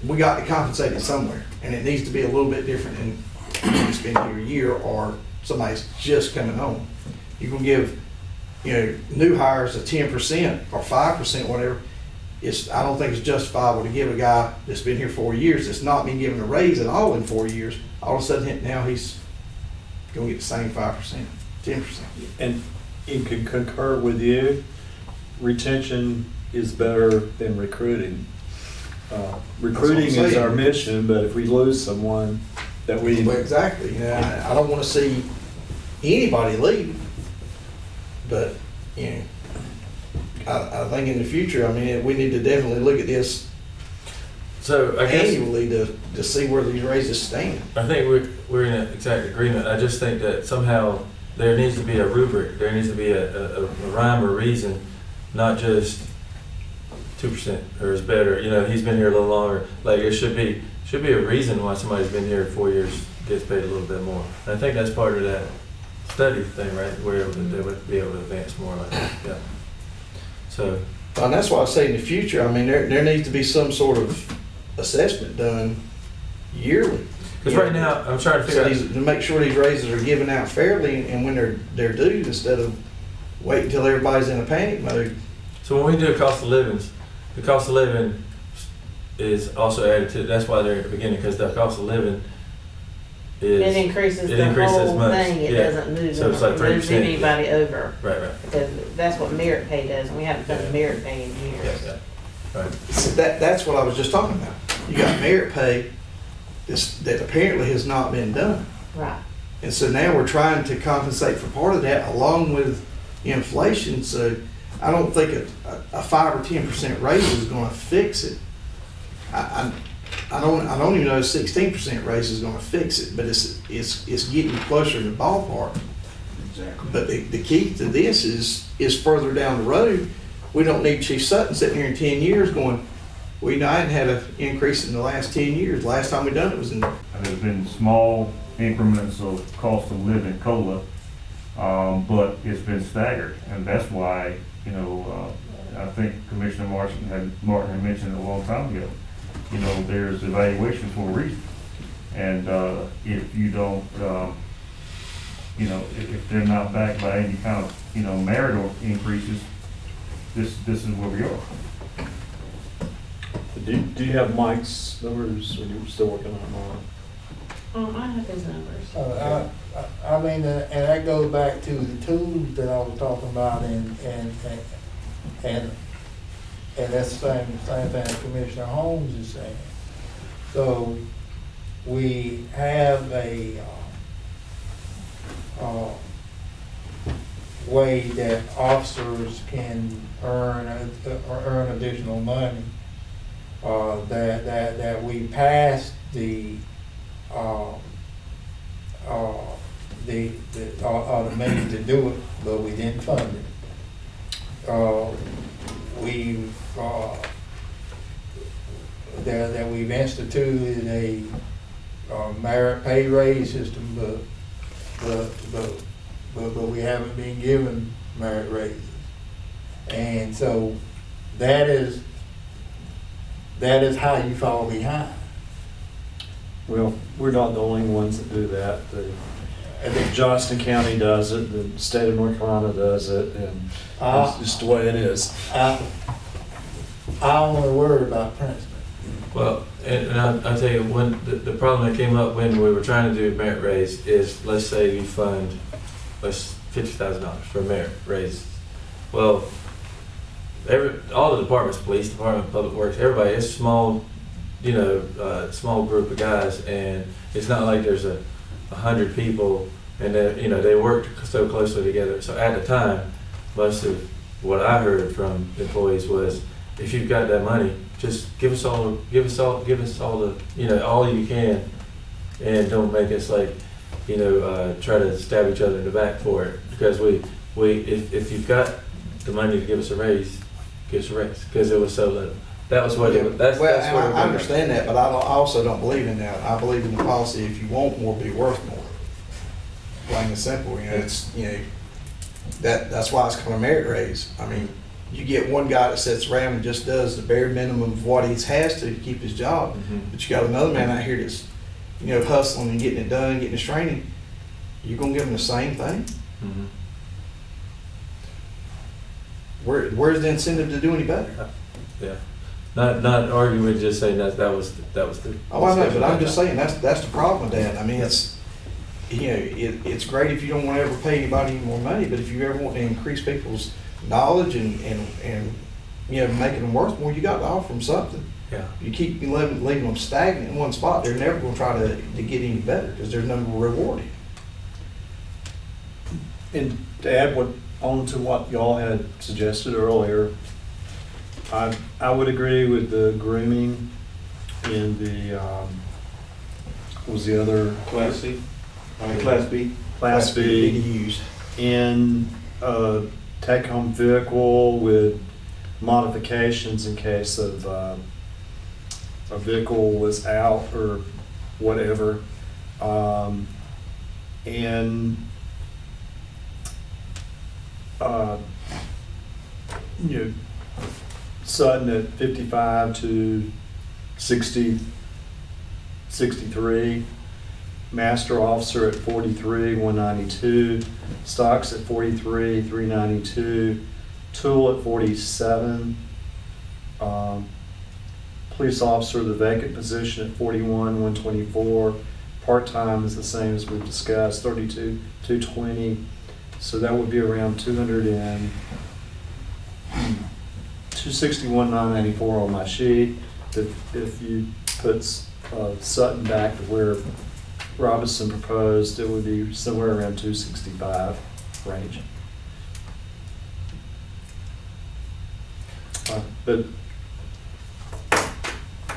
we got to compensate it somewhere. And it needs to be a little bit different than it's been here a year or somebody's just coming home. You can give, new hires a 10% or 5%, whatever. I don't think it's justifiable to give a guy that's been here 4 years, that's not been given a raise at all in 4 years, all of a sudden now he's gonna get the same 5%, 10%. And you can concur with you, retention is better than recruiting. Recruiting is saying. our mission, but if we lose someone that we. Well, exactly. I don't wanna see anybody leave, but, I think in the future, we need to definitely look at this So I guess, annually to see where these raises stand. I think we're in exact agreement. I just think that somehow there needs to be a rubric, there needs to be a rhyme or reason, not just 2% or is better, he's been here a little longer. Like, it should be a reason why somebody's been here 4 years gets paid a little bit more. And I think that's part of that study thing, right, where they would be able to advance more like that, yeah. So, And that's why I say in the future, there needs to be some sort of assessment done yearly. because right now, I'm trying to figure out. To make sure these raises are given out fairly and when they're due, instead of waiting until everybody's in a panic mode. So when we do cost of livings, the cost of living is also added to, that's why they're at the beginning, because the cost of living is. It increases it the increases as whole much, thing, it yeah. doesn't move, So it's like moves 3%. anybody over. Right, Because that's what merit pay does, and we haven't Yeah. done merit pay in yeah, years. yeah, right. So that's what I was just talking about. You got merit pay that apparently has not been done. Right. And so now we're trying to compensate for part of that along with inflation. So I don't think a 5 or 10% raise is going to fix it. I don't even know a 16% raise is going to fix it, but it's getting closer to the ballpark. Exactly. But the key to this is further down the road. We don't need Chief Sutton sitting here in 10 years going, I hadn't had an increase in the last 10 years. Last time we done it was in. There's been small increments of cost of living COLA, but it's been staggered, and that's why, I think Commissioner Martin had mentioned it a long time ago. There's evaluation for a reason, and if you don't, if they're not backed by any kind of, marital increases, this is where we are. Do you have Mike's numbers, or you're still working on them? I have his numbers. And that goes back to the tools that I was talking about, and that's the same thing Commissioner Holmes is saying. So we have a way that officers can earn additional money. That we passed the money to do it, but we didn't fund it. We've instituted a merit pay raise system, but we haven't been given merit raises. And so that is how you fall behind. Well, we're not the only ones that do that. I think Johnston County does it, the state of North Carolina does it, and it's just the way it is. I only worry about Princeton. Well, and I'll tell you, when the problem that came up when we were trying to do merit raise is, let's say you fund $50,000 for a merit raise. Well, all the departments, police department, public works, everybody, it's small, small group of guys, and it's not like there's 100 people, and they work so closely together. So at the time, most of what I heard from employees was, if you've got that money, just give us all the, all you can, and don't make us try to stab each other in the back for it. Because if you've got the money to give us a raise, give us a raise, because it was so little. That was what that's what I understand that, but I also don't believe in that. I believe in the policy, if you want more, be worth more. Plain and simple, that's why it's called a merit raise. I mean, you get one guy that sits around and just does the bare minimum of what he has to keep his job, but you got another man out here that's, hustling and getting it done, getting his training. You're gonna give him the same thing? Mm-hmm. Where's the incentive to do any better? Yeah. Not arguing, just saying that was the. Oh, I know, but I'm just saying, that's the problem with that. I mean, it's great if you don't want to ever pay anybody any more money, but if you ever want to increase people's knowledge and making them worth more, you got to offer them something. Yeah. You keep leaving them stagnant in one spot, they're never going to try to get any better because there's no rewarding. And to add on to what y'all had suggested earlier, I would agree with the grooming in the, what was the other? Class C, Class B. Class B. BDUs. In a take-home vehicle with modifications in case of a vehicle was out or whatever. And Sutton at 55 to 60, 63. Master officer at 43, 192. Stocks at 43, 392. Tool at 47. Police officer, the vacant position at 41, 124. Part-time is the same as we've discussed, 32, 220. So that would be around 261, 994 on my sheet. If you put Sutton back to where Robinson proposed, it would be somewhere around 265 range.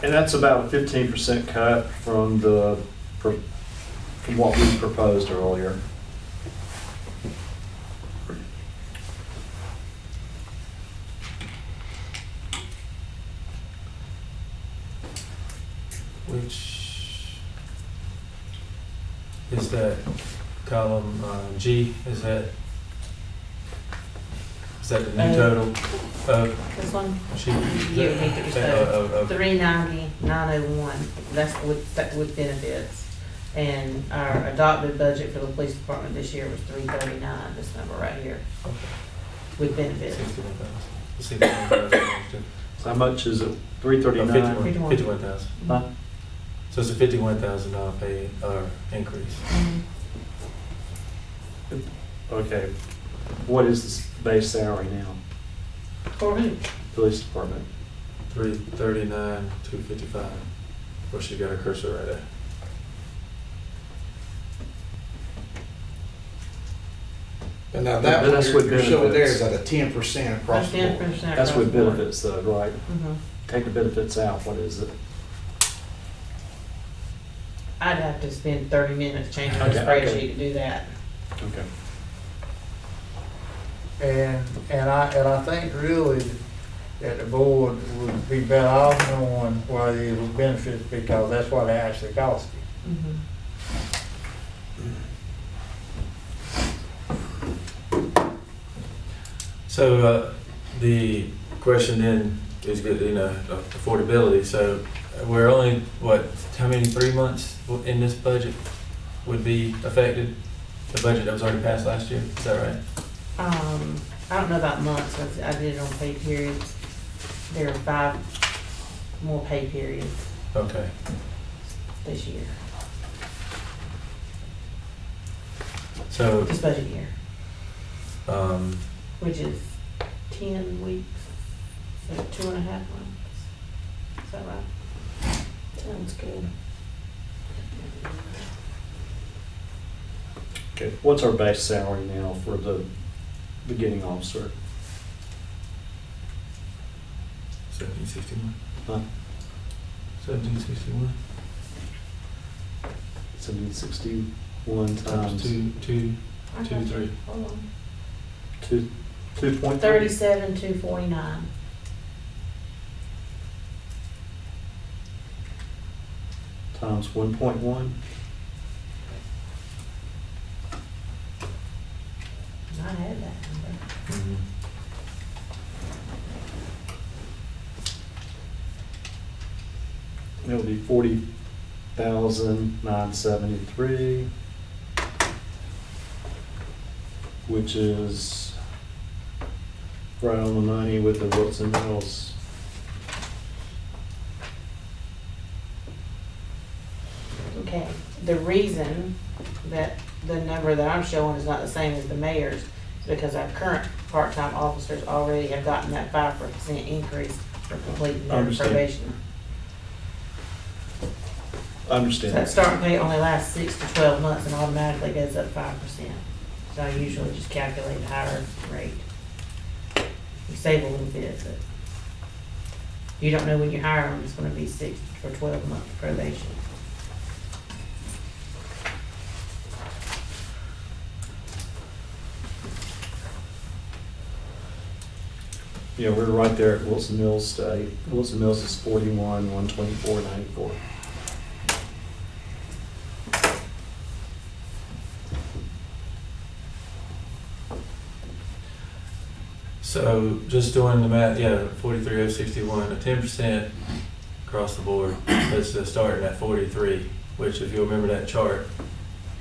And that's about a 15% cut from what we proposed earlier. Which is that column G? Is that the new total? This one, She, you would need to respect 390, 901, that's with benefits. And our adopted budget for the police department this year was 339, this number right here, with benefits. 61,000. So how much is it? 339? 51,000. Huh? So it's a $51,000 pay increase. Okay. What is the base salary now? For who? Police department. 339, 255. Where she got her cursor right there. But now that But one that's what you're showing there benefits. is at a 10% across the board. 10%. That's with benefits though, right? Mm-hmm. Take the benefits out, what is it? I'd have to spend 30 minutes changing the Okay, okay. spreadsheet to do that. Okay. And I think really that the board would be better off knowing what it would benefit, because that's what it actually costs you. Mm-hmm. So, the question then is good, you know, affordability. So we're only, what, how many, 3 months in this budget would be affected? The budget that was already passed last year, is that right? I don't know about months, I did it on pay periods. There are 5 more pay periods Okay. this year, So, this budget year, um, which is 10 weeks, so 2.5 months. Is that right? Sounds good. Okay, what's our base salary now for the beginning officer? 1761. Huh? 1761. 1761 times Two, I got you. 3. Hold on. 2.3? 37,249. Times 1.1? I had that number. Mm-hmm. It'll be 40,973, which is right on the money with the Wilson Mills. Okay, the reason that the number that I'm showing is not the same as the mayor's is because our current part-time officers already have gotten that 5% increase for completing their Understand. probation. I So understand. that starting pay only lasts 6 to 12 months and automatically goes up 5%. So I usually just calculate a higher rate. You save a little bit, but you don't know when you hire them, it's gonna be 6 or 12 month probation. Yeah, we're right there at Wilson Mills State. Wilson Mills is 41,124.94. So just doing the math, yeah, 43,061, a 10% across the board. That's starting at 43, which if you remember that chart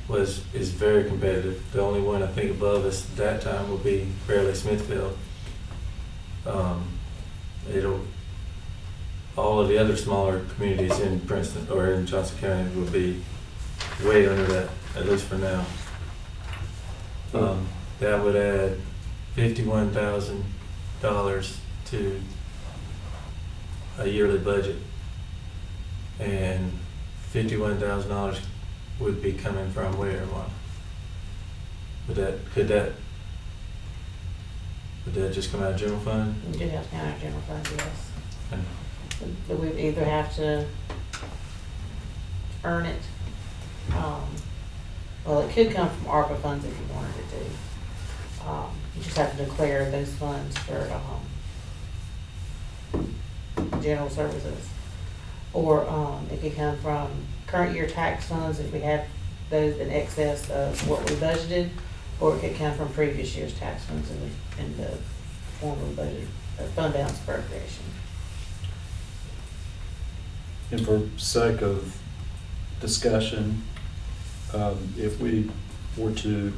is very competitive. The only one I think above us at that time will be Fairleigh Smithfield. All of the other smaller communities in Princeton or in Johnson County will be way under that, at least for now. That would add $51,000 to a yearly budget, and $51,000 would be coming from where, Mark? Would that just come out of general fund? We do have to count our general fund, yes. And But we either have to earn it, well, it could come from ARPA funds if you wanted it to. You just have to declare those funds for, general services. Or, it could come from current year tax funds if we have those in excess of what we budgeted, or it could come from previous year's tax funds in the form of budget, fund balance appropriation. And for sake of discussion, if we were to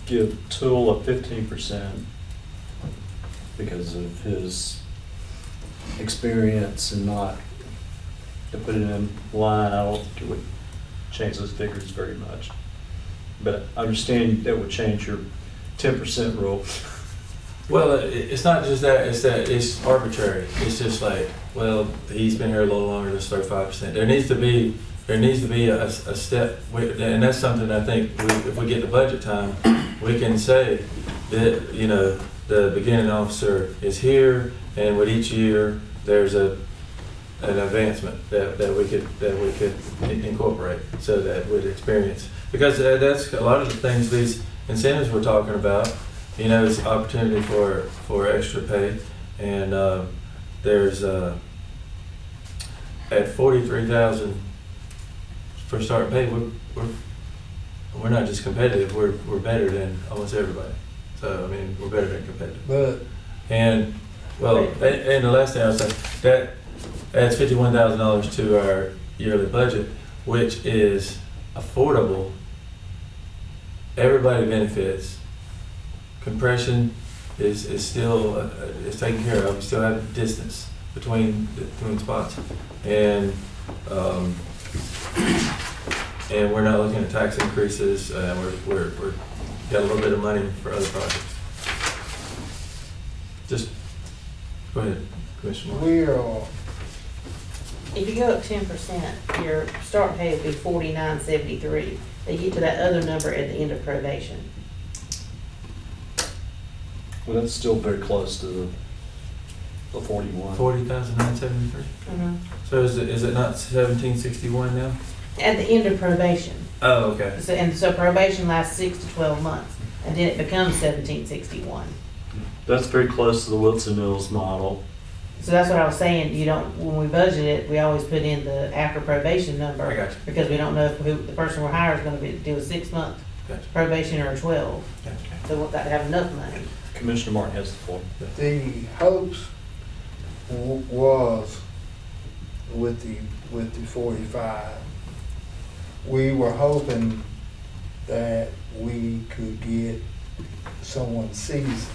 give Tool a 15% because of his experience and not to put it in line, I don't think it would change those figures very much. But I understand that would change your 10% rule. well, it's not just that, it's arbitrary. It's just like, Well, he's been here a little longer than 35%. There needs to be a step, and that's something I think if we get to budget time, we can say that, you know, the beginning officer is here, and with each year, there's an advancement that we could incorporate so that we'd experience. Because that's a lot of the things, these incentives we're talking about, you know, it's opportunity for extra pay. And there's at 43,000 for starting pay, we're not just competitive, we're better than almost everybody. So I mean, we're better than competitive. But And well, and the last thing I was saying, that adds $51,000 to our yearly budget, which is affordable. Everybody benefits. Compression is still is taken care of. We still have distance between spots, and we're not looking at tax increases. We're got a little bit of money for other projects. Just go ahead, Commissioner Moore. we are, If you go up 10%, your start pay would be $49.73. They get to that other number at the end of probation. Well, that's still very close to the 41. 40,973. So is it not 1761 now? At the end of probation. Oh, okay. So probation lasts 6 to 12 months, and then it becomes 1761. That's very close to the Wilson Mills model. So that's what I was saying, you don't, when we budget it, we always put in the after probation number. I got you. Because we don't know if the person we're hiring is gonna do a 6-month Gotcha. probation or a 12. Gotcha. So we've got to have enough money. Commissioner Martin has the floor. the hopes was with the 45. We were hoping that we could get someone seasoned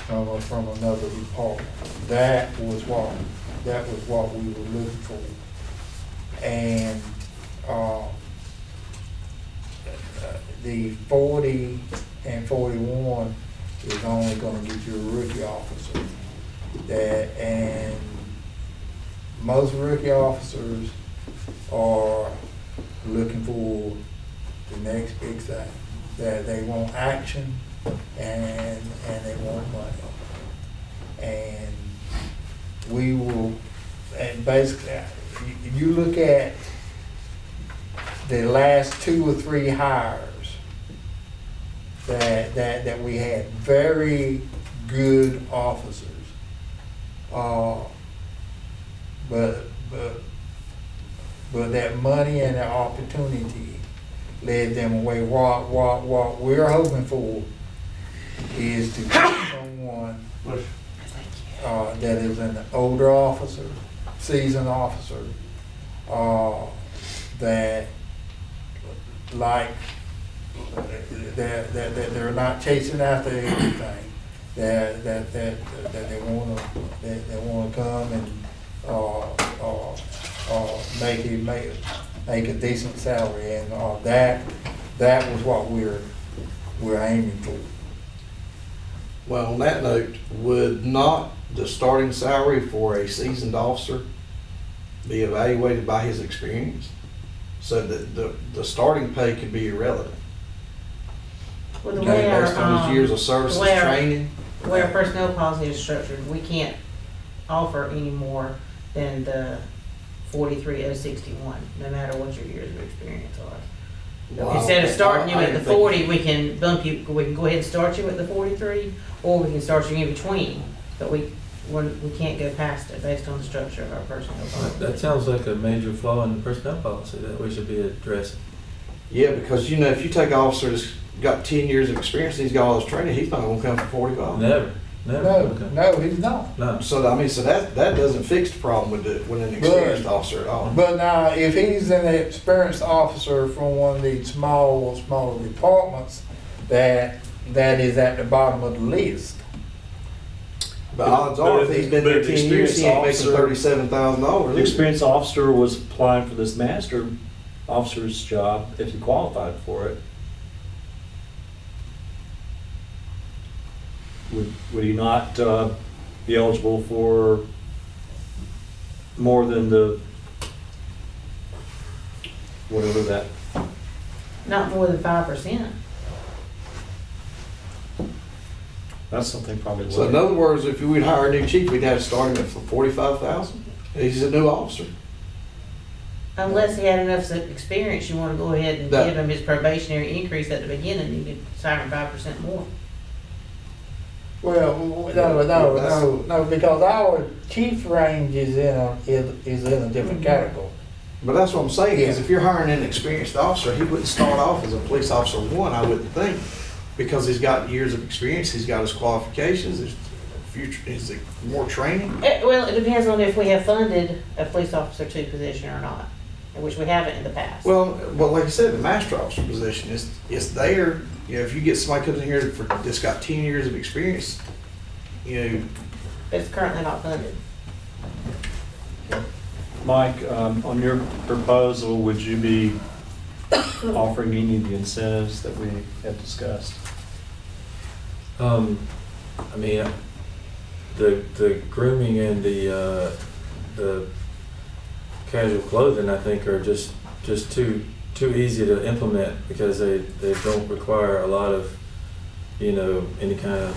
from another department. That was what we were looking for. And the 40 and 41 is only gonna get you a rookie officer. And most rookie officers are looking for the next big thing. That they want action and they want money. And we will, and basically, you look at the last 2 or 3 hires that we had, very good officers. But that money and that opportunity led them away. What we're hoping for is to get someone that is an older officer, seasoned officer, that like that they're not chasing after everything. That they wanna come and make a decent salary, and that was what we're aiming for. Well, on that note, would not the starting salary for a seasoned officer be evaluated by his experience? So that the starting pay could be irrelevant? Well, the Okay, way our, based on his years of service the and way our- training? the way our personnel policy is structured, we can't offer any more than the 43,061, no matter what your years of experience are. Well, Instead of starting you I at the didn't think- 40, we can bump you, we can go ahead and start you at the 43, or we can start you in between, but we can't go past it based on the structure of our personnel policy. That sounds like a major flaw in the personnel policy that we should be addressing. Yeah, because you know, if you take an officer that's got 10 years of experience, and he's got all his training, he's not gonna come for 45. Never. Okay. No, he's not. No. So, I mean, so that doesn't fix the problem with an experienced officer at all. But now, if he's an experienced officer from one of these smaller departments, that is at the bottom of the list. But odds are, if he's been there But the 10 years, he ain't making experienced $37,000. The experienced officer was applying for this master officer's job if he qualified for it. Would he not be eligible for more than the, whatever that, Not more than 5%. that's something probably. So in other words, if we'd hire a new chief, we'd have to start him at $45,000. He's a new officer. Unless he had enough experience, you wanna go ahead and That- give him his probationary increase at the beginning, you could hire him 5% more. Well, no, because our chief range is in a different category. But that's what I'm saying, is if you're hiring an experienced officer, he wouldn't start off as a police officer one, I wouldn't think. Because he's got years of experience, he's got his qualifications, his future, is it more training? Well, it depends on if we have funded a police officer 2 position or not, which we haven't in the past. Well, like I said, the master officer position is there. You know, if you get somebody comes in here that's got 10 years of experience, you know, It's currently not funded. Mike, on your proposal, would you be offering any of the incentives that we have discussed? I mean, the grooming and the casual clothing, I think, are just too easy to implement because they don't require a lot of, any kind of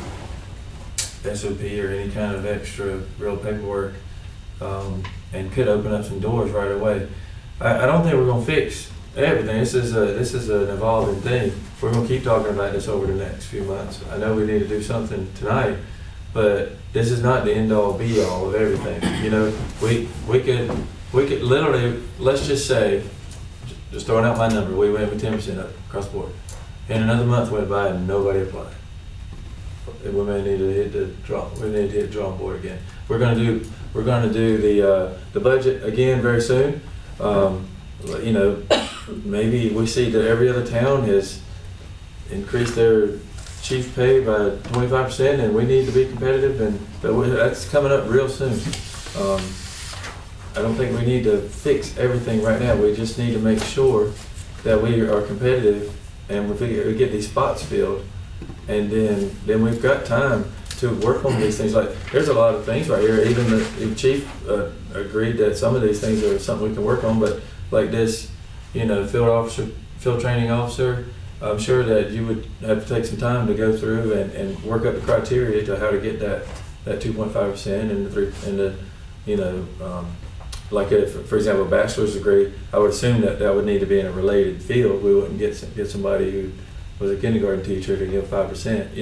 SOP or any kind of extra real paperwork, and could open up some doors right away. I don't think we're gonna fix everything. This is an evolving thing. We're gonna keep talking about this over the next few months. I know we need to do something tonight, but this is not the end all be all of everything. We could literally, let's just say, just throwing out my number, we went with 10% up across the board. And another month went by and nobody applied. We may need to hit the drawing board again. We're gonna do the budget again very soon. Maybe we see that every other town has increased their chief pay by 25%, and we need to be competitive, that's coming up real soon. I don't think we need to fix everything right now. We just need to make sure that we are competitive and we get these spots filled, and then we've got time to work on these things. Like, there's a lot of things right here. Even the chief agreed that some of these things are something we can work on, but like this, field training officer, I'm sure that you would have to take some time to go through and work up the criteria to how to get that 2.5% and like if, for example, a bachelor's degree, I would assume that would need to be in a related field. We wouldn't get somebody who was a kindergarten teacher to give 5%.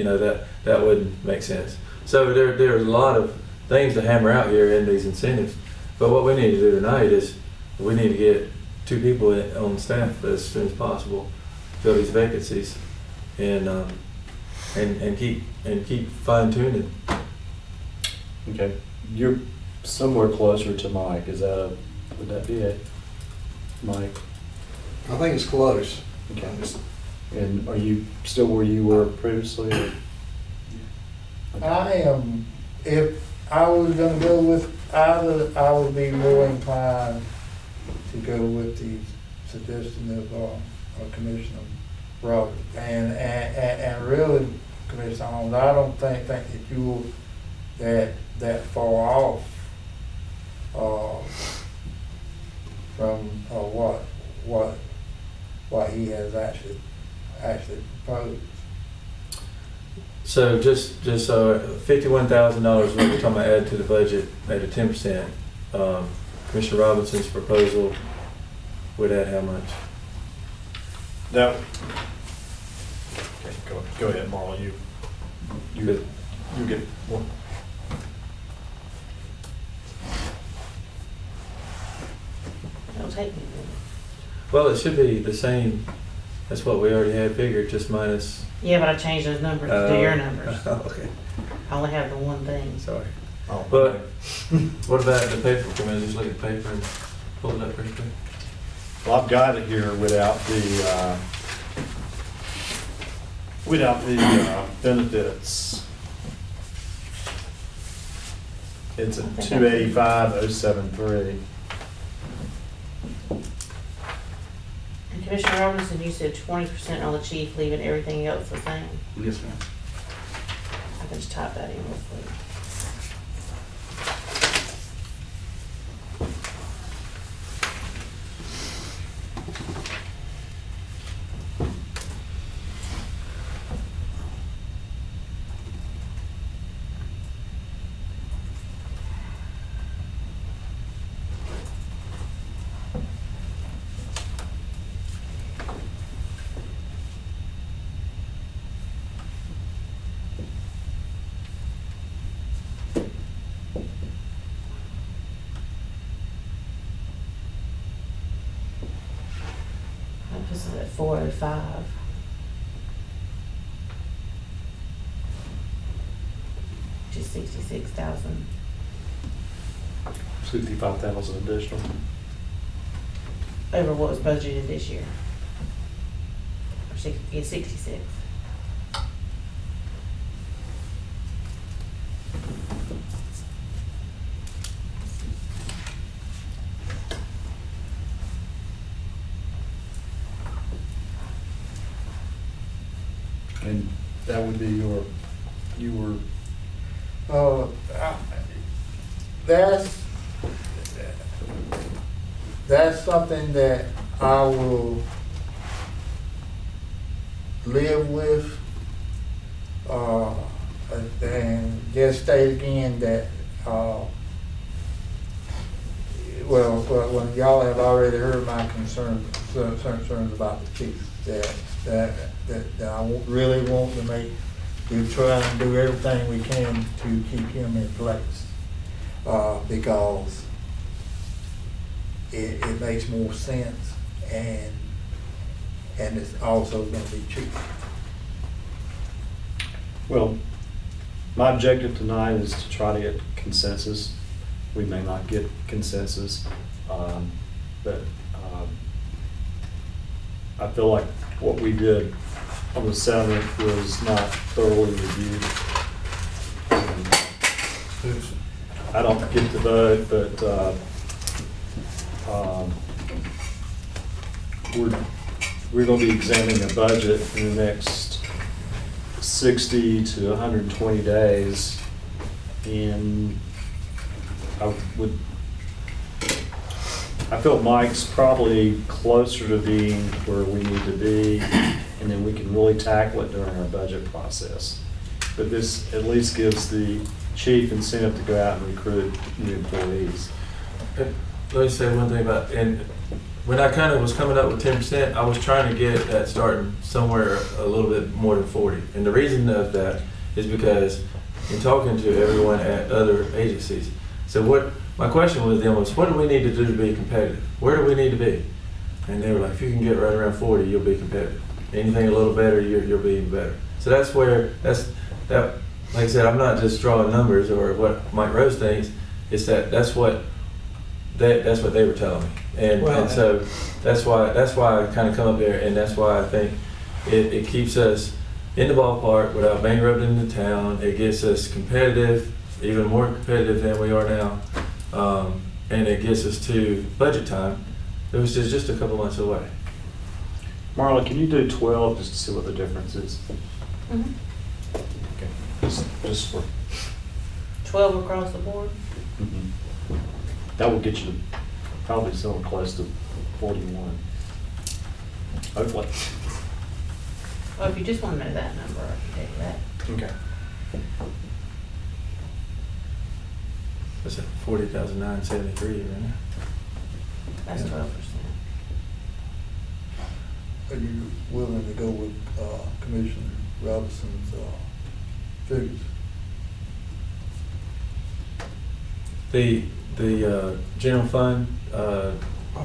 That wouldn't make sense. So there's a lot of things to hammer out here in these incentives. But what we need to do tonight is we need to get 2 people on staff as soon as possible, fill these vacancies, and keep fine tuning. Okay, you're somewhere closer to Mike. Would that be it, Mike? I think it's close. Okay. And are you still where you were previously? Or? I am, if I was gonna go with either, I would be more inclined to go with the suggestion of Commissioner Roberts. And really, Commissioner Holmes, I don't think that you were that far off from what he has actually proposed. So just $51,000 what we're talking about add to the budget at a 10%. Commissioner Robinson's proposal would add how much? No. Okay, go ahead, Marla. You get more. It'll take me. Well, it should be the same. That's what we already had figured, just minus. Yeah, but I changed those numbers to your numbers. Okay, I only have the one thing. sorry. Oh, But what about the paper? Can I just look at the paper and pull it up pretty quick? well, I've got it here without the benefits. It's a 285,073. And Commissioner Robinson, you said 20% on the chief, leaving everything else the same. Yes, ma'am. I can just type that in real quick. This is at 405. Which is 66,000. 65,000 additional. Over what was budgeted this year. Or 66. And that would be you were, That's something that I will live with. And just state again that, well, y'all have already heard my concerns about the chief, that I really want to we try and do everything we can to keep him in place. Because it makes more sense, and it's also gonna be cheaper. well, my objective tonight is to try to get consensus. We may not get consensus, but I feel like what we did on the 7th was not thoroughly reviewed. I don't get to vote, but we're going to be examining a budget in the next 60 to 120 days, and I feel Mike's probably closer to being where we need to be, and then we can really tackle it during our budget process. But this at least gives the chief incentive to go out and recruit new employees. Let me say one thing about, and when I kind of was coming up with 10%, I was trying to get that starting somewhere a little bit more than 40. And the reason of that is because in talking to everyone at other agencies, so my question with them was, what do we need to do to be competitive? Where do we need to be? And they were like, if you can get right around 40, you'll be competitive. Anything a little better, you'll be even better. So that's that. Like I said, I'm not just drawing numbers or what Mike Rose thinks. It's that's what they were telling me, and so that's why I kind of come up here, and that's why I think it keeps us in the ballpark without bankrupting the town. It gets us competitive, even more competitive than we are now, and it gets us to budget time. It was just a couple months away. Marla, can you do 12 just to see what the difference is? Mhm. Okay, just for. 12 across the board. Mhm. That will get you probably somewhere close to 41. Hopefully. Well, if you just want to know that number, I can tell you that. Okay. What's that? 40,973 right now. That's Yeah. 12%. Are you willing to go with Commissioner Robinson's figures? The general fund,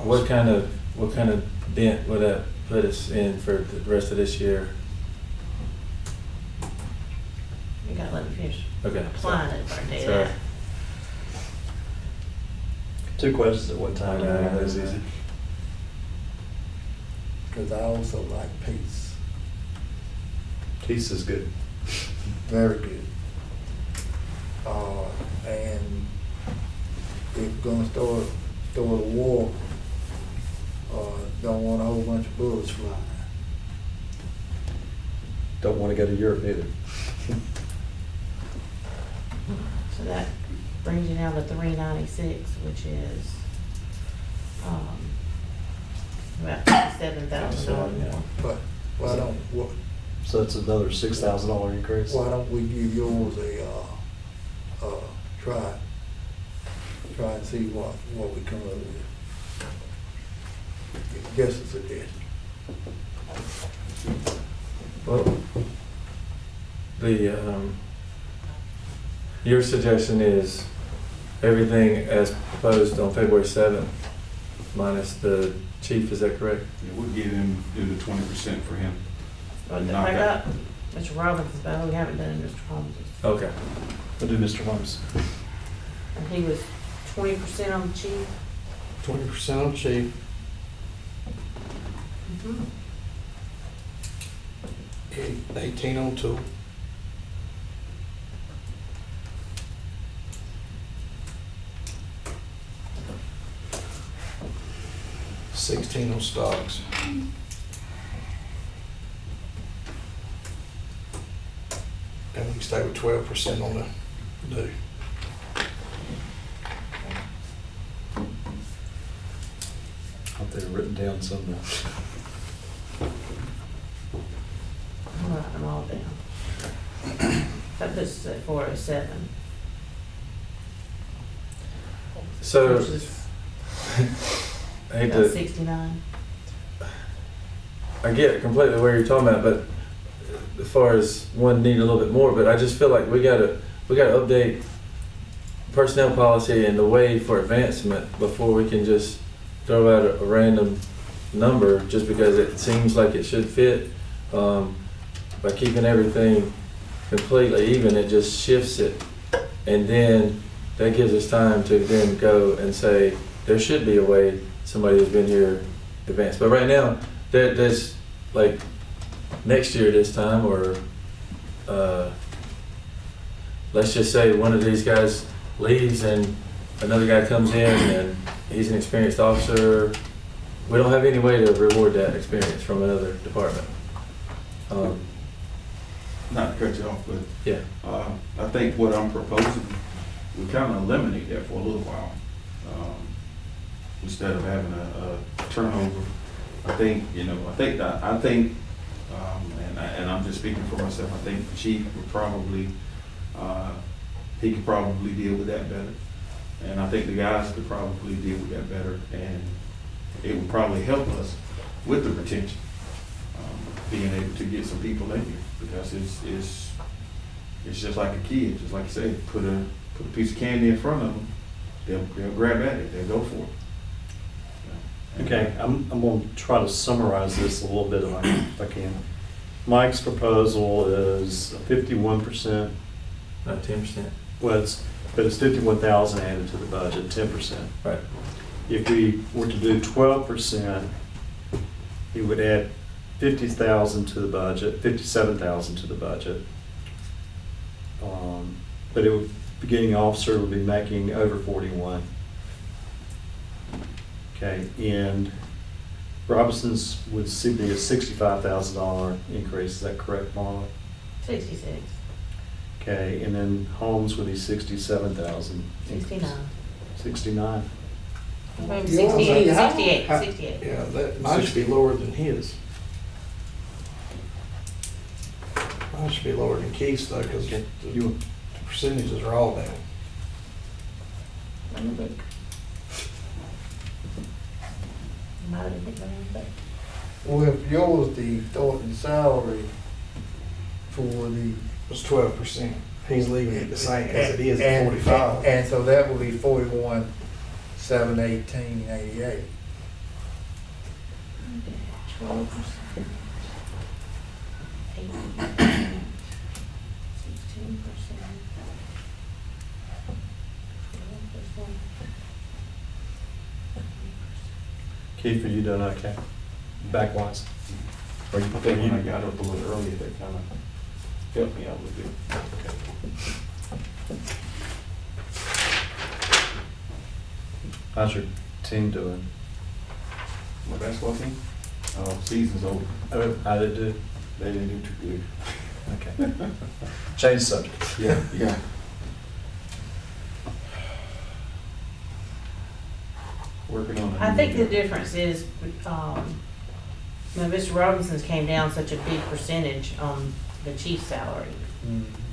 what kind of dent would that put us in for the rest of this year? You gotta let me finish Okay. applying it, if I can tell you Sorry. that. 2 questions at one time. That's easy. Because I also like peace, Peace is good. very good. And if we're gonna start a war, don't want a whole bunch of bullets flying. Don't want to go to Europe either. So that brings you down to 396, which is about $57,000 Yeah. more. But So that's another $6,000 increase. why don't we give yours a try? Try and see what we come up with. Just a suggestion. Well, your suggestion is everything as proposed on February 7th minus the chief, is that correct? Yeah, we'll give him, do the 20% for him. But Knock I out. got Mr. Robinson's, but we haven't done Mr. Holmes's. Okay. We'll do Mr. Holmes. And he was 20% on the chief. 20% on chief, Mhm. 18 on tool. $16 on stocks. And we can stay with 12% on the new. Hope they've written down somewhere. I'm writing them all down. That puts us at 407. So, Which is I hate about to, 69. I get completely where you're talking about, but as far as one need a little bit more, but I just feel like we gotta update personnel policy and the way for advancement before we can just throw out a random number just because it seems like it should fit. By keeping everything completely even, it just shifts it. And then that gives us time to then go and say, there should be a way somebody who's been here advance. But right now, there's like next year this time, or let's just say one of these guys leaves and another guy comes in and he's an experienced officer. We don't have any way to reward that experience from another department. Not to cut you off, but Yeah. I think what I'm proposing, we kind of eliminate that for a little while. Instead of having a turnover. I think, and I'm just speaking for myself, I think the chief would probably, he could probably deal with that better. And I think the guys could probably deal with that better, and it would probably help us with the retention. Being able to get some people in here, because it's just like a kid, just like you say, put a piece of candy in front of them, they'll grab at it, they'll go for it. Yeah. Okay, I'm going to try to summarize this a little bit if I can. Mike's proposal is 51%, 10%. but it's 51,000 added to the budget, 10%. Right. If we were to do 12%, he would add 50,000 to the budget, 57,000 to the budget. But it would, beginning officer would be making over 41. Okay, and Robinson's would see be a $65,000 increase, is that correct, Marla? 66. Okay, and then Holmes would be 67,000. 69. 69. Maybe You wanna 68, say how- 68, how- 68. Yeah, that might should be lower than his. Mine should be lower than Keith's though, because Okay, the you, percentages are all down. Let me look. Might have been thinking of that. Well, if yours, the starting salary for the. It's 12%. He's leaving it the same as it is at and- 45. And so that would be 41,718.88. 12%. 8%. 16%. 12%. Keith, are you doing okay? Backwise? Or you I think when I got up a little earlier, that kind of helped me out a little bit. How's your team doing? My basketball team, season's over. Oh, how did it do? They didn't do too good. Okay. Change the subject. Yeah. Working on it. I think the difference is, Mr. Robinson's came down such a big percentage on the chief's salary.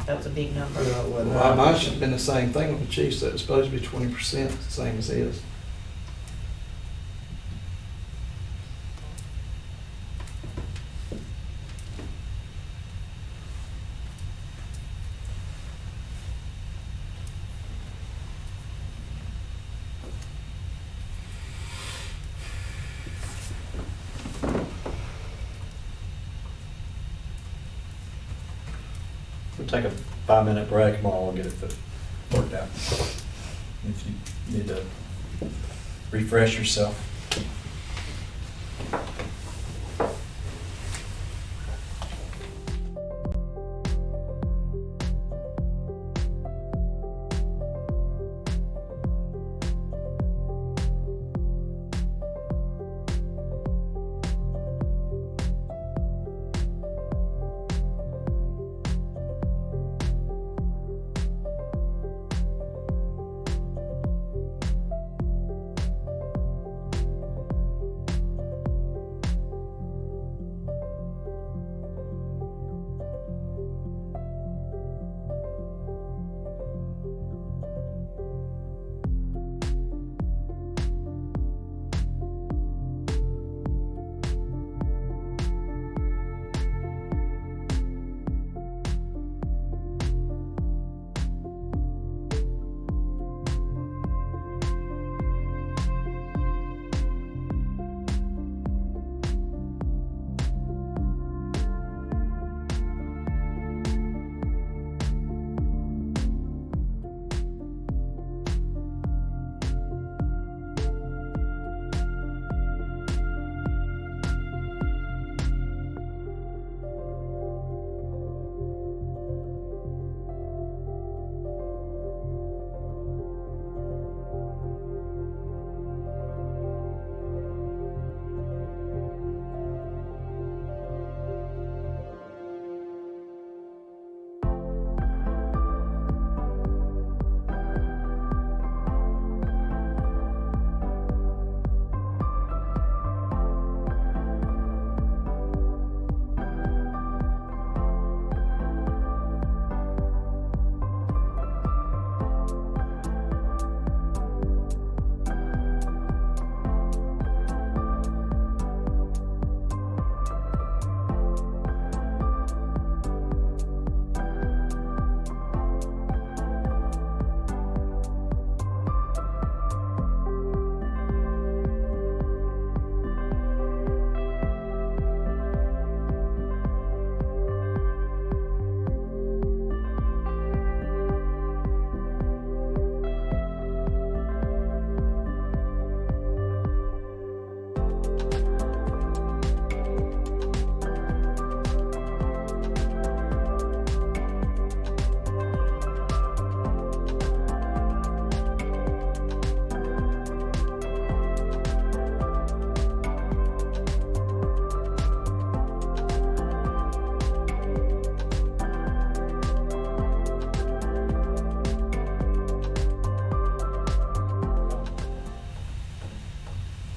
That was a big number. Well, mine should have been the same thing with the Chiefs. That was supposed to be 20%, same as his. take a 5-minute break and we'll get it worked out. If you need to refresh yourself.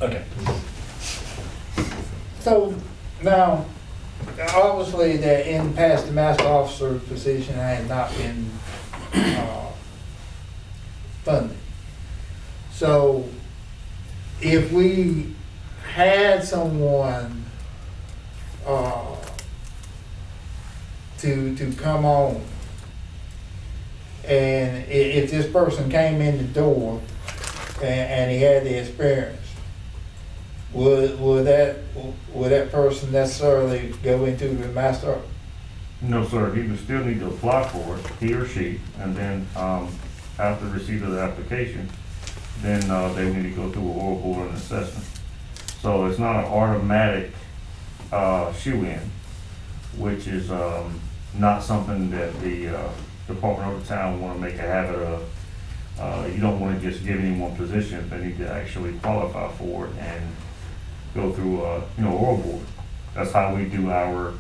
Okay. So now, obviously, that in the past, the master officer position had not been funded. So if we had someone to come on, and if this person came in the door and he had the experience, would that person necessarily go into the master? No, sir, he would still need to apply for it, he or she, and then, after receipt of the application, then, they need to go through a oral board and assessment. So it's not an automatic, shoe-in, which is, not something that the, Department of the Town wanna make a habit of. You don't wanna just give anyone position, they need to actually qualify for it and go through a, oral board. That's how we do our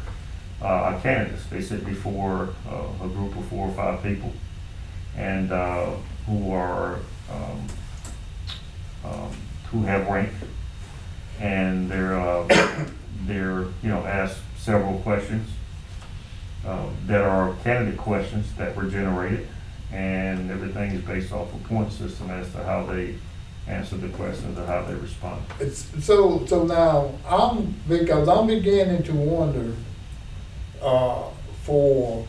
candidates. They sit before a group of 4 or 5 people, and who are who have rank, and they're asked several questions that are candidate questions that were generated, and everything is based off a point system as to how they answer the questions and how they respond. So now, because I'm beginning to wonder, for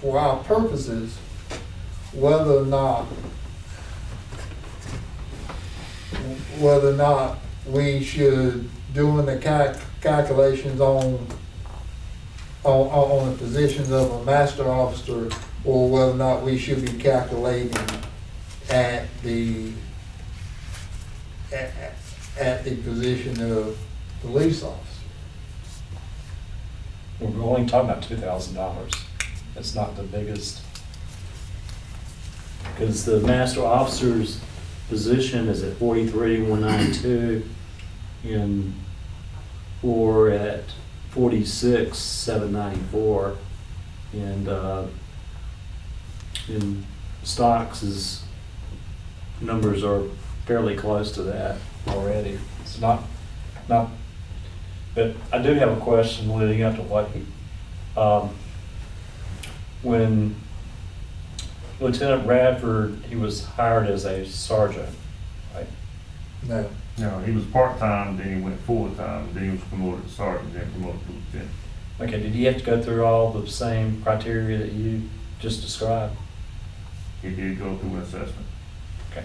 our purposes, whether or not we should, doing the calculations on on the positions of a master officer, or whether or not we should be calculating at the, at the position of police officer. We're only talking about $2,000. It's not the biggest. Because the master officer's position is at 43,192 and we're at 46,794. And in Stocks' numbers are fairly close to that already. It's not, but I do have a question leading up to what he, when Lieutenant Bradford, he was hired as a sergeant, right? No. No, he was part-time, then he went full-time, then he was promoted to sergeant, then promoted to lieutenant. Okay, did he have to go through all the same criteria that you just described? He did go through an assessment. Okay.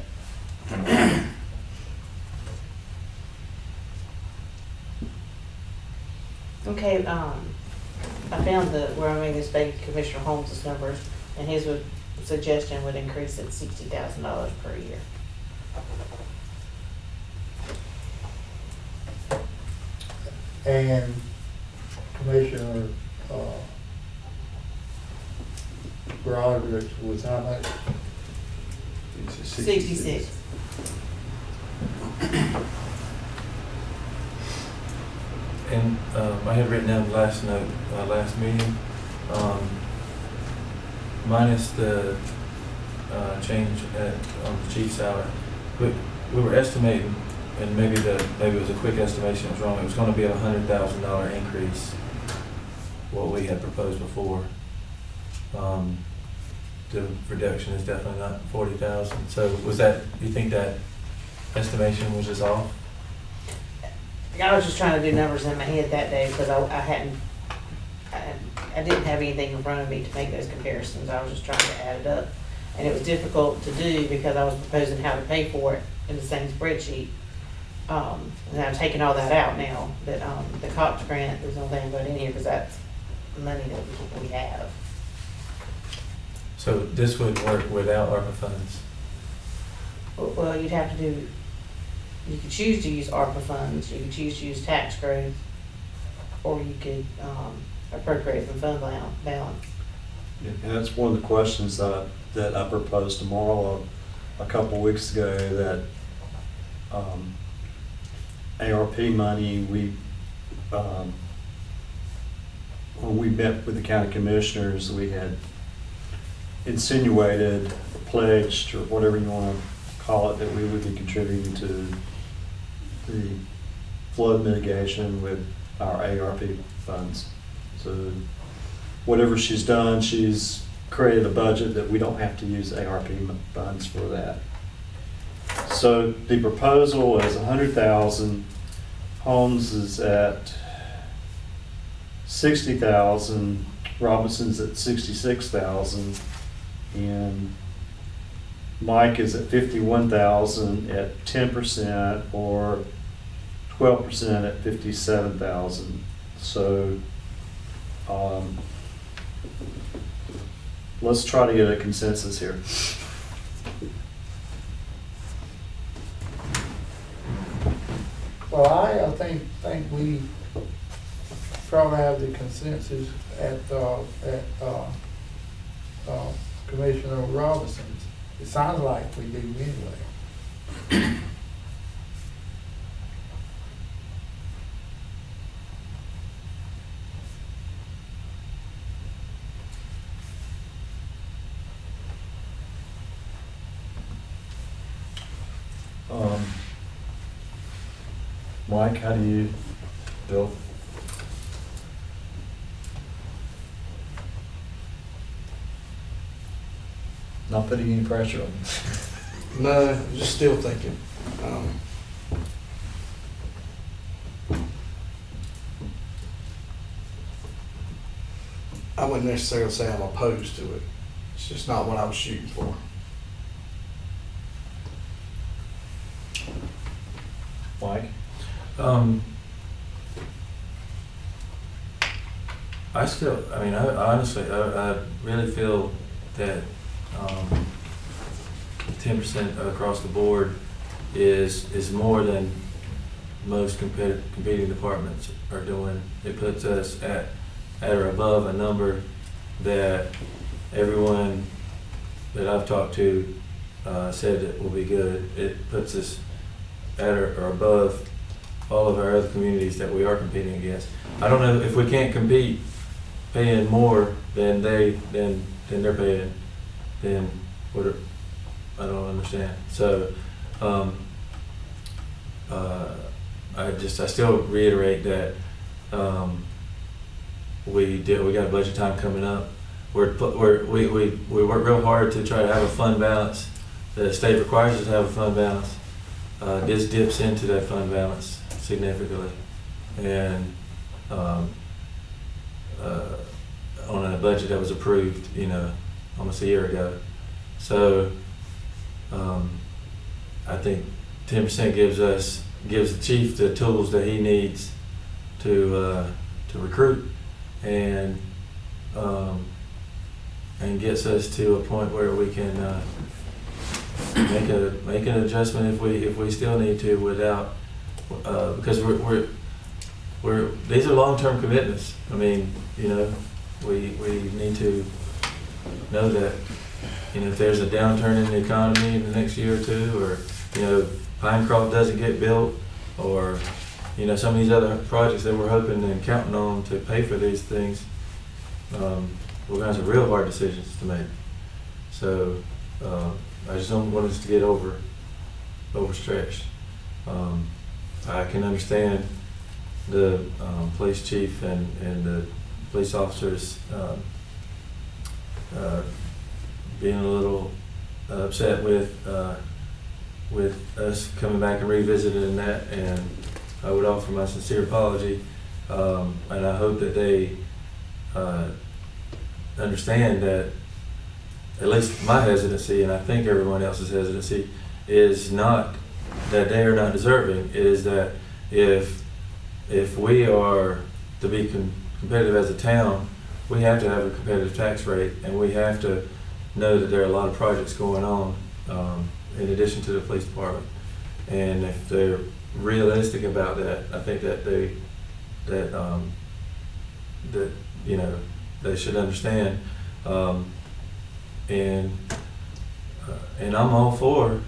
Okay, I found where I made this baby Commissioner Holmes' numbers, and his suggestion would increase it $60,000 per year. And Commissioner, Broderick was how much? 66. And I had written down last note, last meeting, minus the change on the chief's salary. We were estimating, and maybe it was a quick estimation, it was wrong, it was gonna be a $100,000 increase, what we had proposed before. The reduction is definitely not 40,000. So was that, you think that estimation was just off? I was just trying to do numbers in my head that day because I didn't have anything in front of me to make those comparisons. I was just trying to add it up. And it was difficult to do because I was proposing how to pay for it in the same spreadsheet. And I'm taking all that out now, but the COPS grant is the only thing I put in here because that's money that we have. So this would work without ARPA funds? Well, you'd have to do, you could choose to use ARPA funds, you could choose to use tax growth, or you could appropriate from fund balance. Yeah, and that's one of the questions that I proposed to Marla a couple weeks ago, that ARP money, when we met with the county commissioners, we had insinuated, pledged, or whatever you want to call it, that we would be contributing to the flood mitigation with our ARP funds. So whatever she's done, she's created a budget that we don't have to use ARP funds for that. So the proposal is 100,000. Holmes is at 60,000. Robinson's at 66,000. And Mike is at 51,000 at 10%, or 12% at 57,000. So let's try to get a consensus here. Well, I think we probably have the consensus at Commissioner Robinson's. It sounds like we do anyway. Mike, how do you feel? Not putting any pressure on you. No, I'm just still thinking. I wouldn't necessarily say I'm opposed to it. It's just not what I was shooting for. Mike? I mean, I honestly, I really feel that 10% across the board is more than most competing departments are doing. It puts us at or above a number that everyone that I've talked to said it will be good. It puts us at or above all of our other communities that we are competing against. I don't know if we can't compete paying more than they're paying, then what? I don't understand. So I still reiterate that we got a budget time coming up. We work real hard to try to have a fund balance. The state requires us to have a fund balance. This dips into that fund balance significantly, and on a budget that was approved, almost a year ago. So I think 10% gives the chief the tools that he needs to recruit and gets us to a point where we can make an adjustment if we still need to without because we're these are long-term commitments. I mean, we need to know that if there's a downturn in the economy in the next year or two, or Pinecroft doesn't get built, or some of these other projects that we're hoping and counting on to pay for these things, we're going to have some real hard decisions to make. So I just don't want us to get overstretched. I can understand the police chief and the police officers being a little upset with us coming back and revisiting that, and I would offer my sincere apology, and I hope that they understand that at least my hesitancy, and I think everyone else's hesitancy, is not that they are not deserving. It is that if we are to be competitive as a town, we have to have a competitive tax rate, and we have to know that there are a lot of projects going on in addition to the police department. And if they're realistic about that, I think that they should understand. And I'm all for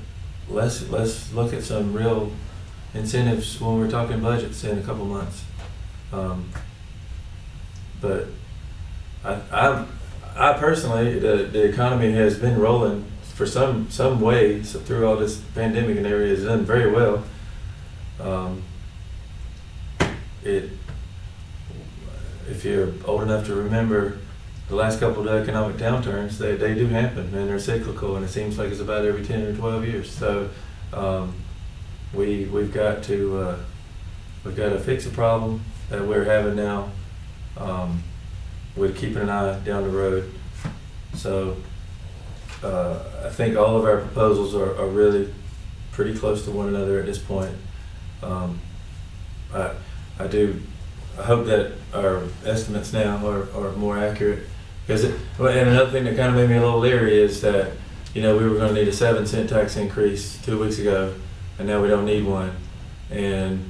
let's look at some real incentives when we're talking budgets in a couple months. But I personally, the economy has been rolling for some way through all this pandemic, and area has done very well. If you're old enough to remember the last couple of economic downturns, they do happen, and they're cyclical, and it seems like it's about every 10 or 12 years. So we've got to fix a problem that we're having now with keeping an eye down the road. So I think all of our proposals are really pretty close to one another at this point. I hope that our estimates now are more accurate. And another thing that kind of made me a little leery is that, we were going to need a 7-cent tax increase 2 weeks ago, and now we don't need one. And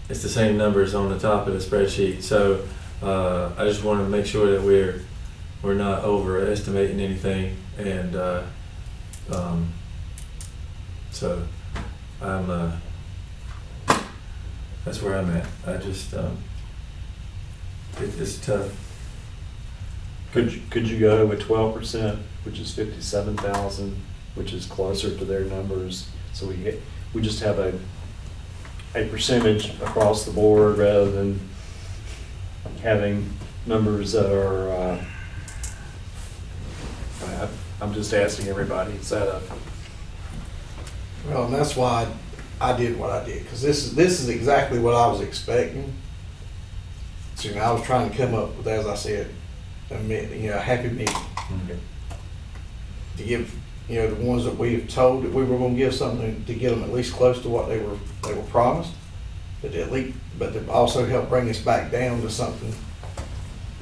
it's the same numbers on the top of the spreadsheet. So I just want to make sure that we're not overestimating anything. And so that's where I'm at. I just it's tough. Could you go with 12%, which is 57,000, which is closer to their numbers? So we just have a percentage across the board rather than having numbers that are. I'm just asking everybody. Is that a? Well, and that's why I did what I did, because this is exactly what I was expecting. So I was trying to come up with, as I said, a happy medium. Okay. To give the ones that we have told that we were going to give something, to get them at least close to what they were promised, but to also help bring us back down to something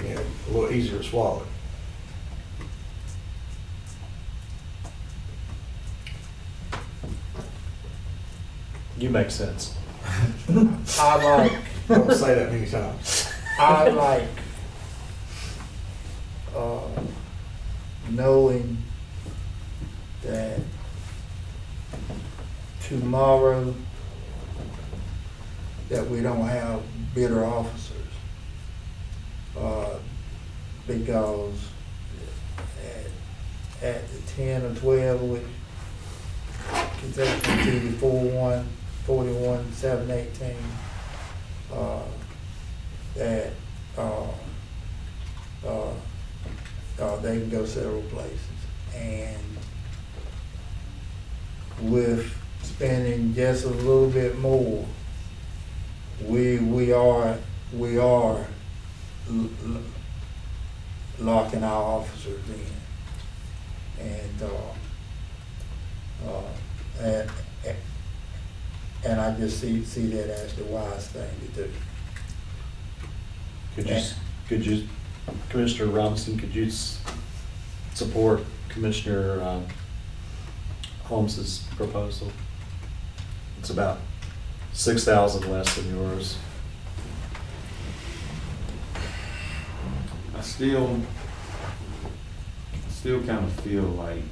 you know, a little easier to swallow. You make sense. I like, Don't say that many times. I like, uh, knowing that tomorrow that we don't have bitter officers. Because at the 10 or 12, which can take you to the 41, 41, 7, 18, that they can go several places. And with spending just a little bit more, we are locking our officers in. And I just see that as the wise thing to do. Could you, Commissioner Robinson, could you support Commissioner Holmes's proposal? It's about 6,000 less than yours. I still kind of feel like,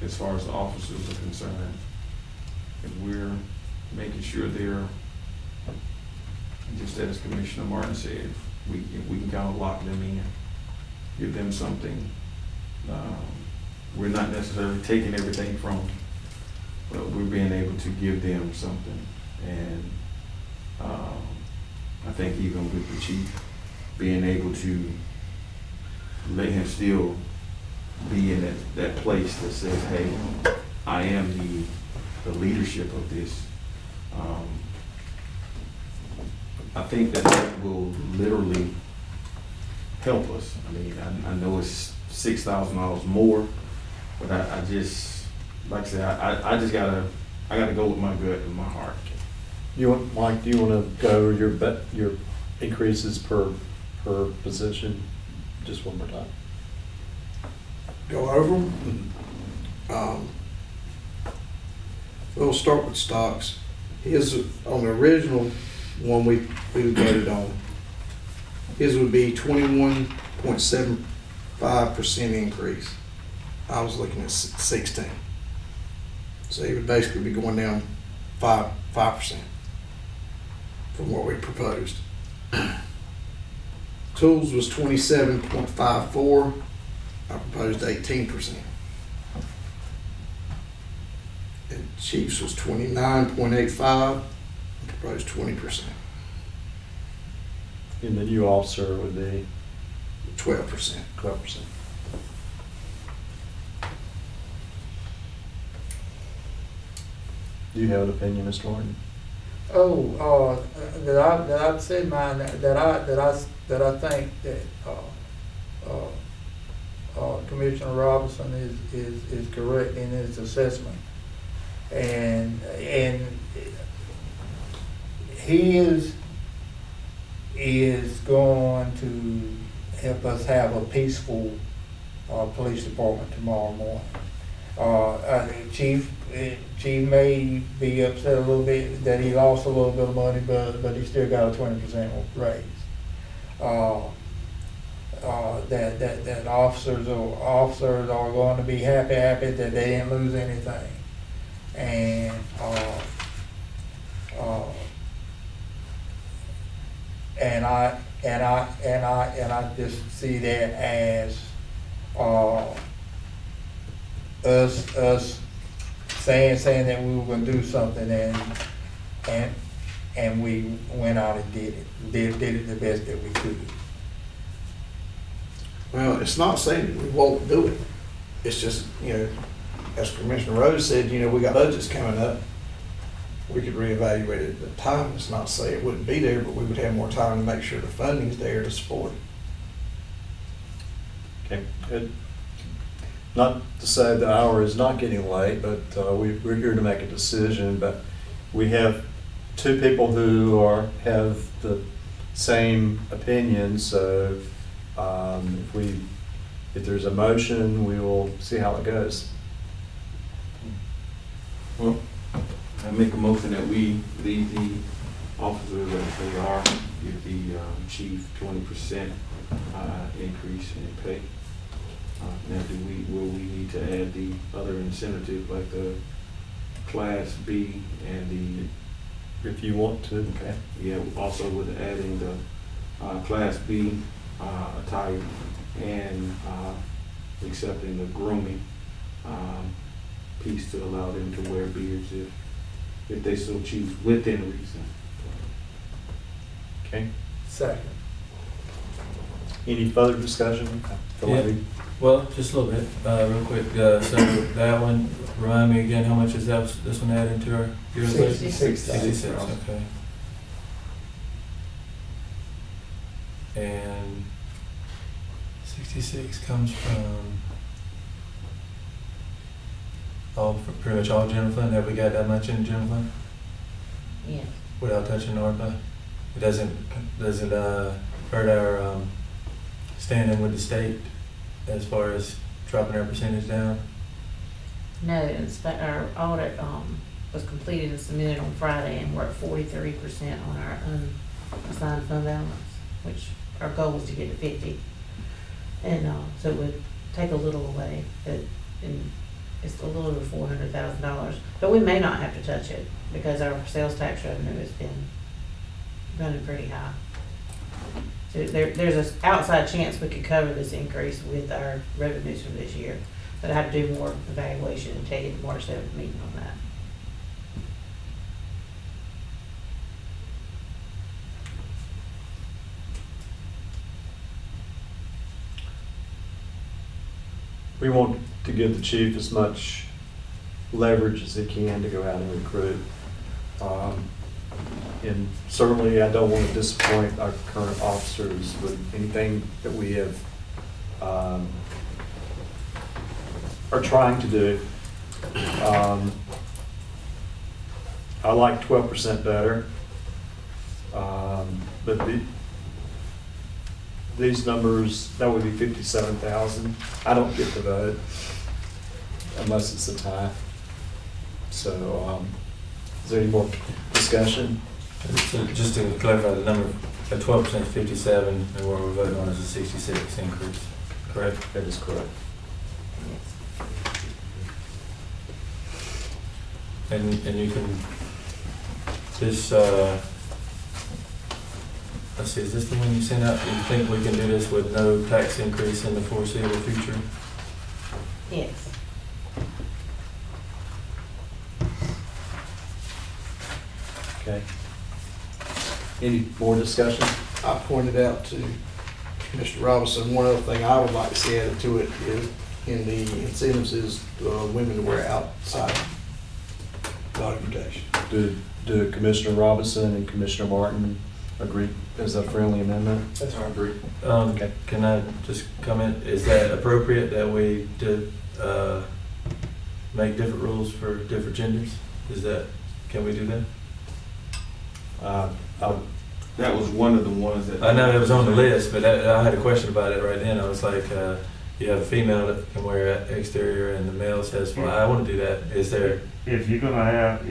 as far as the officers are concerned, if we're making sure they're, just as Commissioner Martin said, if we can kind of lock them in, give them something. We're not necessarily taking everything from them, but we're being able to give them something. And I think even with the chief, being able to let him still be in that place that says, hey, I am the leadership of this. I think that will literally help us. I mean, I know it's $6,000 more, but I just, like I said, I gotta go with my gut and my heart. Mike, do you want to go your increases per position just one more time? Go over them. We'll start with stocks. His, on the original one we voted on, his would be 21.75% increase. I was looking at 16. So he would basically be going down 5% from what we proposed. Tools was 27.54. I proposed 18%. And Chiefs was 29.85. I proposed 20%. And the new officer would be 12%. 12%. Do you have an opinion, Mr. Martin? That I've said mine, that I think that Commissioner Robinson is correct in his assessment, and he is going to help us have a peaceful police department tomorrow morning. Chief may be upset a little bit that he lost a little bit of money, but he still got a 20% raise. That officers are going to be happy that they didn't lose anything, and I just see that as us saying that we were going to do something, and we went out and did it the best that we could. Well, it's not saying that we won't do it. It's just, as Commissioner Rose said, we got budgets coming up. We could reevaluate it at the time. It's not saying it wouldn't be there, but we would have more time to make sure the funding's there to support it. Okay, good. Not to say the hour is not getting late, but we're here to make a decision. But we have two people who have the same opinion, so if there's a motion, we will see how it goes. Well, I make a motion that we leave the officers as they are, give the chief 20% increase in pay. Now, will we need to add the other incentives like the Class B and If you want to. okay, yeah, also with adding the Class B attire and accepting the grooming piece to allow them to wear beards if they so choose within reason. Okay. Second. Any further discussion? I feel like we- Well, just a little bit, real quick, so that one, remind me again, how much is that, this one adding to our yearly budget? 66, okay. And 66 comes from pretty much all general fund. Have we got that much in general fund Yeah. without touching ARPA? It doesn't hurt our standing with the state as far as dropping our percentage down? No, our audit, was completed and submitted on Friday, and we're at 43% on our unassigned fund balance, which our goal is to get to 50. And, so it would take a little away, and it's a little over $400,000, but we may not have to touch it because our sales tax revenue has been running pretty high. So there's an outside chance we could cover this increase with our revenues from this year, but I have to do more evaluation and take it to March 7th meeting on that. We want to give the chief as much leverage as he can to go out and recruit. And certainly, I don't want to disappoint our current officers with anything that we have, are trying to do. I like 12% better. But these numbers, that would be 57,000. I don't get the vote unless it's a tie. So, is there any more discussion? So just to clarify, the number at 12% is 57, and what we're voting on is a 66 increase, correct? That is correct. And you can, this, let's see, is this the one you sent out? Do you think we can do this with no tax increase in the foreseeable future? Yes. Okay. Any more discussion? I pointed out to Mr. Robinson, one other thing I would like to see added to it is, in the incentives, is women to wear outside documentation. Do Commissioner Robinson and Commissioner Martin agree as a friendly amendment? That's how I agree. Okay. Can I just comment, is that appropriate that we make different rules for different genders? Can we do that? That was one of the ones that. I know it was on the list, but I had a question about it right then. I was like, you have a female that can wear exterior and the male says, well, I want to do that. Is there? If you're gonna have,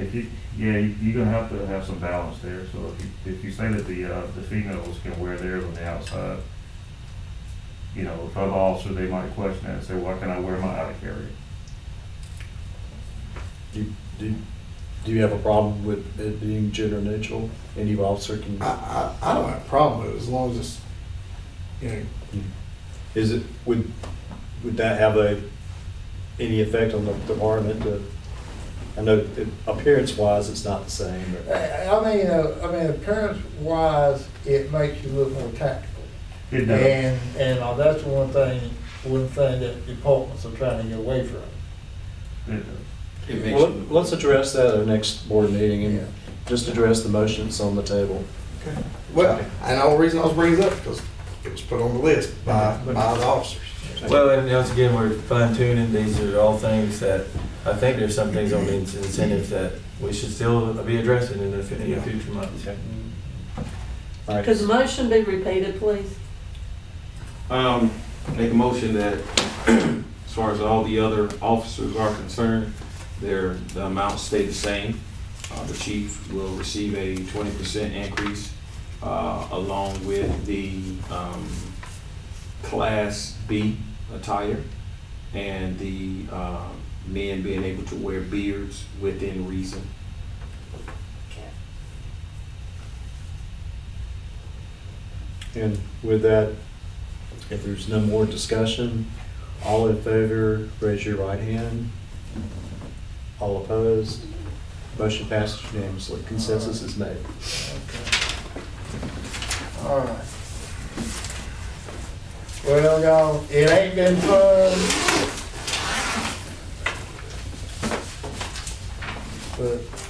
you're gonna have to have some balance there. So if you say that the females can wear theirs on the outside, if other officers, they might question that and say, why can't I wear my out of carry? Do you have a problem with it being gender neutral? Any officer can? I don't have a problem with it as long as it's, Is it, would that have any effect on the department? I know appearance-wise, it's not the same. But Appearance-wise, it makes you look more tactical. It does. And that's one thing that departments are trying to get away from. It does. It makes Well, you- let's address that at our next board meeting Yeah. and just address the motions on the table. okay. Well, and the only reason I was bringing it up because it was put on the list by the officers. Well, and once again, we're fine tuning. These are all things that, I think there's some things on the incentives that we should still be addressing in the future months. All right. Could the motion be repeated, please? Make a motion that as far as all the other officers are concerned, the amounts stay the same. The chief will receive a 20% increase, along with the, Class B attire, and the, men being able to wear beards within reason. And with that, if there's no more discussion, all in favor, raise your right hand. All opposed, motion passes unanimously. Consensus is made. All right. Well, y'all, it ain't been fun. But